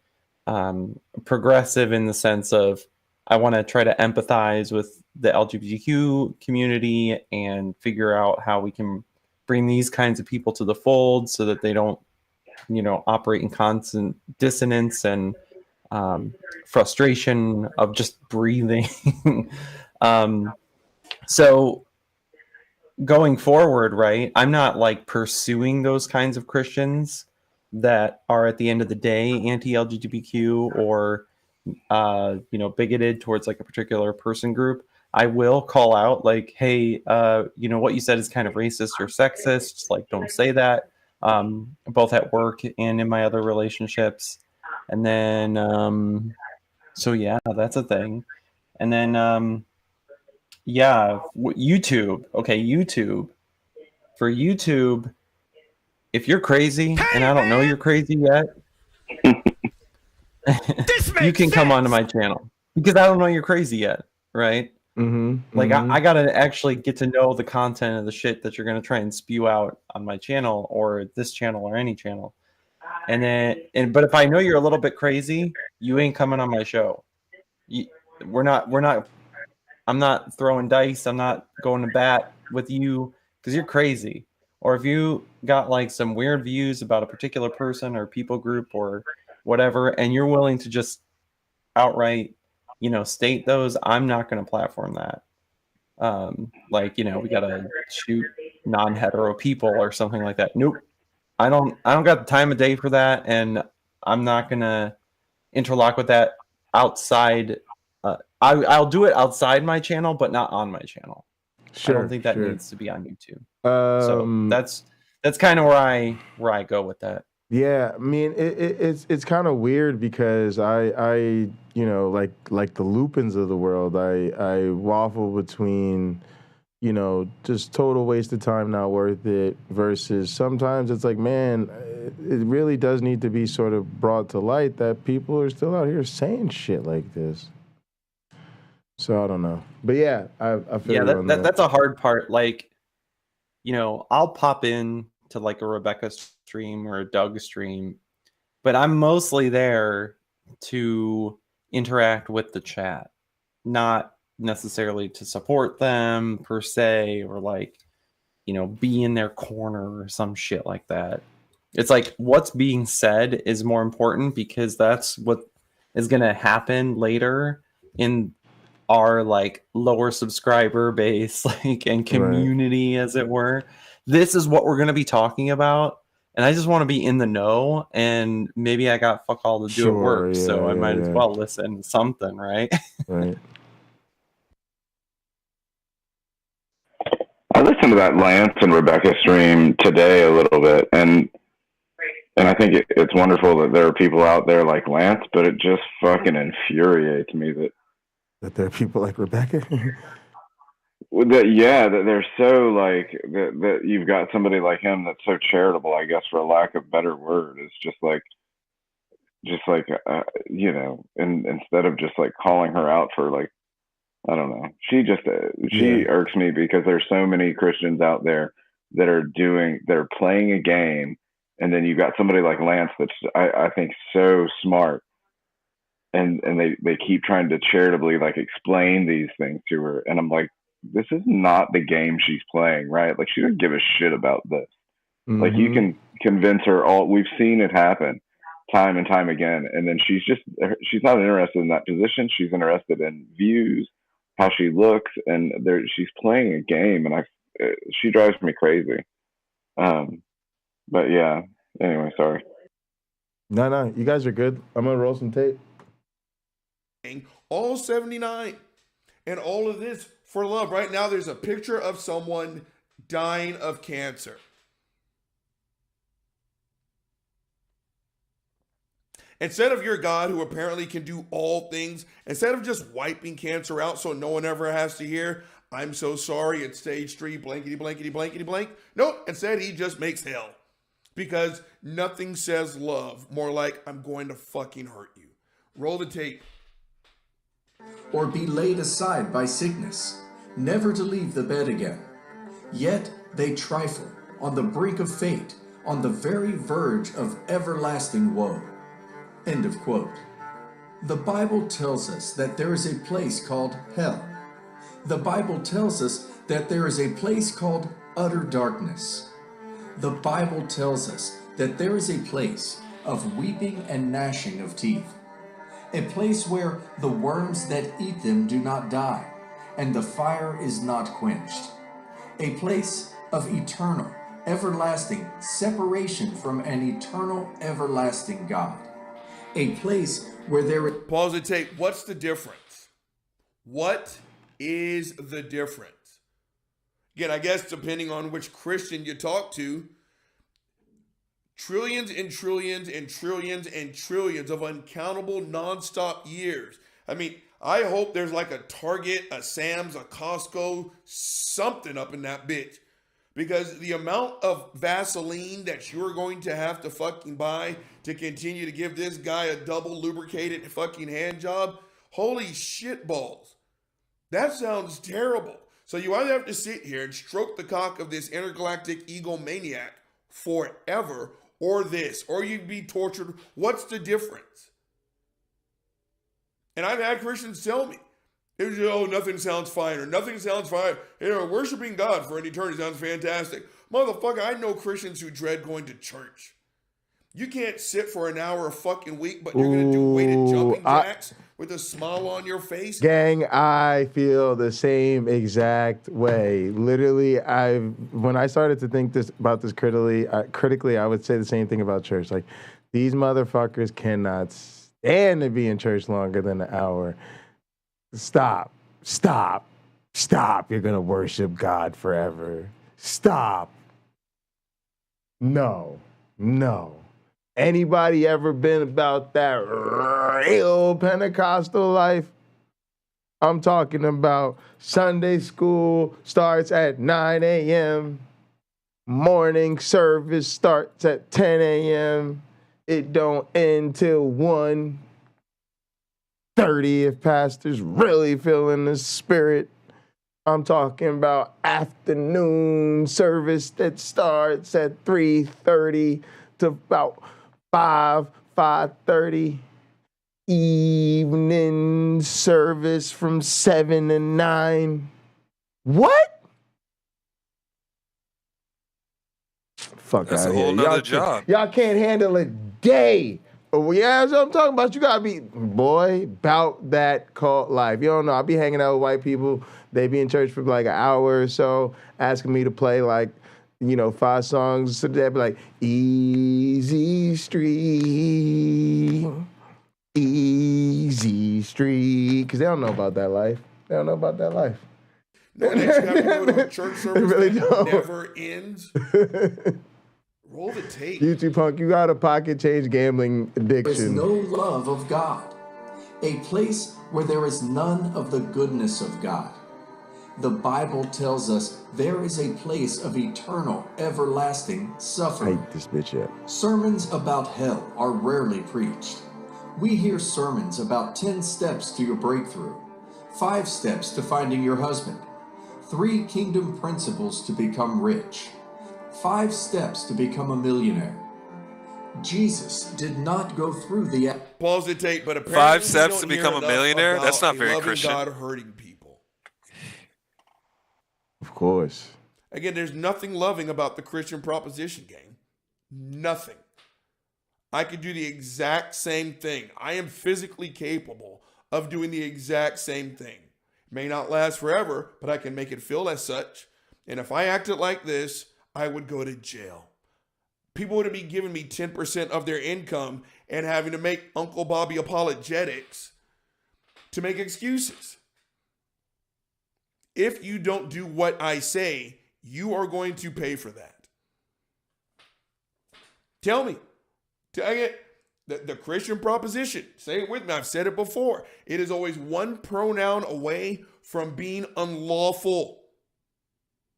progressive in the sense of I want to try to empathize with the LGBTQ community and figure out how we can bring these kinds of people to the fold so that they don't, operate in constant dissonance and frustration of just breathing. So going forward, right, I'm not like pursuing those kinds of Christians that are at the end of the day anti-LGBTQ or bigoted towards like a particular person group. I will call out like, hey, what you said is kind of racist or sexist. Just like, don't say that. Both at work and in my other relationships. And then, so yeah, that's a thing. And then, YouTube. Okay, YouTube. For YouTube, if you're crazy, and I don't know you're crazy yet, you can come onto my channel because I don't know you're crazy yet, right? I gotta actually get to know the content of the shit that you're gonna try and spew out on my channel or this channel or any channel. But if I know you're a little bit crazy, you ain't coming on my show. We're not. I'm not throwing dice. I'm not going to bat with you because you're crazy. Or if you got like some weird views about a particular person or people group or whatever, and you're willing to just outright, state those, I'm not going to platform that. We got to shoot non-hetero people or something like that. Nope. I don't got the time of day for that. And I'm not going to interlock with that outside. I'll do it outside my channel, but not on my channel. I don't think that needs to be on YouTube. So that's kind of where I go with that. Yeah, I mean it's kind of weird because I like the Lupins of the world, I waffle between just total waste of time, not worth it, versus sometimes it's like, man, it really does need to be sort of brought to light that people are still out here saying shit like this. So I don't know, but yeah, I feel that's a hard part. Like, I'll pop in to like a Rebecca stream or a Doug stream, but I'm mostly there to interact with the chat, not necessarily to support them per se, or like, be in their corner or some shit like that. It's like what's being said is more important because that's what is going to happen later in our like lower subscriber base, like, and community, as it were. This is what we're going to be talking about, and I just want to be in the know, and maybe I got fuck all to do at work, so I might as well listen to something, right? Right. I listened to that Lance and Rebecca stream today a little bit, and I think it's wonderful that there are people out there like Lance, but it just fucking infuriates me that there are people like Rebecca. that they're so like that you've got somebody like him that's so charitable, I guess, for a lack of a better word. It's just like and instead of just like calling her out for like, I don't know, she irks me because there's so many Christians out there that are playing a game, and then you've got somebody like Lance that's I think so smart and they keep trying to charitably like explain these things to her, and I'm like, this is not the game she's playing, right? Like, she doesn't give a shit about this. Like, you can convince her all. We've seen it happen time and time again, and then she's not interested in that position. She's interested in views, how she looks, and she's playing a game, and she drives me crazy. But yeah. Anyway, sorry. No, you guys are good. I'm gonna roll some tape. All 79, and all of this for love. Right now, there's a picture of someone dying of cancer. Instead of your God, who apparently can do all things, instead of just wiping cancer out so no one ever has to hear, I'm so sorry, it's stage 3, blankety, blankety, blankety, blank. No, instead he just makes hell. Because nothing says love more like, I'm going to fucking hurt you. Roll the tape. Or be laid aside by sickness, never to leave the bed again. Yet they trifle, on the brink of fate, on the very verge of everlasting woe. End of quote. The Bible tells us that there is a place called hell. The Bible tells us that there is a place called utter darkness. The Bible tells us that there is a place of weeping and gnashing of teeth. A place where the worms that eat them do not die, and the fire is not quenched. A place of eternal, everlasting separation from an eternal, everlasting God. A place where there is... Pause the tape. What's the difference? What is the difference? Again, I guess depending on which Christian you talk to, trillions and trillions and trillions and trillions of uncountable nonstop years. I mean, I hope there's like a Target, a Sam's, a Costco, something up in that bitch. Because the amount of Vaseline that you're going to have to fucking buy to continue to give this guy a double lubricated fucking hand job, holy shit balls. That sounds terrible. So you either have to sit here and stroke the cock of this intergalactic egomaniac forever, or this, or you'd be tortured. What's the difference? And I've had Christians tell me, oh, nothing sounds fine, or nothing sounds fine. Worshiping God for an eternity sounds fantastic. Motherfucker, I know Christians who dread going to church. You can't sit for an hour a fucking week, but you're going to do weighted jumping jacks with a smile on your face? Gang, I feel the same exact way. Literally, when I started to think about this critically, I would say the same thing about church. Like, these motherfuckers cannot stand to be in church longer than an hour. Stop. You're going to worship God forever. Stop. No. Anybody ever been about that real Pentecostal life? I'm talking about Sunday school starts at 9 a.m. Morning service starts at 10 a.m. It don't end till 1:30 if pastor's really feeling the spirit. I'm talking about afternoon service that starts at 3:30 to about 5:30. Evening service from 7 to 9. What? Fuck That's out a here. whole nother job. Y'all can't handle a day. Oh, yeah, that's what I'm talking about. You gotta be, boy, about that cult life. You don't know. I'll be hanging out with white people. They be in church for like an hour or so, asking me to play like, 5 songs. So they'd be like, Easy Street, because they don't know about that life. No, that you have to go to a church service really that don't. never ends. Roll the tape. YouTube punk, you got a pocket change gambling There is addiction. no love of God, a place where there is none of the goodness of God. The Bible tells us there is a place of eternal, everlasting suffering. Hate this bitch yet. Sermons about hell are rarely preached. We hear sermons about 10 steps to your breakthrough, 5 steps to finding your husband, 3 kingdom principles to become rich, 5 steps to become a millionaire. Jesus did not go through the Pause the tape, but apparently 5 steps we to don't become hear a millionaire? enough That's not about very a loving Christian. God hurting people. Of course. Again, there's nothing loving about the Christian proposition, gang. Nothing. I could do the exact same thing. I am physically capable of doing the exact same thing. It may not last forever, but I can make it feel as such. And if I acted like this, I would go to jail. People would be giving me 10% of their income and having to make Uncle Bobby apologetics to make excuses. If you don't do what I say, you are going to pay for that. Tell me. The Christian proposition, say it with me, I've said it before. It is always one pronoun away from being unlawful.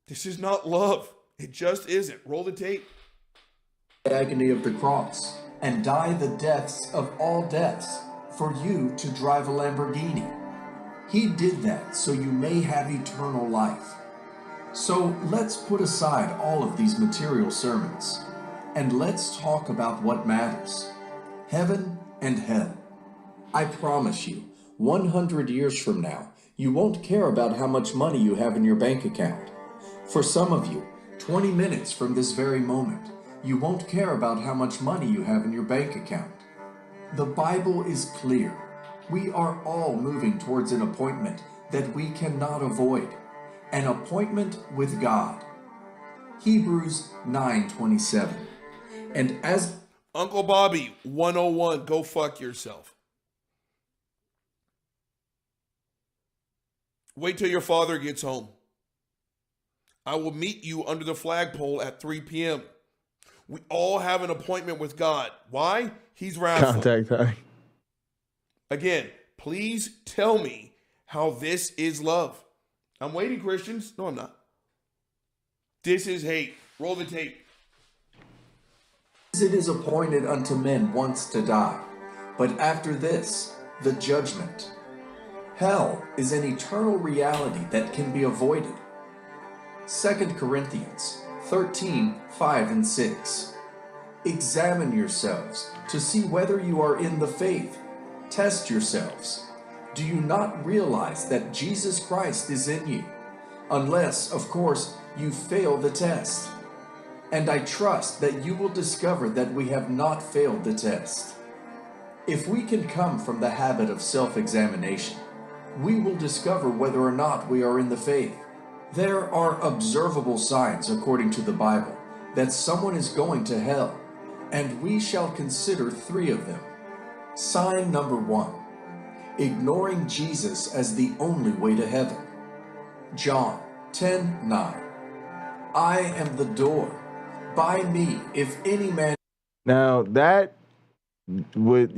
This is not love. It just isn't. Roll the tape. Agony of the cross, and die the deaths of all deaths, for you to drive a Lamborghini. He did that so you may have eternal life. So let's put aside all of these material sermons, and let's talk about what matters. Heaven and hell. I promise you, 100 years from now, you won't care about how much money you have in your bank account. For some of you, 20 minutes from this very moment, you won't care about how much money you have in your bank account. The Bible is clear. We are all moving towards an appointment that we cannot avoid. An appointment with God. Hebrews 9:27. And as Uncle Bobby 101, go fuck yourself. Wait till your father gets home. I will meet you under the flagpole at 3 p.m. We all have an appointment with God. Why? He's wrathful. Contact time. Again, please tell me how this is love. I'm waiting, Christians. No, I'm not. This is hate. Roll the tape. it is appointed unto men once to die, but after this, the judgment. Hell is an eternal reality that can be avoided. 2 Corinthians 13:5 and 6. Examine yourselves to see whether you are in the faith. Test yourselves. Do you not realize that Jesus Christ is in you? Unless, of course, you fail the test. And I trust that you will discover that we have not failed the test. If we can come from the habit of self-examination, we will discover whether or not we are in the faith. There are observable signs, according to the Bible, that someone is going to hell, and we shall consider 3 of them. Sign number 1, ignoring Jesus as the only way to heaven. John 10:9. I am the door. By me, if any man... Now, that would,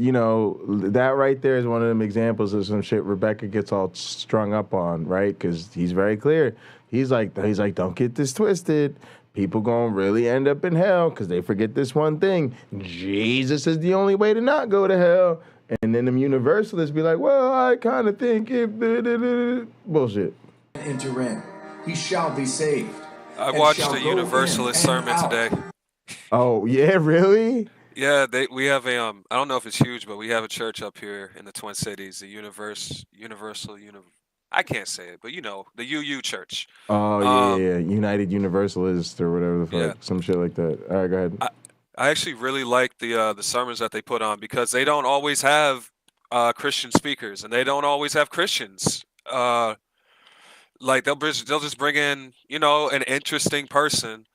that right there is one of them examples of some shit Rebecca gets all strung up on, right? Because he's very clear. He's like, don't get this twisted. People gonna really end up in hell because they forget this one thing. Jesus is the only way to not go to hell. And then them universalists be like, well, I kind of think if... Bullshit. Enter in, he shall be saved. I watched a Universalist sermon today. Oh, yeah, really? Yeah, we have a I don't know if it's huge, but we have a church up here in the Twin Cities, the Universal. I can't say it, but the UU Church. Oh yeah, United Universalist or whatever the fuck, some shit like that. All right, go ahead. I actually really like the sermons that they put on because they don't always have Christian speakers, and they don't always have Christians. Like they'll just bring in an interesting person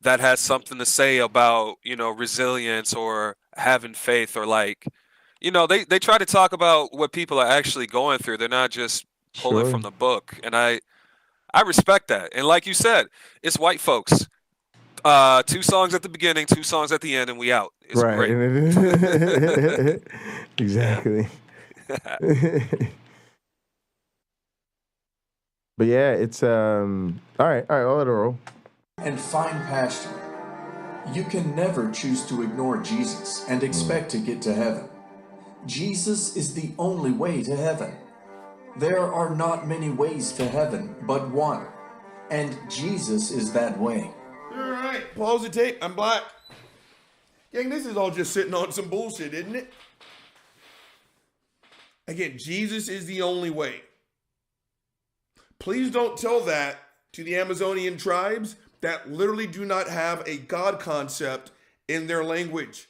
that has something to say about resilience or having faith, or they try to talk about what people are actually going through. They're not just pulling from the book, and I respect that. And like you said, it's white folks. 2 songs at the beginning, 2 songs at the end, and we out. It's right. Great. Exactly. But yeah, it's all right, I'll let it roll. And find pasture. You can never choose to ignore Jesus and expect to get to heaven. Jesus is the only way to heaven. There are not many ways to heaven, but one. And Jesus is that way. All right, pause the tape. I'm black. Gang, this is all just sitting on some bullshit, isn't it? Again, Jesus is the only way. Please don't tell that to the Amazonian tribes that literally do not have a God concept in their language.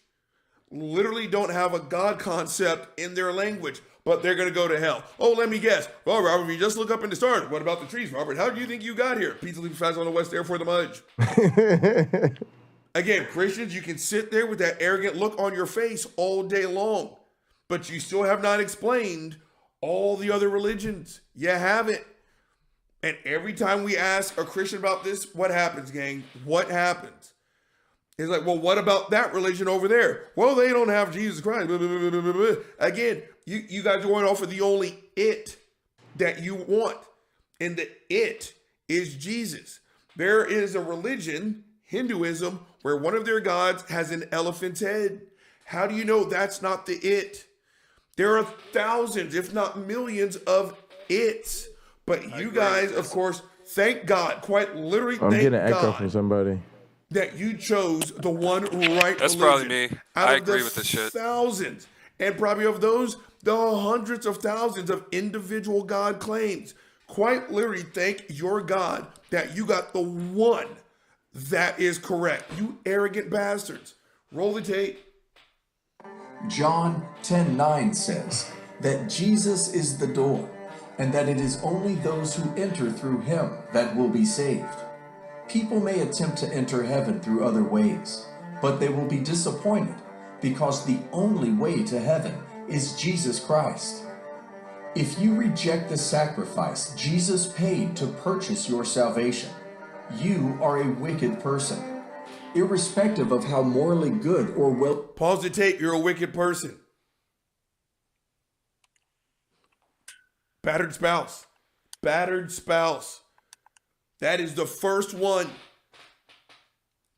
Literally don't have a God concept in their language, but they're going to go to hell. Oh, let me guess. Well, Robert, if you just look up in the stars, what about the trees, Robert? How do you think you got here? Pizza leaves fast on the west, therefore the mudge. Again, Christians, you can sit there with that arrogant look on your face all day long, but you still have not explained all the other religions. You haven't. And every time we ask a Christian about this, what happens, gang? What happens? It's like, well, what about that religion over there? Well, they don't have Jesus Christ. Blah, blah, blah, blah, blah, blah. Again, you guys are going off of the only it that you want. And the it is Jesus. There is a religion, Hinduism, where one of their gods has an elephant's head. How do you know that's not the it? There are thousands, if not millions, of it's. But you guys, of course, thank God, quite literally I'm thank getting an echo God from somebody. that you chose the one right That's religion. probably me. Out I of the agree with this shit. Thousands, and probably of those, the hundreds of thousands of individual God claims. Quite literally thank your God that you got the one that is correct. You arrogant bastards. Roll the tape. John 10:9 says that Jesus is the door, and that it is only those who enter through him that will be saved. People may attempt to enter heaven through other ways, but they will be disappointed because the only way to heaven is Jesus Christ. If you reject the sacrifice Jesus paid to purchase your salvation, you are a wicked person, irrespective of how morally good or well... Pause the tape. You're a wicked person. Battered spouse. Battered spouse. That is the first one.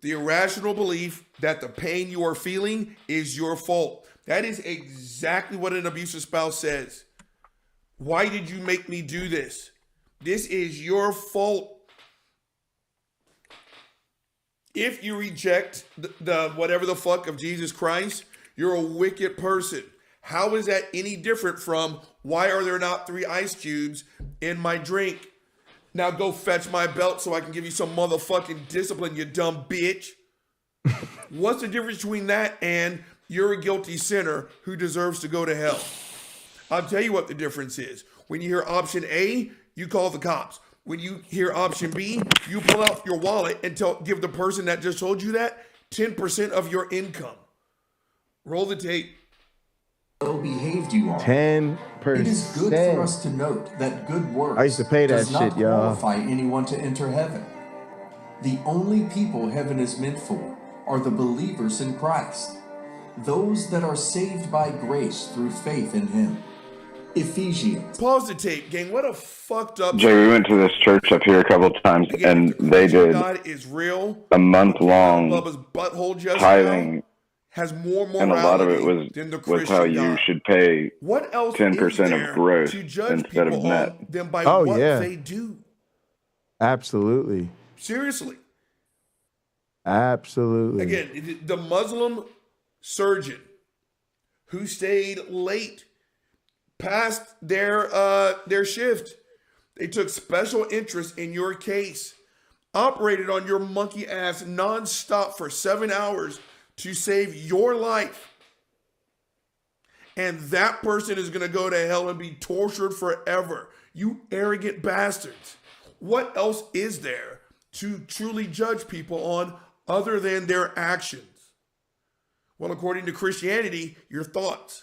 The irrational belief that the pain you are feeling is your fault. That is exactly what an abusive spouse says. Why did you make me do this? This is your fault. If you reject the whatever the fuck of Jesus Christ, you're a wicked person. How is that any different from why are there not 3 ice cubes in my drink? Now go fetch my belt so I can give you some motherfucking discipline, you dumb bitch. What's the difference between that and you're a guilty sinner who deserves to go to hell? I'll tell you what the difference is. When you hear option A, you call the cops. When you hear option B, you pull out your wallet and give the person that just told you that 10% of your income. Roll the tape. Well-behaved you are. 10%. It is good for us to note that good works I used to pay that does not shit, y'all. qualify anyone to enter heaven. The only people heaven is meant for are the believers in Christ, those that are saved by grace through faith in him. Ephesians. Pause the tape, gang. What a fucked up... Jay, we went to this church up here a couple of times, Again, and they did God is real. a month-long Bubba's butthole just tithing, now has more and a lot of it morality than the was Christian how you God. should pay What else 10% is there of gross to judge instead of people net. on than by Oh, what yeah. they do? Absolutely. Seriously. Absolutely. Again, the Muslim surgeon who stayed late past their shift. They took special interest in your case, operated on your monkey ass nonstop for 7 hours to save your life. And that person is going to go to hell and be tortured forever. You arrogant bastards. What else is there to truly judge people on other than their actions? Well, according to Christianity, your thoughts.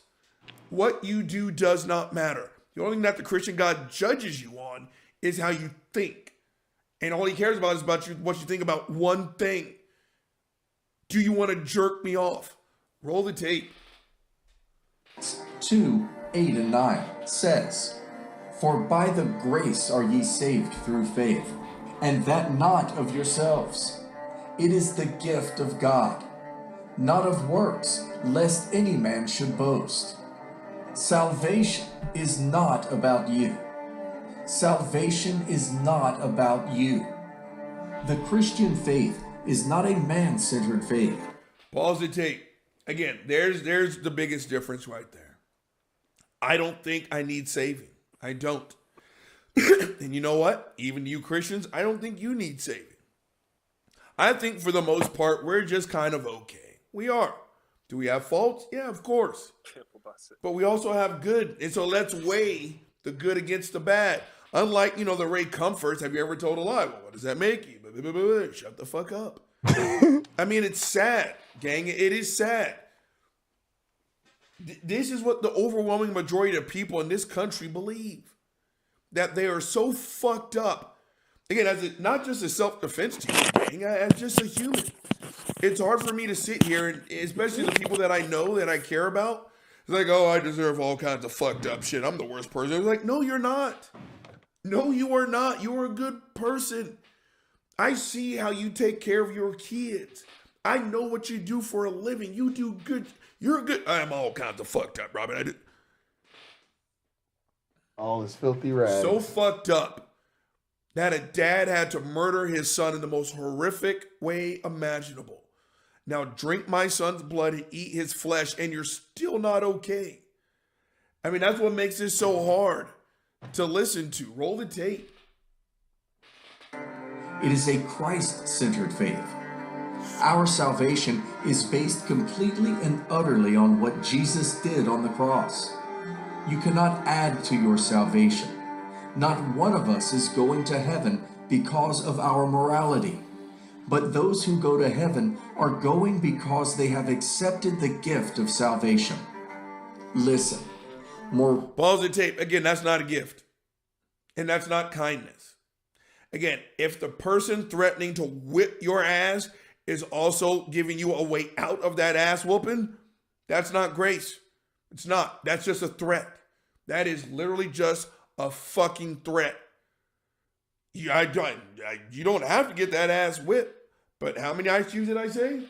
What you do does not matter. The only thing that the Christian God judges you on is how you think. And all he cares about is about you, what you think about one thing. Do you want to jerk me off? Roll the tape. 2:8-9 says, "For by the grace are ye saved through faith, and that not of yourselves. It is the gift of God, not of works, lest any man should boast." Salvation is not about you. Salvation is not about you. The Christian faith is not a man-centered faith. Pause the tape. Again, there's the biggest difference right there. I don't think I need saving. I don't. And you know what? Even you Christians, I don't think you need saving. I think for the most part, we're just kind of okay. We are. Do we have faults? Yeah, of course. But we also have good. And so let's weigh the good against the bad. Unlike, the Ray Comforts, have you ever told a lie? Well, what does that make you? Shut the fuck up. I mean, it's sad, gang. It is sad. This is what the overwhelming majority of people in this country believe. That they are so fucked up. Again, not just a self-defense team, as just a human. It's hard for me to sit here, and especially the people that I know, that I care about. It's like, oh, I deserve all kinds of fucked up shit. I'm the worst person. It's like, no, you're not. No, you are not. You are a good person. I see how you take care of your kids. I know what you do for a living. You do good. You're good. I'm all kinds of fucked up, Robin. I do. All is filthy rags. So fucked up that a dad had to murder his son in the most horrific way imaginable. Now drink my son's blood and eat his flesh, and you're still not okay. I mean, that's what makes this so hard to listen to. Roll the tape. It is a Christ-centered faith. Our salvation is based completely and utterly on what Jesus did on the cross. You cannot add to your salvation. Not one of us is going to heaven because of our morality. But those who go to heaven are going because they have accepted the gift of salvation. Listen. Pause the tape. Again, that's not a gift. And that's not kindness. Again, if the person threatening to whip your ass is also giving you a way out of that ass whooping, that's not grace. It's not. That's just a threat. That is literally just a fucking threat. You don't have to get that ass whipped. But how many ice cubes did I say?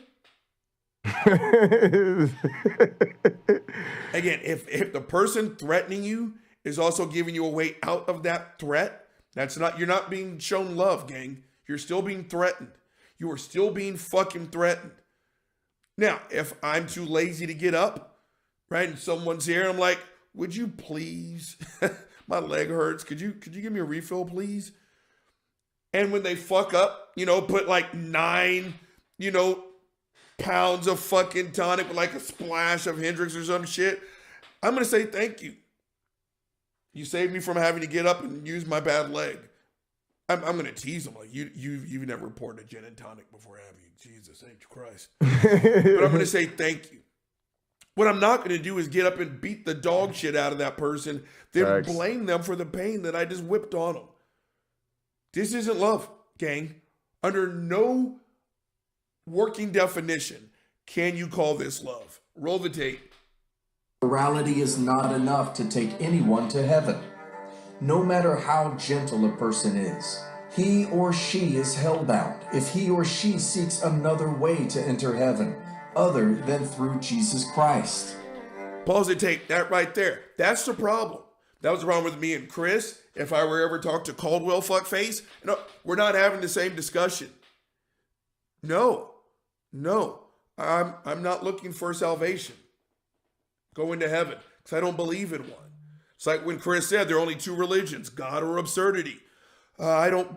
Again, if the person threatening you is also giving you a way out of that threat, you're not being shown love, gang. You're still being threatened. You are still being fucking threatened. Now, if I'm too lazy to get up, right, and someone's here, I'm like, would you please? My leg hurts. Could you give me a refill, please? And when they fuck up, put like 9, pounds of fucking tonic with like a splash of Hendrix or some shit, I'm going to say thank you. You saved me from having to get up and use my bad leg. I'm going to tease them like, you've never poured a gin and tonic before, have you? Jesus H. Christ. But I'm going to say thank you. What I'm not going to do is get up and beat the dog shit out of that person, then blame them for the pain that I just whipped on them. This isn't love, gang. Under no working definition can you call this love. Roll the tape. Morality is not enough to take anyone to heaven. No matter how gentle a person is, he or she is hellbound if he or she seeks another way to enter heaven other than through Jesus Christ. Pause the tape. That right there. That's the problem. That was the problem with me and Chris. If I were ever talk to Caldwell fuckface, we're not having the same discussion. No. I'm not looking for salvation. Going to heaven. Because I don't believe in one. It's like when Chris said there are only 2 religions, God or absurdity. I'm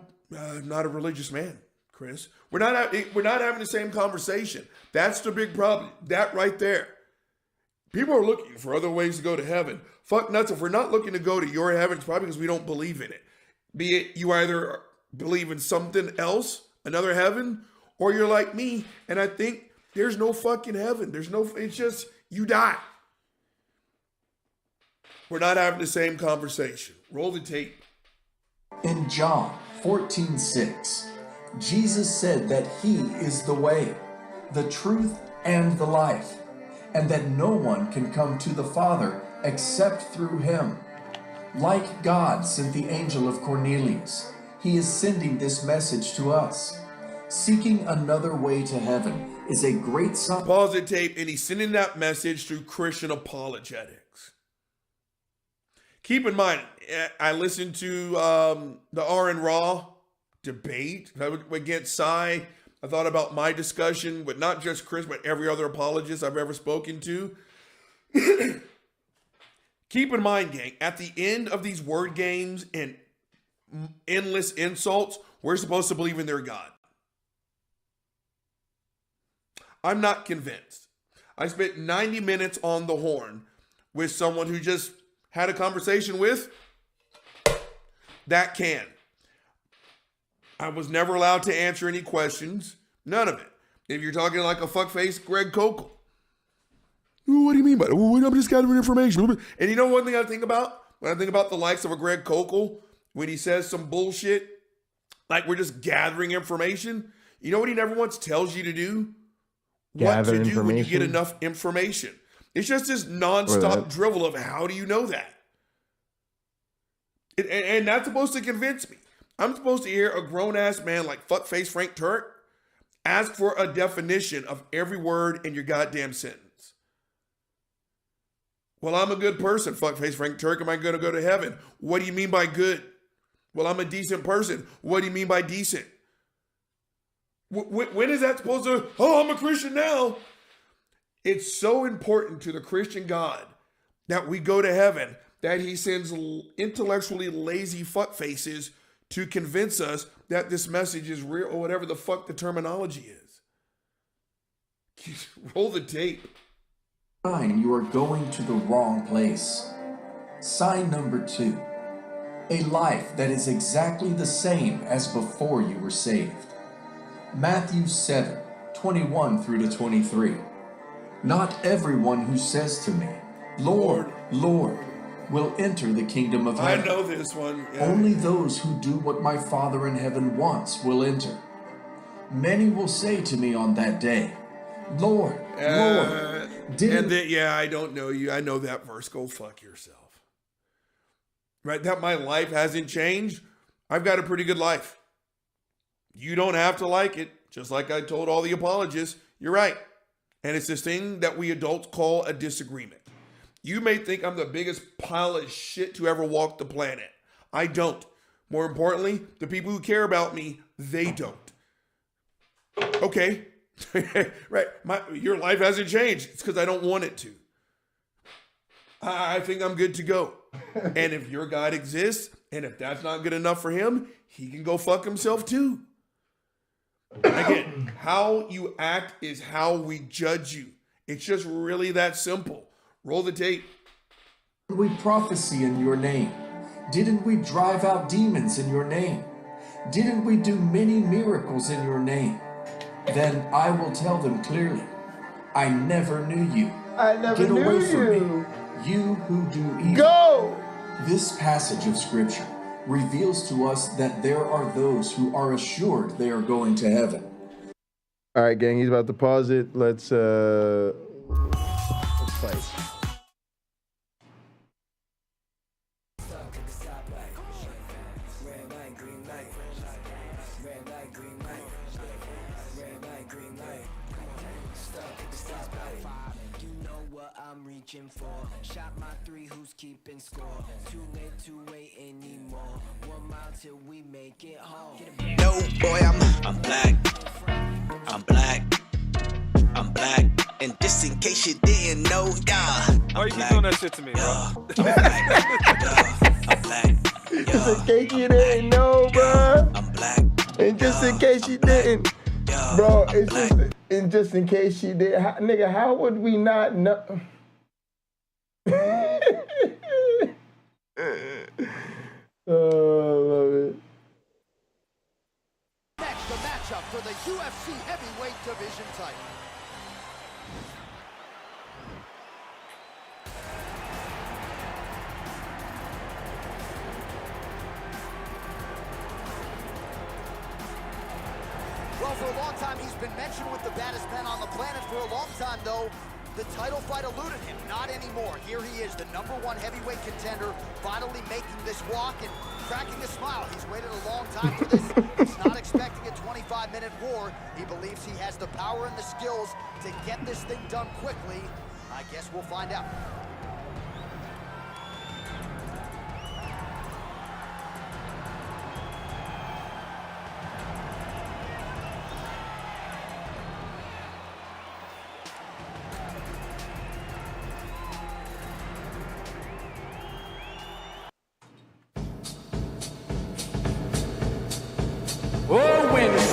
not a religious man, Chris. We're not having the same conversation. That's the big problem. That right there. People are looking for other ways to go to heaven. Fuck nuts. If we're not looking to go to your heaven, it's probably because we don't believe in it. Be it you either believe in something else, another heaven, or you're like me, and I think there's no fucking heaven. It's just you die. We're not having the same conversation. Roll the tape. In John 14:6, Jesus said that he is the way, the truth, and the life, and that no one can come to the Father except through him. Like God sent the angel of Cornelius, he is sending this message to us. Seeking another way to heaven is a great sign. Pause the tape, and he's sending that message through Christian apologetics. Keep in mind, I listened to the R and Raw debate against Psy. I thought about my discussion with not just Chris, but every other apologist I've ever spoken to. Keep in mind, gang, at the end of these word games and endless insults, we're supposed to believe in their God. I'm not convinced. I spent 90 minutes on the horn with someone who just had a conversation with that can. I was never allowed to answer any questions. None of it. If you're talking like a fuckface Greg Kokel. What do you mean by that? I'm just gathering information. And you know one thing I think about? When I think about the likes of a Greg Kokel, when he says some bullshit, like we're just gathering information, you know what he never once tells you to do? What to do when you get enough information. It's just this nonstop drivel of how do you know that? And that's supposed to convince me. I'm supposed to hear a grown-ass man like fuckface Frank Turk ask for a definition of every word in your goddamn sentence. Well, I'm a good person, fuckface Frank Turk. Am I going to go to heaven? What do you mean by good? Well, I'm a decent person. What do you mean by decent? When is that supposed to, oh, I'm a Christian now? It's so important to the Christian God that we go to heaven that he sends intellectually lazy fuckfaces to convince us that this message is real or whatever the fuck the terminology is. Roll the tape. Sign you are going to the wrong place. Sign number 2. A life that is exactly the same as before you were saved. Matthew 7:21 through to 23. Not everyone who says to me, Lord, Lord, will enter the kingdom of heaven. I know this one. Yeah. Only those who do what my Father in heaven wants will enter. Many will say to me on that day, Lord, Lord. I don't know you. I know that verse. Go fuck yourself. Right? That my life hasn't changed. I've got a pretty good life. You don't have to like it. Just like I told all the apologists, you're right. And it's this thing that we adults call a disagreement. You may think I'm the biggest pile of shit to ever walk the planet. I don't. More importantly, the people who care about me, they don't. Okay. Right. Your life hasn't changed. It's because I don't want it to. I think I'm good to go. And if your God exists, and if that's not good enough for him, he can go fuck himself too. Again, how you act is how we judge you. It's just really that simple. Roll the tape. We prophesy in your name. Didn't we drive out demons in your name? Didn't we do many miracles in your name? Then I will tell them clearly, I never knew you. I never Get knew away from you. me, you who do evil. Go! This passage of scripture reveals to us that there are those who are assured they are going to heaven. All right, gang, he's about to pause it. Let's fight. For shot my 3, who's keeping score? Too late to wait anymore. 1 mile till we make it home. No boy, I'm black. I'm black. I'm black. And just in case you didn't know, yeah. Why you keep doing that shit to me, bro? I'm black. Just in case you didn't know, bro. I'm black. And just in case you didn't, bro. It's just, and just in case you did, nigga. How would we not know? Oh, love it. Next, a matchup for the UFC heavyweight division title. Well, for a long time, he's been mentioned with the baddest men on the planet. For a long time, though, the title fight eluded him. Not anymore. Here he is, the #1 heavyweight contender, finally making this walk and cracking a smile. He's waited a long time for this. He's not expecting a 25-minute war. He believes he has the power and the skills to get this thing done quickly. I guess we'll find out.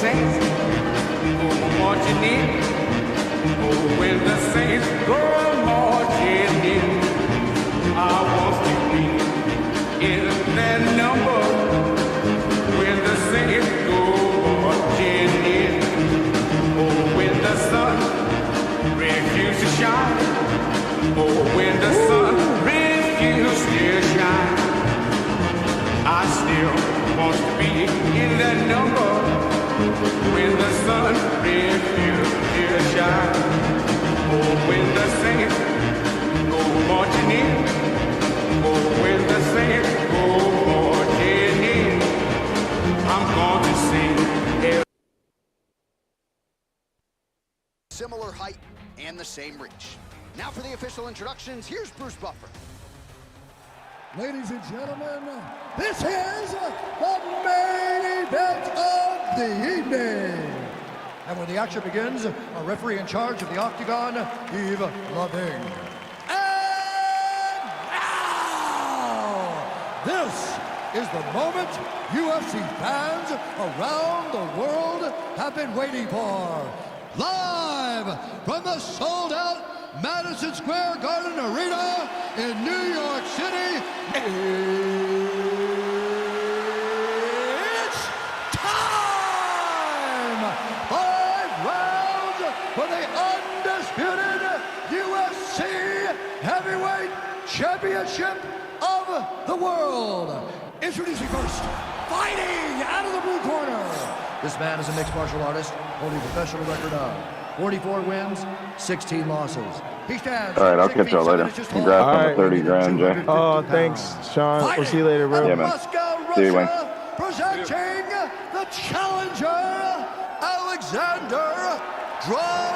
saints go marching in, oh, when the saints go marching in, I want to be in that number. When the saints go marching in, oh, when the sun refuses to shine, oh, when the sun refuses to shine, I still want to be in that number. When the sun refuses to shine, oh, when the saints go marching in, oh, when the saints go marching in, I'm going to sing. Similar height and the same reach. Now for the official introductions, here's Bruce Buffer. Ladies and gentlemen, this is the main event of the evening. And when the action begins, our referee in charge of the Octagon, Yves Loving. And now, this is the moment UFC fans around the world have been waiting for. Live from the sold-out Madison Square Garden Arena in New York City, it's time! 5 rounds for the undisputed UFC Heavyweight Championship of the world. Introducing first, fighting out of the blue corner. This man is a mixed martial artist, holding a professional record of 44 wins, 16 losses. He stands. All right, I'll catch y'all later. Congrats on the 30 grand, Jay. Oh, thanks, Sean. We'll see you later, bro. Yeah, man. See you, Wayne. Presenting the challenger, Alexander Drago-Volta.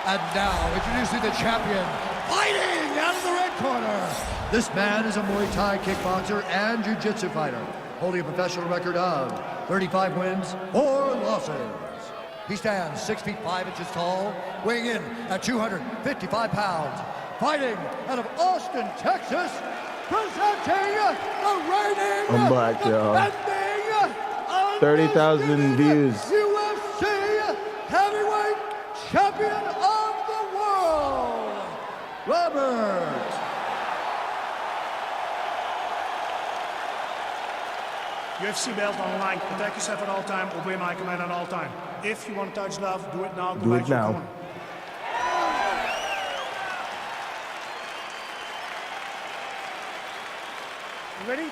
And now, introducing the champion, fighting out of the red corner. This man is a Muay Thai kickboxer and jiu-jitsu fighter, holding a professional record of 35 wins, 4 losses. He stands 6 feet 5 inches tall, weighing in at 255 pounds. Fighting out of Austin, Texas, presenting the reigning, I'm black, y'all. defending, 30,000 views. UFC heavyweight champion of the world, Robert. UFC belt online. Protect yourself at all time. Obey my command at all time. If you want to touch love, do it now. Go Do back it to your now. corner. You ready?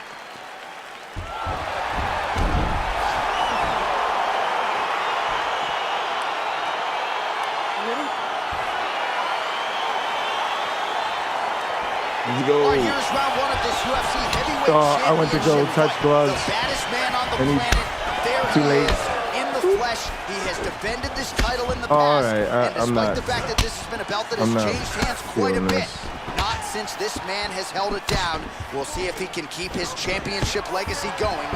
Let's go. Here's round 1 of this UFC heavyweight I went to go touch gloves. The baddest man on the And he- planet. There too he late. is in the flesh. He has defended this title in the Oh, past. all right. And I'm despite not. the fact that this has been a belt that has I'm not changed hands quite a feeling bit, this. not since this man has held it down. We'll see if he can keep his championship legacy going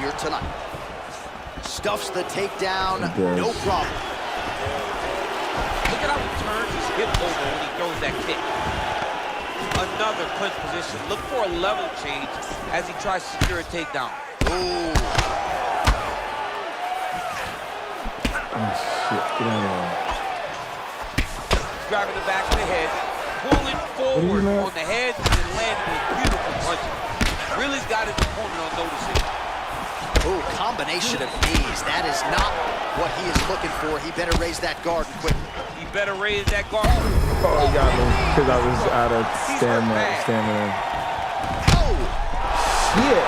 here tonight. Stuffs the takedown, Yes. no problem. Look at how he turns his hip over when he throws that kick. Another clinch position. Look for a level change as he tries to secure a takedown. Ooh. Oh, shit. Get out of here. Grabbing the back of the head, pulling forward on the head, and landing a beautiful punch. Really's got his opponent on notice. Ooh, combination of knees. That is not what he is looking for. He better raise that guard quickly. He better raise that guard. Oh, he got me because I was out of stamina. Oh! Shit.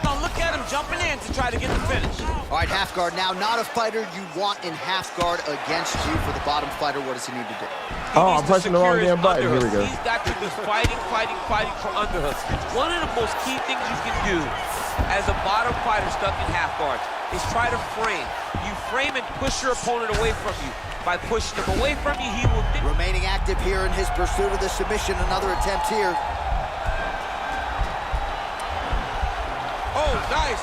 Now look at him jumping in to try to get the finish. All right, half guard now. Not a fighter you want in half guard against you. For the bottom fighter, what does he need to do? Oh, I'm pressing the wrong damn button. Here we go. He's got to be fighting for underhooks. One of the most key things you can do as a bottom fighter stuck in half guards is try to frame. You frame and push your opponent away from you. By pushing him away from you, he will... Remaining active here in his pursuit of the submission. Another attempt here. Oh, nice.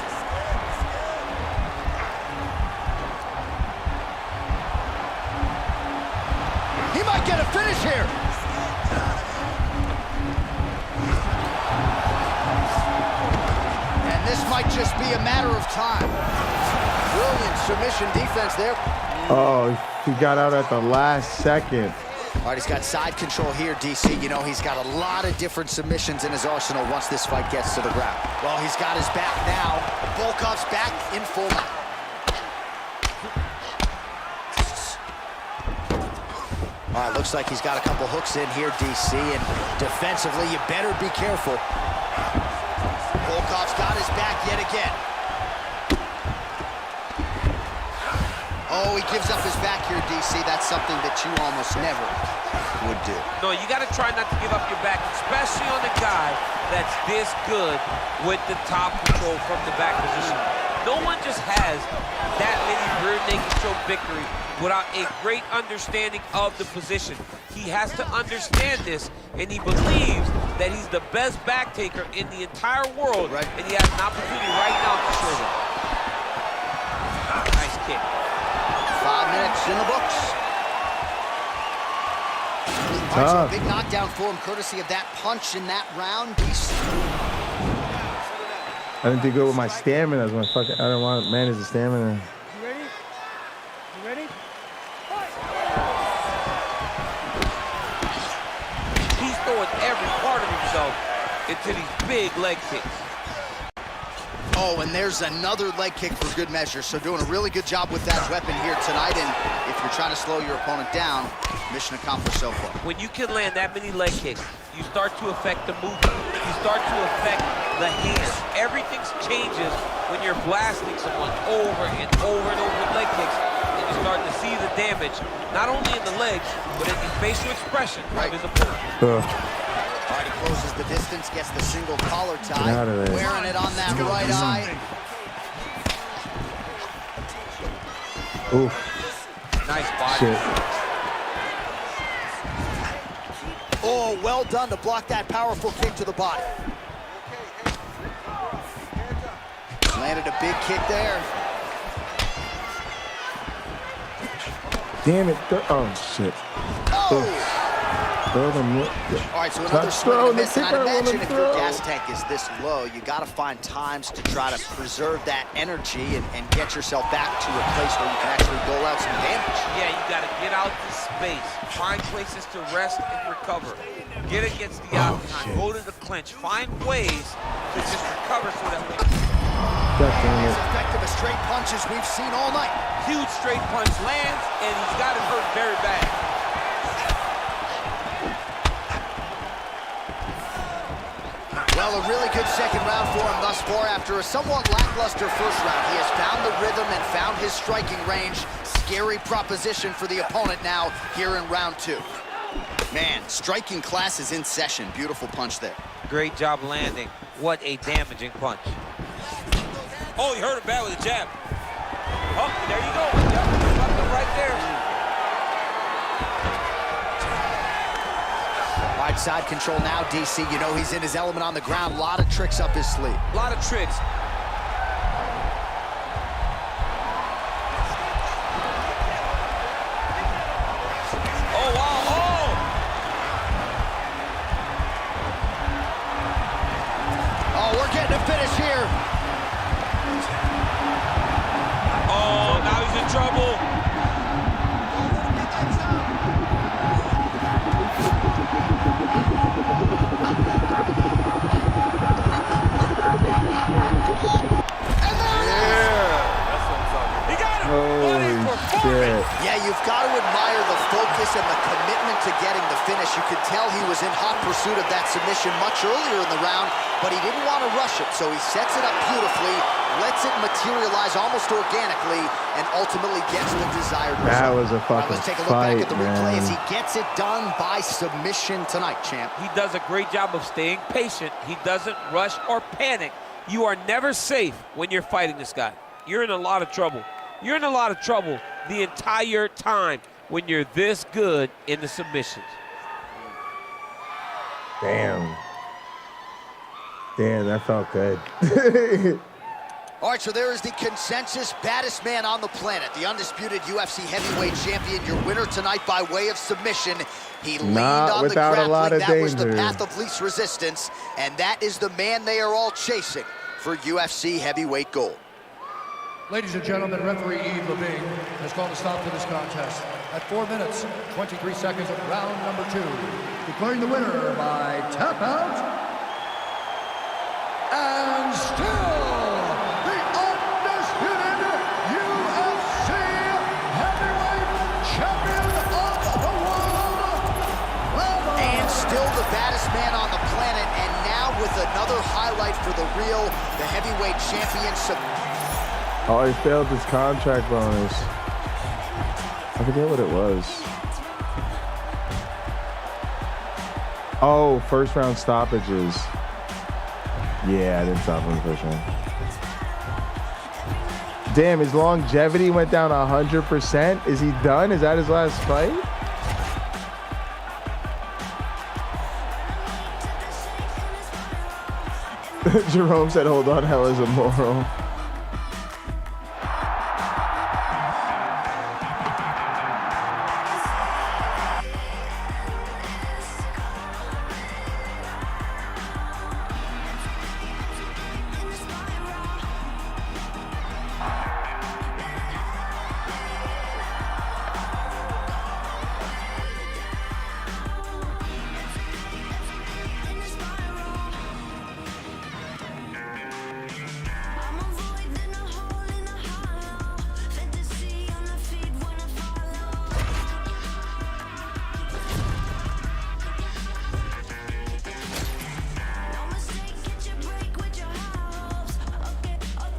He might get a finish here. And this might just be a matter of time. Brilliant submission defense there. Oh, he got out at the last second. All right, he's got side control here, DC. You know, he's got a lot of different submissions in his arsenal once this fight gets to the ground. Well, he's got his back now. Volkov's back in full mount. All right, looks like he's got a couple hooks in here, DC, and defensively, you better be careful. Volkov's got his back yet again. Oh, he gives up his back here, DC. That's something that you almost never would do. No, you got to try not to give up your back, especially on a guy that's this good with the top control from the back position. No one just has that many rear naked choke victories without a great understanding of the position. He has to understand this, and he believes that he's the best back taker in the entire world, and he has an opportunity right now to show them. Nice kick. 5 minutes in the books. All right, so a big knockdown for him, courtesy of that punch in that round. I didn't do good with my stamina. I don't want to manage the stamina. You ready? You ready? He's throwing every part of himself into these big leg kicks. Oh, and there's another leg kick for good measure. So doing a really good job with that weapon here tonight. And if you're trying to slow your opponent down, mission accomplished so far. When you can land that many leg kicks, you start to affect the movement. You start to affect the hands. Everything changes when you're blasting someone over and over and over with leg kicks. And you're starting to see the damage, not only in the legs, but in the facial expression of his opponent. All right, he closes the distance, gets the single collar tie, Get out of there. wearing it on that right eye. Oof. Nice body. Shit. Oh, well done to block that powerful kick to the body. Landed a big kick there. Damn it. Oh, shit. Oh! Throw them. All right, so another swing and a miss, and I'd imagine if your gas tank is this low, you got to find times to try to preserve that energy and get yourself back to a place where you can actually dole out some damage. Yeah, you got to get out to space, find places to rest and recover. Get against the octagon, go to the clinch, find ways to just recover so that way. As effective as straight punches we've seen all night. Huge straight punch lands, and he's got it hurt very bad. Well, a really good second round for him thus far. After a somewhat lackluster first round, he has found the rhythm and found his striking range. Scary proposition for the opponent now here in round 2. Man, striking class is in session. Beautiful punch there. Great job landing. What a damaging punch. Oh, he hurt him bad with a jab. Oh, there you go. Yep, right there. Right side control now, DC. You know he's in his element on the ground. A lot of tricks up his sleeve. A lot of tricks. Oh, wow. Oh! Oh, we're getting a finish here. Oh, now he's in trouble. Yeah, you've got to admire the focus and the commitment to getting the finish. You could tell he was in hot pursuit of that submission much earlier in the round, but he didn't want to rush it, so he sets it up beautifully, lets it materialize almost organically, and ultimately gets the desired result. That was a fucking let's take a look back at the replay as man. he gets it done by submission tonight, champ. He does a great job of staying patient. He doesn't rush or panic. You are never safe when you're fighting this guy. You're in a lot of trouble. You're in a lot of trouble the entire time when you're this good in the submissions. Damn. Damn, that felt good. All right, so there is the consensus baddest man on the planet, the undisputed UFC heavyweight champion, your winner tonight by way of submission. He leaned on the grappling. That was the path of least resistance, and that is the man they are all chasing for UFC heavyweight gold. Ladies and gentlemen, referee Yves Levine has called a stop to this contest at 4 minutes, 23 seconds of round number 2, declaring the winner by tap out, and still the undisputed UFC heavyweight champion of the world, and still the baddest man on the planet, and now with another highlight for the real, the heavyweight champion. Oh, he failed his contract bonus. I forget what it was. Oh, first round stoppages. Yeah, I didn't stop him the first round. Damn, his longevity went down 100%. Is he done? Is that his last fight? Jerome said, hold on, hell is immoral.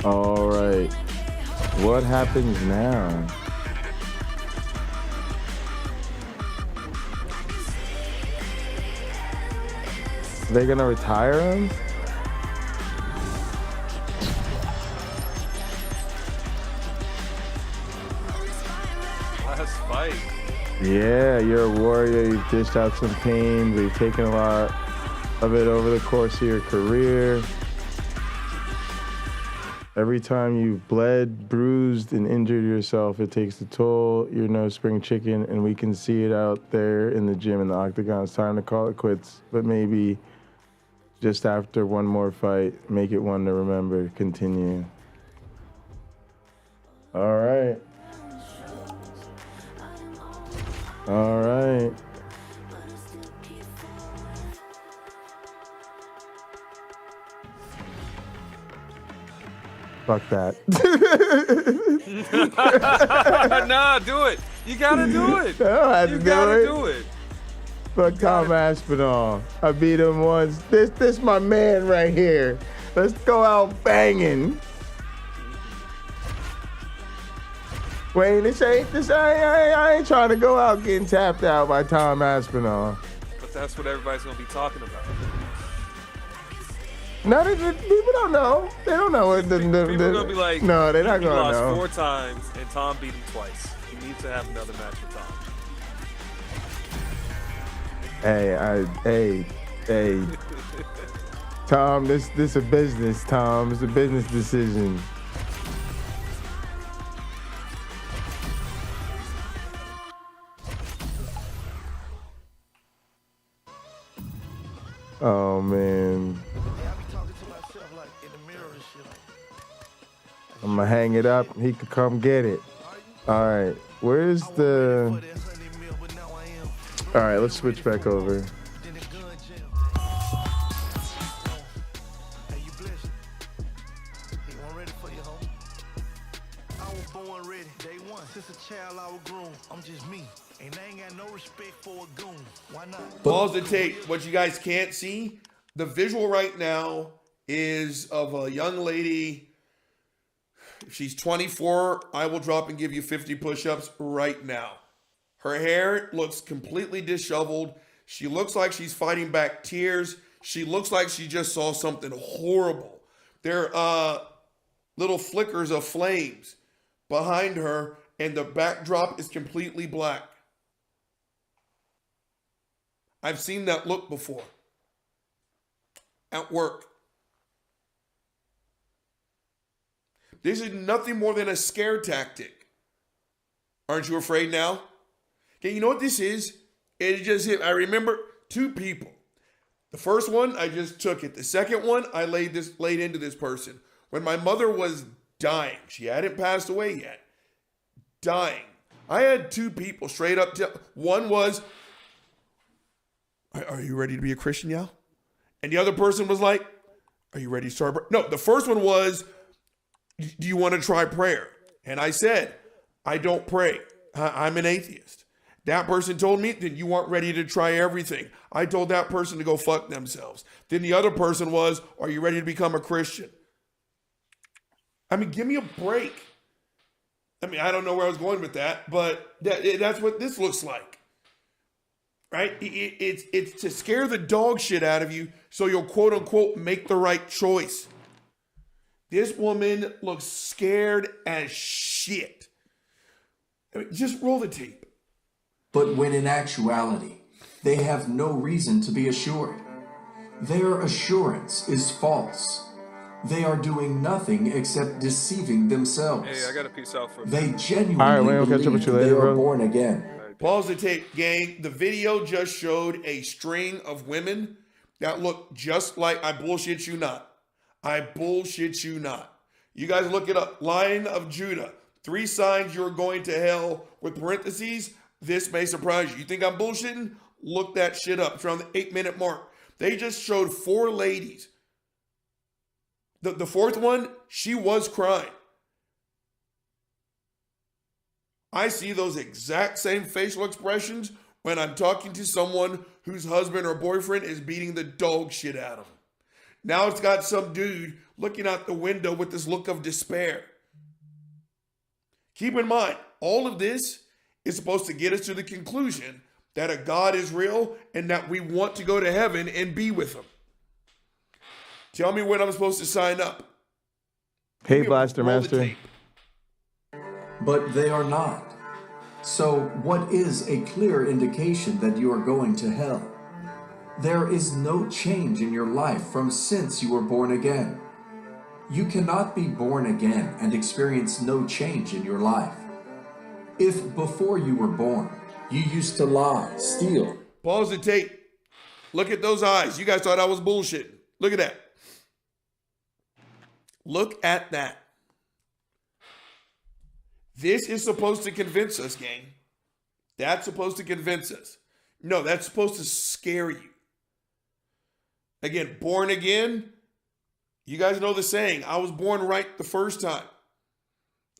All right. What happens now? Are they gonna retire him? Last fight. Yeah, you're a warrior. You've dished out some pain, but you've taken a lot of it over the course of your career. Every time you've bled, bruised, and injured yourself, it takes a toll. You're no spring chicken, and we can see it out there in the gym in the octagon. It's time to call it quits, but maybe just after one more fight, make it one to remember. Continue. All right. All right. Fuck that. Nah, do it. You gotta do it. I don't have you to gotta do it. do it. Fuck Tom Aspinall. I beat him once. This my man right here. Let's go out banging. Wayne, I ain't trying to go out getting tapped out by Tom Aspinall. But that's what everybody's gonna be talking about. No, people don't know. They don't know what the People are gonna be like, no, they're not he gonna lost know. 4 times and Tom beat him twice. He needs to have another match with Tom. Hey. Tom, this a business, Tom. It's a business decision. Oh man. I'm gonna hang it up. He could come get it. All right. Where's the? All right. Let's switch back over. Pause the tape. What you guys can't see, the visual right now is of a young lady. If she's 24, I will drop and give you 50 push-ups right now. Her hair looks completely disheveled. She looks like she's fighting back tears. She looks like she just saw something horrible. There are little flickers of flames behind her, and the backdrop is completely black. I've seen that look before at work. This is nothing more than a scare tactic. Aren't you afraid now? Okay, you know what this is? It just hit. I remember 2 people. The first one, I just took it. The second one, I laid into this person. When my mother was dying, she hadn't passed away yet, dying. I had 2 people straight up. One was, are you ready to be a Christian now? And the other person was like, are you ready to start? No, the first one was, do you want to try prayer? And I said, I don't pray. I'm an atheist. That person told me, then you aren't ready to try everything. I told that person to go fuck themselves. Then the other person was, are you ready to become a Christian? I mean, give me a break. I mean, I don't know where I was going with that, but that's what this looks like. Right? It's to scare the dog shit out of you so you'll quote unquote make the right choice. This woman looks scared as shit. I mean, just roll the tape. But when in actuality, they have no reason to be assured. Their assurance is false. They are doing nothing except deceiving themselves. Hey, I got a piece out for They genuinely believe they are born again. Pause the tape, gang. The video just showed a string of women that look just like, I bullshit you not. I bullshit you not. You guys look it up. Lion of Judah. 3 signs you're going to hell, with parentheses. This may surprise you. You think I'm bullshitting? Look that shit up. It's around the 8-minute mark. They just showed 4 ladies. The 4th one, she was crying. I see those exact same facial expressions when I'm talking to someone whose husband or boyfriend is beating the dog shit out of them. Now it's got some dude looking out the window with this look of despair. Keep in mind, all of this is supposed to get us to the conclusion that a God is real and that we want to go to heaven and be with him. Tell me when I'm supposed to sign up. Hey, Blaster Master. But they are not. So what is a clear indication that you are going to hell? There is no change in your life from since you were born again. You cannot be born again and experience no change in your life. If before you were born, you used to lie, steal. Pause the tape. Look at those eyes. You guys thought I was bullshitting. Look at that. Look at that. This is supposed to convince us, gang. That's supposed to convince us. No, that's supposed to scare you. Again, born again. You guys know the saying, I was born right the first time.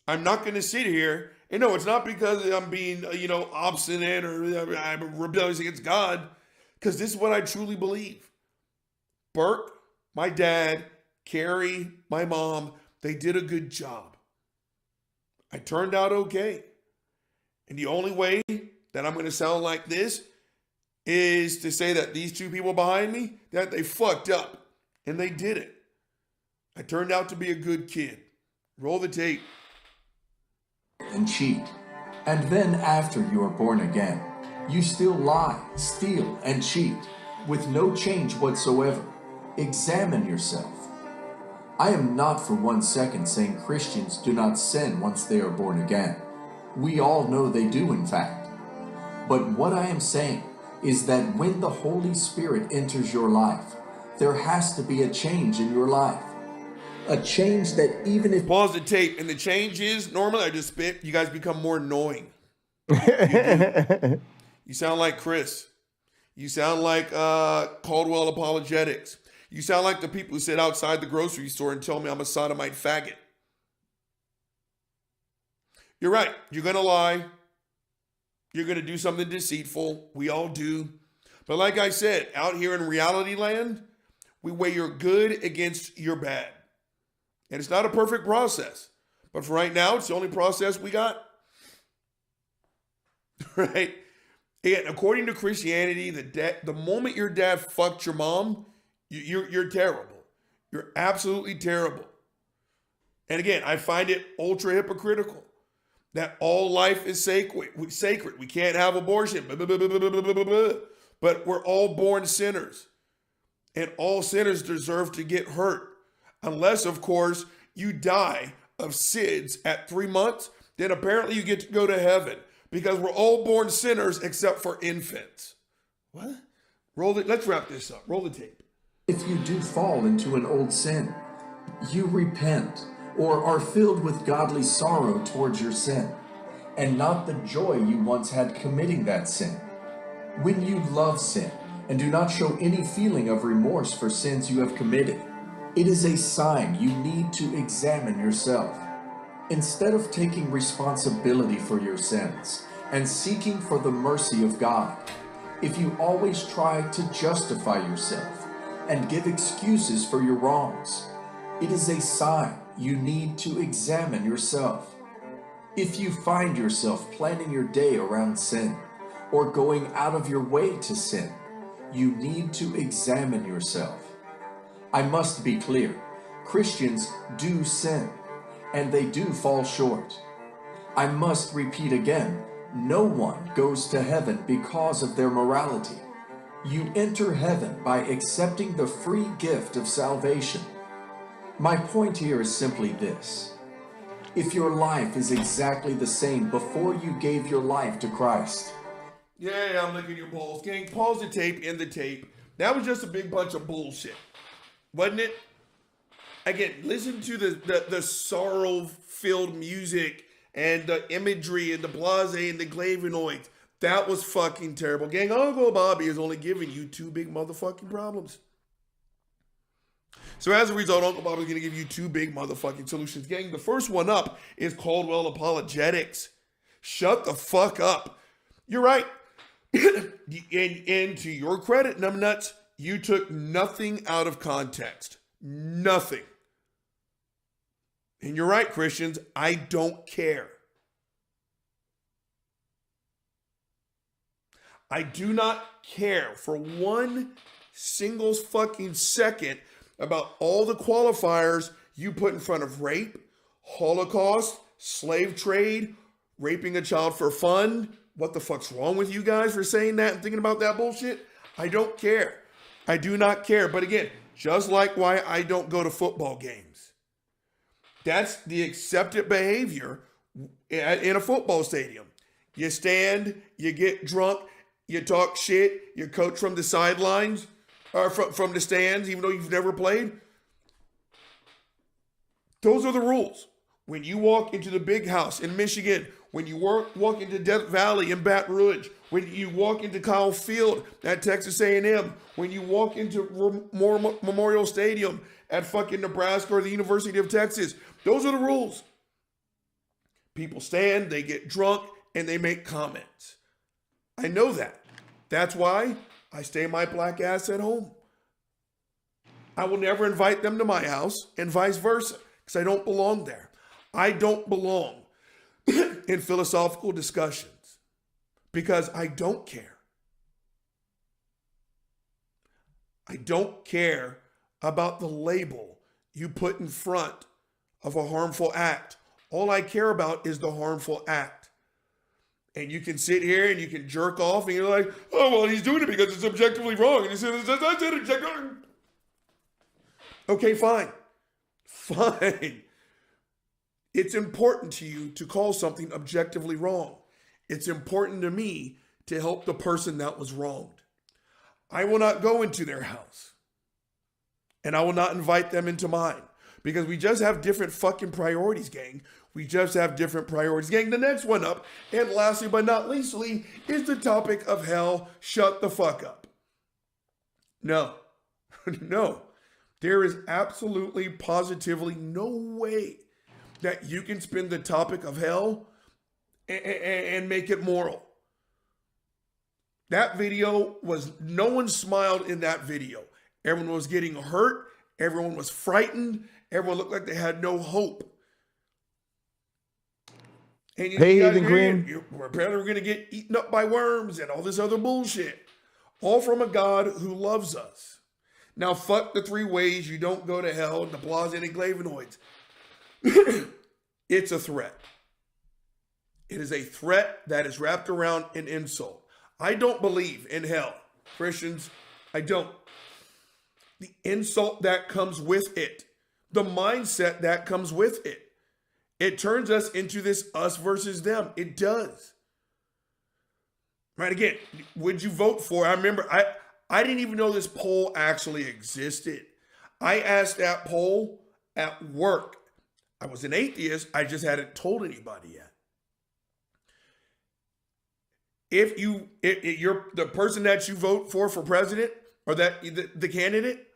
I'm not going to sit here. And no, it's not because I'm being, obstinate or I'm rebellious against God. Because this is what I truly believe. Burke, my dad, Carrie, my mom, they did a good job. I turned out okay. And the only way that I'm going to sound like this is to say that these 2 people behind me, that they fucked up. And they did it. I turned out to be a good kid. Roll the tape. And cheat. And then after you are born again, you still lie, steal, and cheat with no change whatsoever. Examine yourself. I am not for 1 second saying Christians do not sin once they are born again. We all know they do, in fact. But what I am saying is that when the Holy Spirit enters your life, there has to be a change in your life. A change that even if... Pause the tape. And the change is, normally I just spit, you guys become more annoying. You sound like Chris. You sound like Caldwell Apologetics. You sound like the people who sit outside the grocery store and tell me I'm a sodomite faggot. You're right. You're going to lie. You're going to do something deceitful. We all do. But like I said, out here in reality land, we weigh your good against your bad. And it's not a perfect process. But for right now, it's the only process we got. Right? And according to Christianity, the moment your dad fucked your mom, you're terrible. You're absolutely terrible. And again, I find it ultra hypocritical that all life is sacred. We can't have abortion. But we're all born sinners. And all sinners deserve to get hurt. Unless, of course, you die of SIDS at 3 months, then apparently you get to go to heaven because we're all born sinners except for infants. What? Let's wrap this up. Roll the tape. If you do fall into an old sin, you repent or are filled with godly sorrow towards your sin, and not the joy you once had committing that sin. When you love sin and do not show any feeling of remorse for sins you have committed, it is a sign you need to examine yourself. Instead of taking responsibility for your sins and seeking for the mercy of God, if you always try to justify yourself and give excuses for your wrongs, it is a sign you need to examine yourself. If you find yourself planning your day around sin or going out of your way to sin, you need to examine yourself. I must be clear, Christians do sin, and they do fall short. I must repeat again, no one goes to heaven because of their morality. You enter heaven by accepting the free gift of salvation. My point here is simply this. If your life is exactly the same before you gave your life to Christ. Yeah, I'm licking your balls. Gang, pause the tape, end the tape. That was just a big bunch of bullshit. Wasn't it? Again, listen to the sorrow-filled music and the imagery and the blase and the glavinoids. That was fucking terrible. Gang, Uncle Bobby is only giving you 2 big motherfucking problems. So as a result, Uncle Bobby's going to give you 2 big motherfucking solutions. Gang, the first one up is Caldwell Apologetics. Shut the fuck up. You're right. and to your credit, numbnuts, you took nothing out of context. Nothing. And you're right, Christians, I don't care. I do not care for one single fucking second about all the qualifiers you put in front of rape, Holocaust, slave trade, raping a child for fun. What the fuck's wrong with you guys for saying that and thinking about that bullshit? I don't care. I do not care. But again, just like why I don't go to football games. That's the accepted behavior in a football stadium. You stand, you get drunk, you talk shit, you coach from the sidelines, or from the stands, even though you've never played. Those are the rules. When you walk into the big house in Michigan, when you walk into Death Valley in Baton Rouge, when you walk into Kyle Field at Texas A&M, when you walk into Memorial Stadium at fucking Nebraska or the University of Texas, those are the rules. People stand, they get drunk, and they make comments. I know that. That's why I stay my black ass at home. I will never invite them to my house and vice versa because I don't belong there. I don't belong in philosophical discussions because I don't care. I don't care about the label you put in front of a harmful act. All I care about is the harmful act. And you can sit here and you can jerk off and you're like, oh, well, he's doing it because it's objectively wrong. And he said, that's it, objectively. Okay, fine. Fine. It's important to you to call something objectively wrong. It's important to me to help the person that was wronged. I will not go into their house. And I will not invite them into mine. Because we just have different fucking priorities, gang. We just have different priorities. Gang, the next one up, and lastly but not leastly, is the topic of hell. Shut the fuck up. No. No. There is absolutely, positively no way that you can spin the topic of hell and make it moral. That video was, no one smiled in that video. Everyone was getting hurt. Everyone was frightened. Everyone looked like they had no hope. And hey, Ethan Green. Apparently we're going to get eaten up by worms and all this other bullshit. All from a God who loves us. Now, fuck the 3 ways you don't go to hell and the blase and glavinoids. It's a threat. It is a threat that is wrapped around an insult. I don't believe in hell. Christians, I don't. The insult that comes with it. The mindset that comes with it. It turns us into this us versus them. It does. Right, again, would you vote for? I remember I didn't even know this poll actually existed. I asked that poll at work. I was an atheist. I just hadn't told anybody yet. If you're the person that you vote for president, or that the candidate,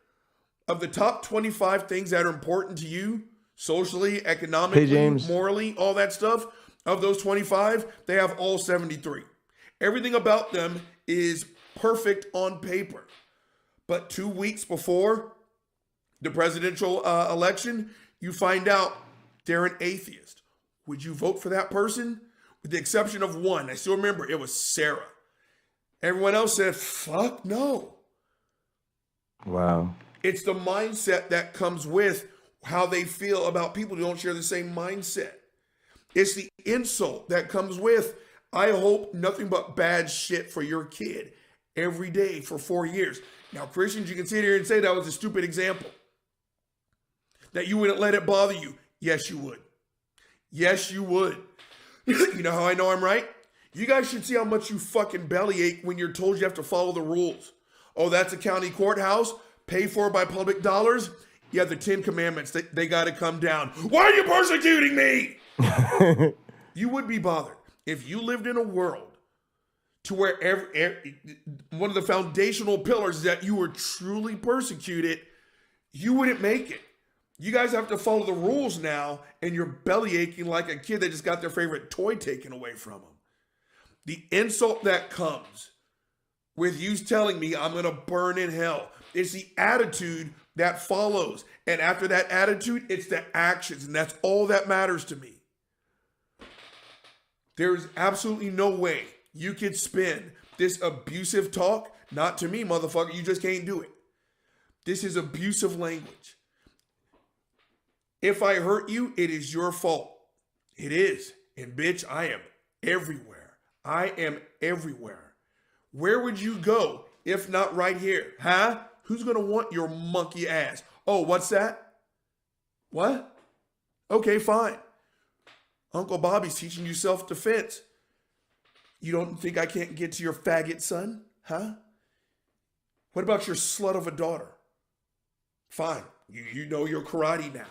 of the top 25 things that are important to you, socially, economically, morally, all that stuff, of those 25, they have all 73. Everything about them is perfect on paper. But 2 weeks before the presidential election, you find out they're an atheist. Would you vote for that person? With the exception of one. I still remember it was Sarah. Everyone else said, fuck no. Wow. It's the mindset that comes with how they feel about people who don't share the same mindset. It's the insult that comes with, I hope nothing but bad shit for your kid every day for 4 years. Now, Christians, you can sit here and say that was a stupid example. That you wouldn't let it bother you. Yes, you would. Yes, you would. You know how I know I'm right? You guys should see how much you fucking bellyache when you're told you have to follow the rules. Oh, that's a county courthouse, paid for by public dollars? Yeah, the 10 Commandments, they got to come down. Why are you persecuting me? You would be bothered if you lived in a world to where one of the foundational pillars is that you were truly persecuted. You wouldn't make it. You guys have to follow the rules now, and you're belly aching like a kid that just got their favorite toy taken away from them. The insult that comes with you telling me I'm going to burn in hell, it's the attitude that follows. And after that attitude, it's the actions, and that's all that matters to me. There's absolutely no way you could spin this abusive talk, not to me, motherfucker, you just can't do it. This is abusive language. If I hurt you, it is your fault. It is. And bitch, I am everywhere. I am everywhere. Where would you go if not right here? Huh? Who's going to want your monkey ass? Oh, what's that? What? Okay, fine. Uncle Bobby's teaching you self-defense. You don't think I can't get to your faggot son? Huh? What about your slut of a daughter? Fine. You know your karate now.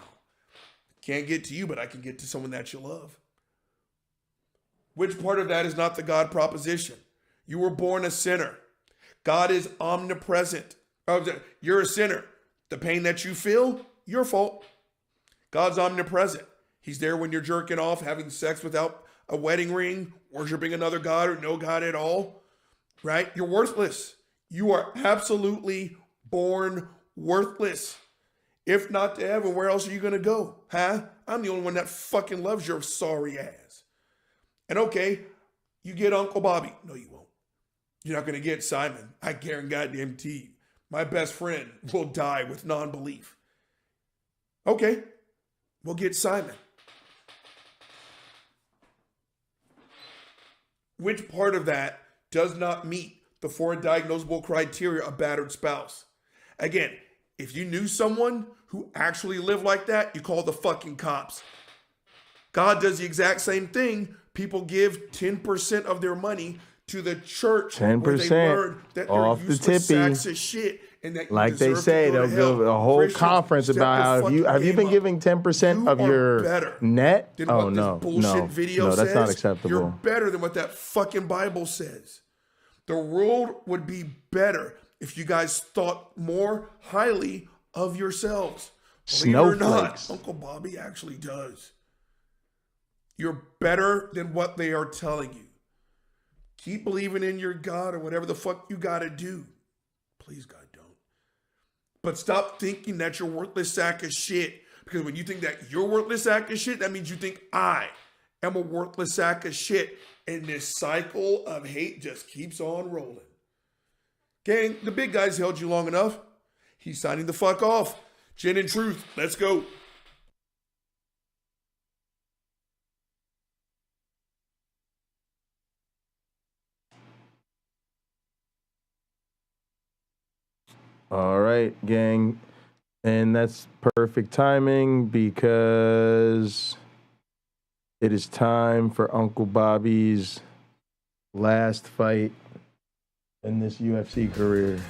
Can't get to you, but I can get to someone that you love. Which part of that is not the God proposition? You were born a sinner. God is omnipresent. You're a sinner. The pain that you feel, your fault. God's omnipresent. He's there when you're jerking off, having sex without a wedding ring, worshiping another God or no God at all. Right? You're worthless. You are absolutely born worthless. If not to heaven, where else are you going to go? Huh? I'm the only one that fucking loves your sorry ass. And okay, you get Uncle Bobby. No, you won't. You're not going to get Simon. I guarantee you. My best friend will die with non-belief. Okay, we'll get Simon. Which part of that does not meet the 4 diagnosable criteria of battered spouse? Again, if you knew someone who actually lived like that, you call the fucking cops. God does the exact same thing. People give 10% of their money to the church 10% where they learn that they're off the useless tippy. sacks of shit. And that Like they say, they'll give a whole conference about how have you been giving 10% of your net? Oh no, that's not acceptable. You're better than what that fucking Bible says. The world would be better if you guys thought more highly of yourselves. Believe it or not, Uncle Bobby actually does. You're better than what they are telling you. Keep believing in your God or whatever the fuck you gotta do. Please, God, don't. But stop thinking that you're a worthless sack of shit. Because when you think that you're a worthless sack of shit, that means you think I am a worthless sack of shit. And this cycle of hate just keeps on rolling. Gang, the big guy's held you long enough. He's signing the fuck off. Gin and Truth, let's go. All right, gang. And that's perfect timing because It is time for Uncle Bobby's last fight in this UFC career.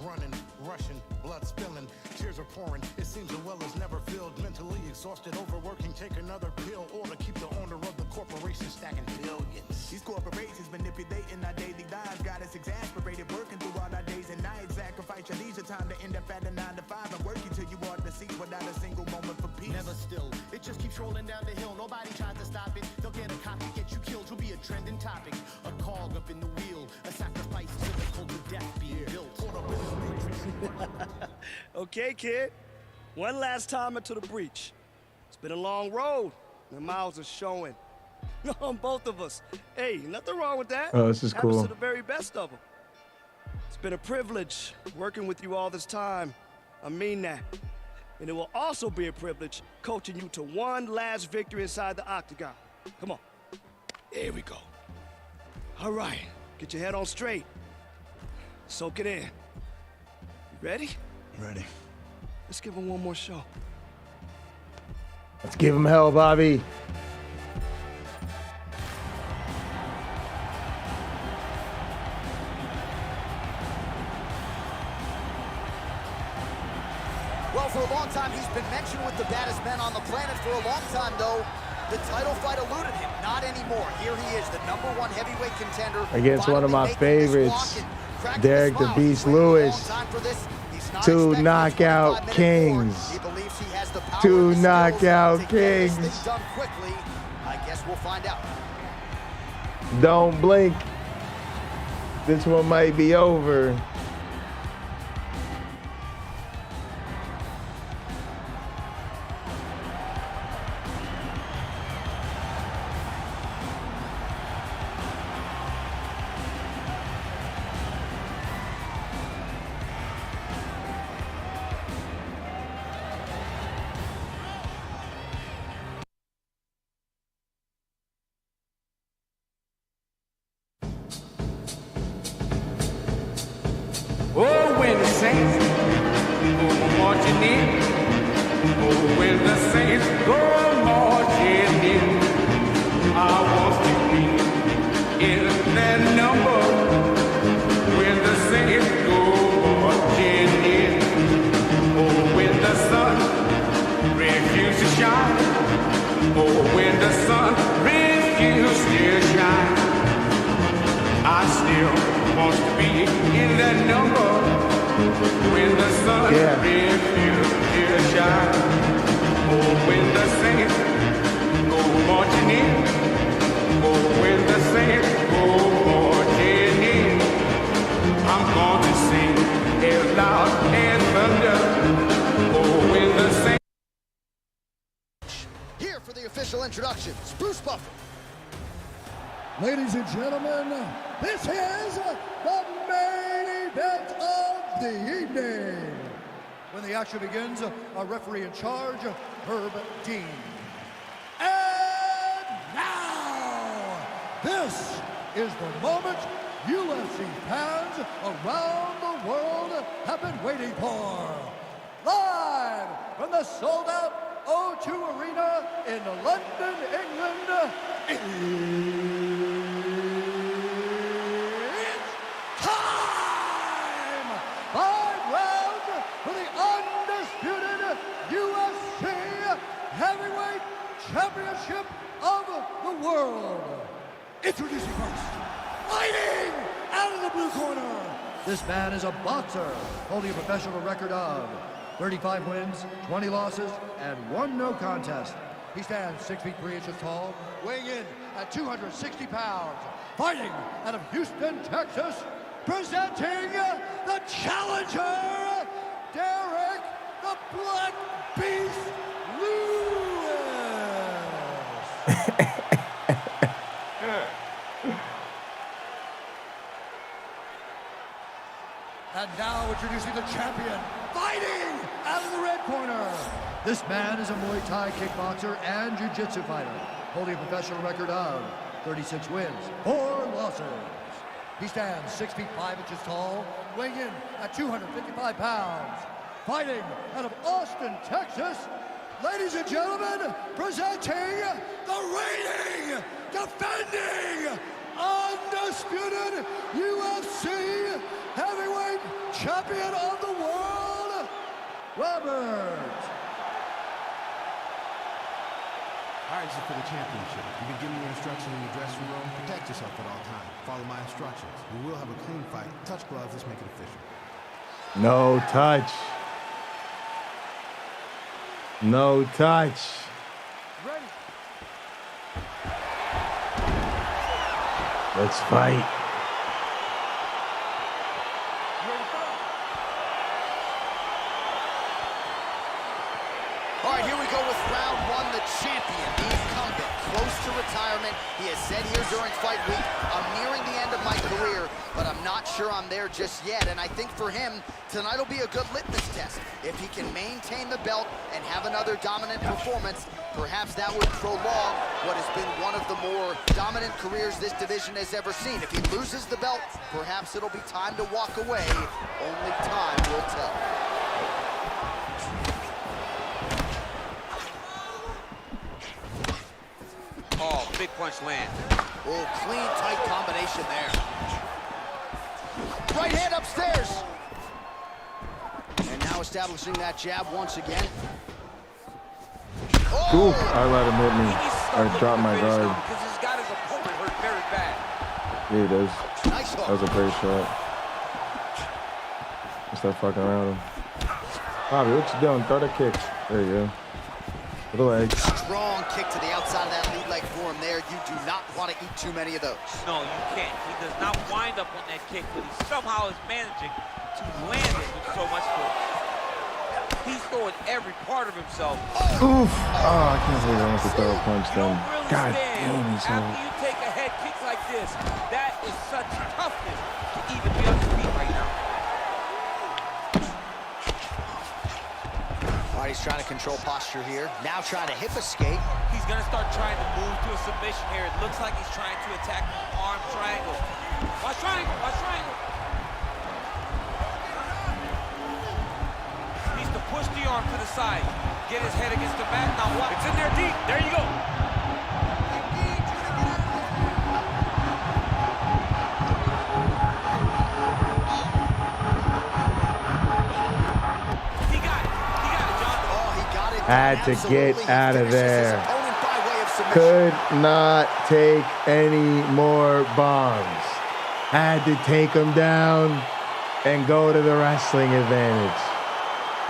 Running, rushing, blood spilling, tears are pouring. It seems the well is never filled. Mentally exhausted, overworking, take another pill, or to keep the owner of the corporation stacking billions. These corporations manipulating our daily lives, got us exasperated, working through all our days and nights. Sacrifice your leisure time to end up at a 9 to 5 and work you till you are the seats without a single moment for peace. Never still, it just keeps rolling down the hill. Nobody tries to stop it. They'll get a copy, get you killed. You'll be a trending topic, a cog up in the wheel, a sacrifice to the cult of death being built. Okay, kid. One last time into the breach. It's been a long road. The miles are showing. On both of us. Hey, nothing wrong with that. Oh, this is Happens cool. to the very best of them. It's been a privilege working with you all this time. I mean that. And it will also be a privilege coaching you to one last victory inside the octagon. Come on. There we go. All right. Get your head on straight. Soak it in. You ready? Ready. Let's give him one more show. Let's give him hell, Bobby. Well, for a long time, he's been mentioned with the baddest men on the planet. For a long time, though, the title fight eluded him. Not anymore. Here he is, the #1 heavyweight contender. Against one of my favorites, Derek the Beast Lewis. 2 knockout kings. Two knockout kings. Done quickly. I guess we'll find out. Don't blink. This one might be over. Oh, when the saints go marching in. Oh, when the saints go marching in. I want to be in that number. When the saints go marching in. Oh, when the sun refuses to shine. Oh, when the sun refuses to shine. I still want to be in that number when the sun refuses to shine. Oh, when the saints go marching in. Oh, when the saints go marching in. I'm going to sing as loud as thunder. Oh, when the saints. Here for the official introductions, Bruce Buffer. Ladies and gentlemen, this is the main event of the evening. When the action begins, our referee in charge, Herb Dean. And now, this is the moment UFC fans around the world have been waiting for. Live from the sold-out O2 Arena in London, England, it's time! 5 rounds for the undisputed UFC Heavyweight Championship of the world. Introducing first, fighting out of the blue corner. This man is a boxer, holding a professional record of 35 wins, 20 losses, and 1 no contest. He stands 6 feet 3 inches tall, weighing in at 260 pounds. Fighting out of Houston, Texas, presenting the challenger, Derek the Black Beast Lewis. And now introducing the champion, fighting out of the red corner, This man is a Muay Thai kickboxer and jiu-jitsu fighter, holding a professional record of 36 wins, 4 losses. He stands 6 feet 5 inches tall, weighing in at 255 pounds. Fighting out of Austin, Texas, ladies and gentlemen, presenting the reigning, defending, undisputed UFC heavyweight champion of the world, Robert. All right, this is for the championship. You've been giving your instructions in your dressing room. Protect yourself at all times. Follow my instructions. We will have a clean fight. Touch gloves. Let's make it official. No touch. No touch. Ready. Let's fight. All right, here we go with round one, the champion, the incumbent, close to retirement. He has said here during fight week, I'm nearing the end of my career, but I'm not sure I'm there just yet. And I think for him, tonight will be a good litmus test. If he can maintain the belt and have another dominant performance, perhaps that would prolong what has been one of the more dominant careers this division has ever seen. If he loses the belt, perhaps it'll be time to walk away. Only time will tell. Oh, big punch land. Oh, clean, tight combination there. Right hand upstairs. And now establishing that jab once again. Oof, I let him hit me. I dropped my guard. Because he's got his opponent hurt very bad. Yeah, he does. Nice hook. That was a great shot. Stop fucking around him. Bobby, what you doing? Throw the kick. There you go. For the leg. Strong kick to the outside of that lead leg for him there. You do not want to eat too many of those. No, you can't. He does not wind up on that kick, but he somehow is managing to land it with so much force. He's throwing every part of himself. Oof. Oh, I can't believe I went to throw a punch then. Really God stand damn, he's so... after you take a head kick like this, that is such toughness to even be on his feet right now. All right, he's trying to control posture here. Now trying to hip escape. He's going to start trying to move to a submission here. It looks like he's trying to attack arm triangle. Watch triangle, watch triangle. Needs to push the arm to the side. Get his head against the mat. Now what? It's in there deep. There you go. Had to get out of there. Could not take any more bombs. Had to take him down and go to the wrestling advantage.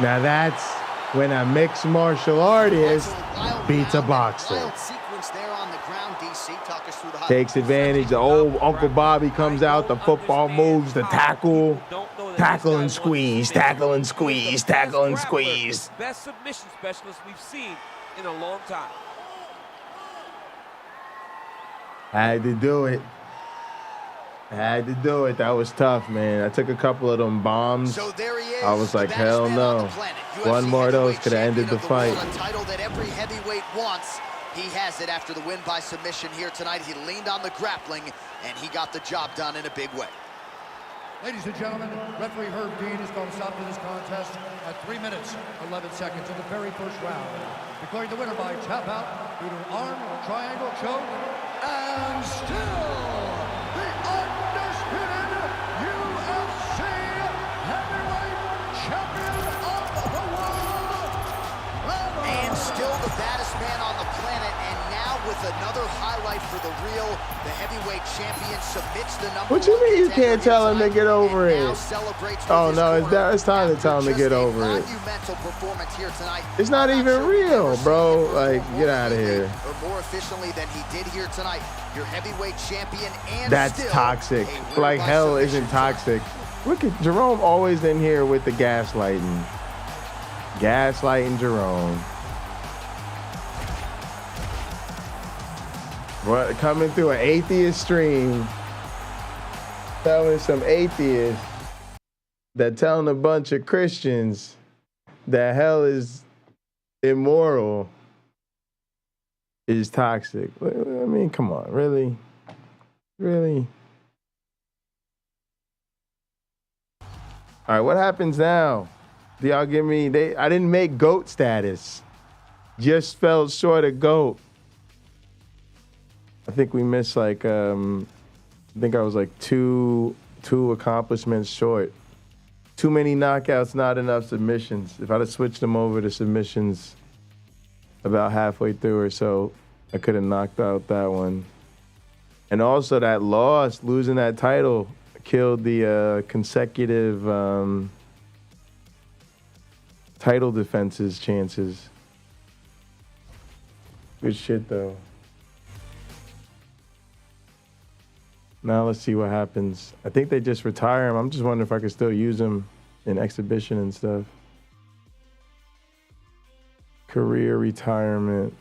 Now that's when a mixed martial artist beats a boxer. Takes advantage. The old Uncle Bobby comes out, the football moves, the tackle. Tackle and squeeze, tackle and squeeze, tackle and squeeze. Best submission specialist we've seen in a long time. Had to do it. Had to do it. That was tough, man. I took a couple of them bombs. So there he is, I was like, hell no. One more of those could have ended the fight. A title that every heavyweight wants. He has it after the win by submission here tonight. He leaned on the grappling, and he got the job done in a big way. Ladies and gentlemen, referee Herb Dean is going to stop to this contest at 3 minutes, 11 seconds in the very first round. Declaring the winner by tap out due to an arm triangle choke. And still, the undisputed UFC heavyweight champion of the world. And still the baddest man on the planet. And now with another highlight for the real, the heavyweight champion submits the number. What you mean you can't tell him to get over it? Oh no, it's time to tell him to get over it. It's not even real, bro. Like, get out of here. Or more efficiently than he did here tonight. Your heavyweight champion and that's toxic. Like hell isn't toxic. Look at Jerome always in here with the gaslighting. Gaslighting Jerome. What, coming through an atheist stream, telling some atheists that telling a bunch of Christians that hell is Immoral is toxic. I mean, come on, really? Really? All right, what happens now? Do y'all give me, I didn't make GOAT status. Just fell short of GOAT. I think we missed like, I think I was like two accomplishments short. Too many knockouts, not enough submissions. If I'd have switched them over to submissions about halfway through or so, I could have knocked out that one. And also that loss, losing that title, killed the consecutive title defenses chances. Good shit, though. Now let's see what happens. I think they just retire him. I'm just wondering if I could still use him in exhibition and stuff. Career retirement.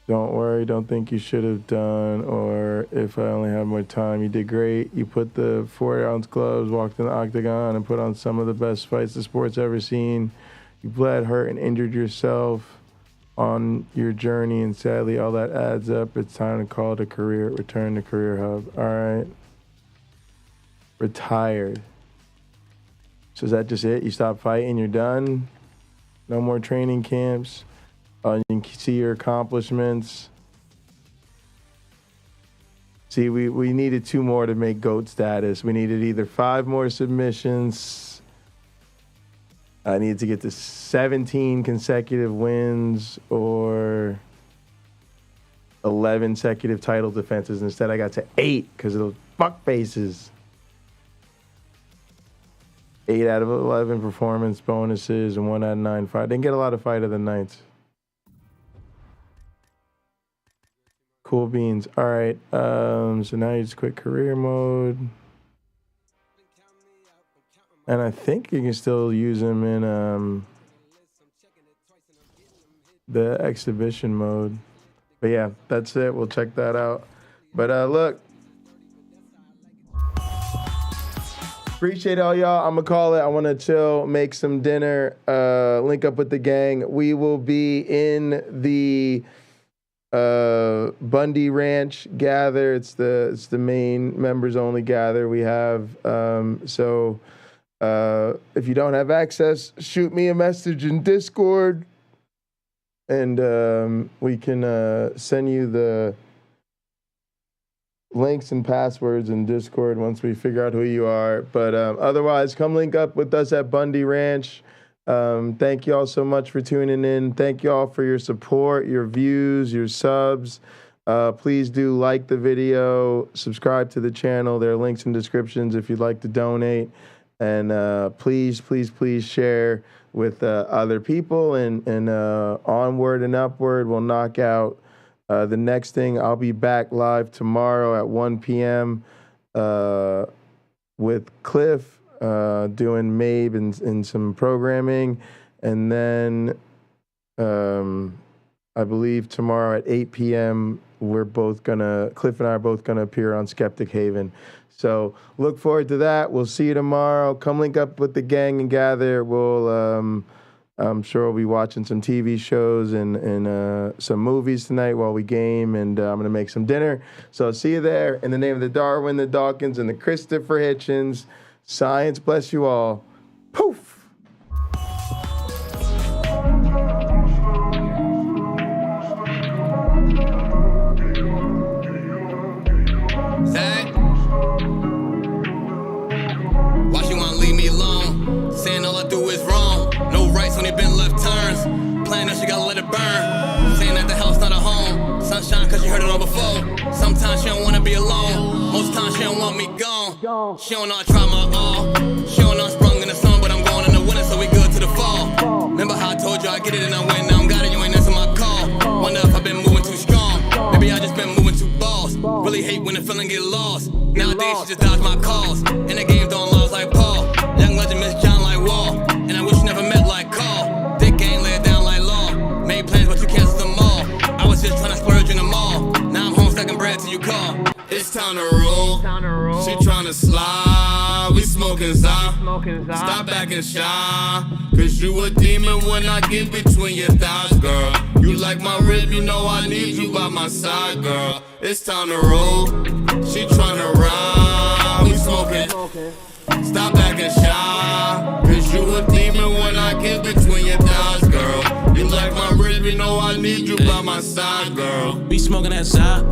Don't worry, don't think you should have done, or if I only had more time. You did great. You put the 4-ounce gloves, walked in the octagon, and put on some of the best fights the sport's ever seen. You bled, hurt, and injured yourself on your journey, and sadly, all that adds up. It's time to call it a career, return to Career Hub. All right. Retired. So is that just it? You stop fighting, you're done? No more training camps? You can see your accomplishments. See, we needed 2 more to make GOAT status. We needed either 5 more submissions. I needed to get to 17 consecutive wins or 11 consecutive title defenses. Instead, I got to 8 because of those fuck faces. 8 out of 11 performance bonuses and 1 out of 9 fight. Didn't get a lot of fight of the nights. Cool beans. All right. So now you just quit career mode. And I think you can still use them in the exhibition mode. But yeah, that's it. We'll check that out. But look. Appreciate all y'all. I'm going to call it. I want to chill, make some dinner, link up with the gang. We will be in the Bundy Ranch gather. It's the main members only gather we have. So if you don't have access, shoot me a message in Discord, and we can send you the links and passwords in Discord once we figure out who you are. But otherwise, come link up with us at Bundy Ranch. Thank you all so much for tuning in. Thank you all for your support, your views, your subs. Please do like the video, subscribe to the channel. There are links in descriptions if you'd like to donate. And please, please, please share with other people. And onward and upward, we'll knock out the next thing. I'll be back live tomorrow at 1 p.m. With Cliff. Doing Mabe and some programming. And then I believe tomorrow at 8 p.m. Cliff and I are both gonna appear on Skeptic Haven. So look forward to that. We'll see you tomorrow. Come link up with the gang and gather. We'll I'm sure we'll be watching some TV shows and some movies tonight while we game, and I'm gonna make some dinner. So I'll see you there. In the name of the Darwin, the Dawkins, and the Christopher Hitchens. Science bless you all. Poof. Zach, why she wanna leave me alone? Saying all I do is wrong. No rights when they been left turns. Playing that she gotta let it burn. Saying that the house not a home. Sunshine cause you heard it all before. Sometimes she don't wanna be alone. Most times she don't want me gone. She don't know I try my all. She don't know I sprung in the sun, but I'm going in the winter, so we good to the fall. Remember how I told you I get it and I win, now I got it, you ain't answer my call. Wonder if I've been moving too strong. Maybe I just been moving too boss. Really hate when the feeling get lost. Nowadays she just dodge my calls. In the game throwing laws like Paul. Young legend Miss John like Wall. And I wish you never met like Call. Thick game lay it down like law. Made plans but you canceled them all. I was just trying to splurge in the mall. Now I'm home stacking bread till you call. It's time to roll. She tryna slide. We smoking za. Stop acting shy. Cause you a demon when I get between your thighs, girl. You like my rib, you know I need you by my side, girl. It's time to roll. She tryna ride. We smoking. Stop acting shy. Cause you a demon when I get between your thighs, girl. You like my rib, you know I need you by my side, girl. We smoking that side.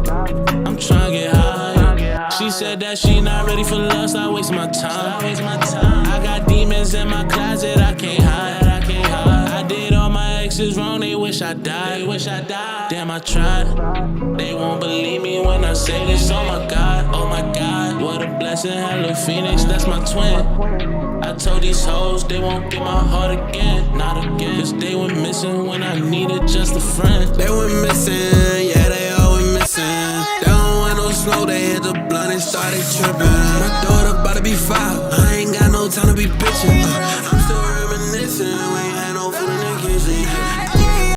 I'm tryna get high. She said that she not ready for love, stop wasting my time. I got demons in my closet, I can't hide. I did all my exes wrong, they wish I died. Damn, I tried. They won't believe me when I say this. Oh my God, what a blessing. Hello Phoenix, that's my twin. I told these hoes they won't get my heart again, not again. Cause they went missing when I needed just a friend. They went missing, yeah, they all went missing. They don't want no smoke, they hit the blunt and started tripping. My daughter about to be 5.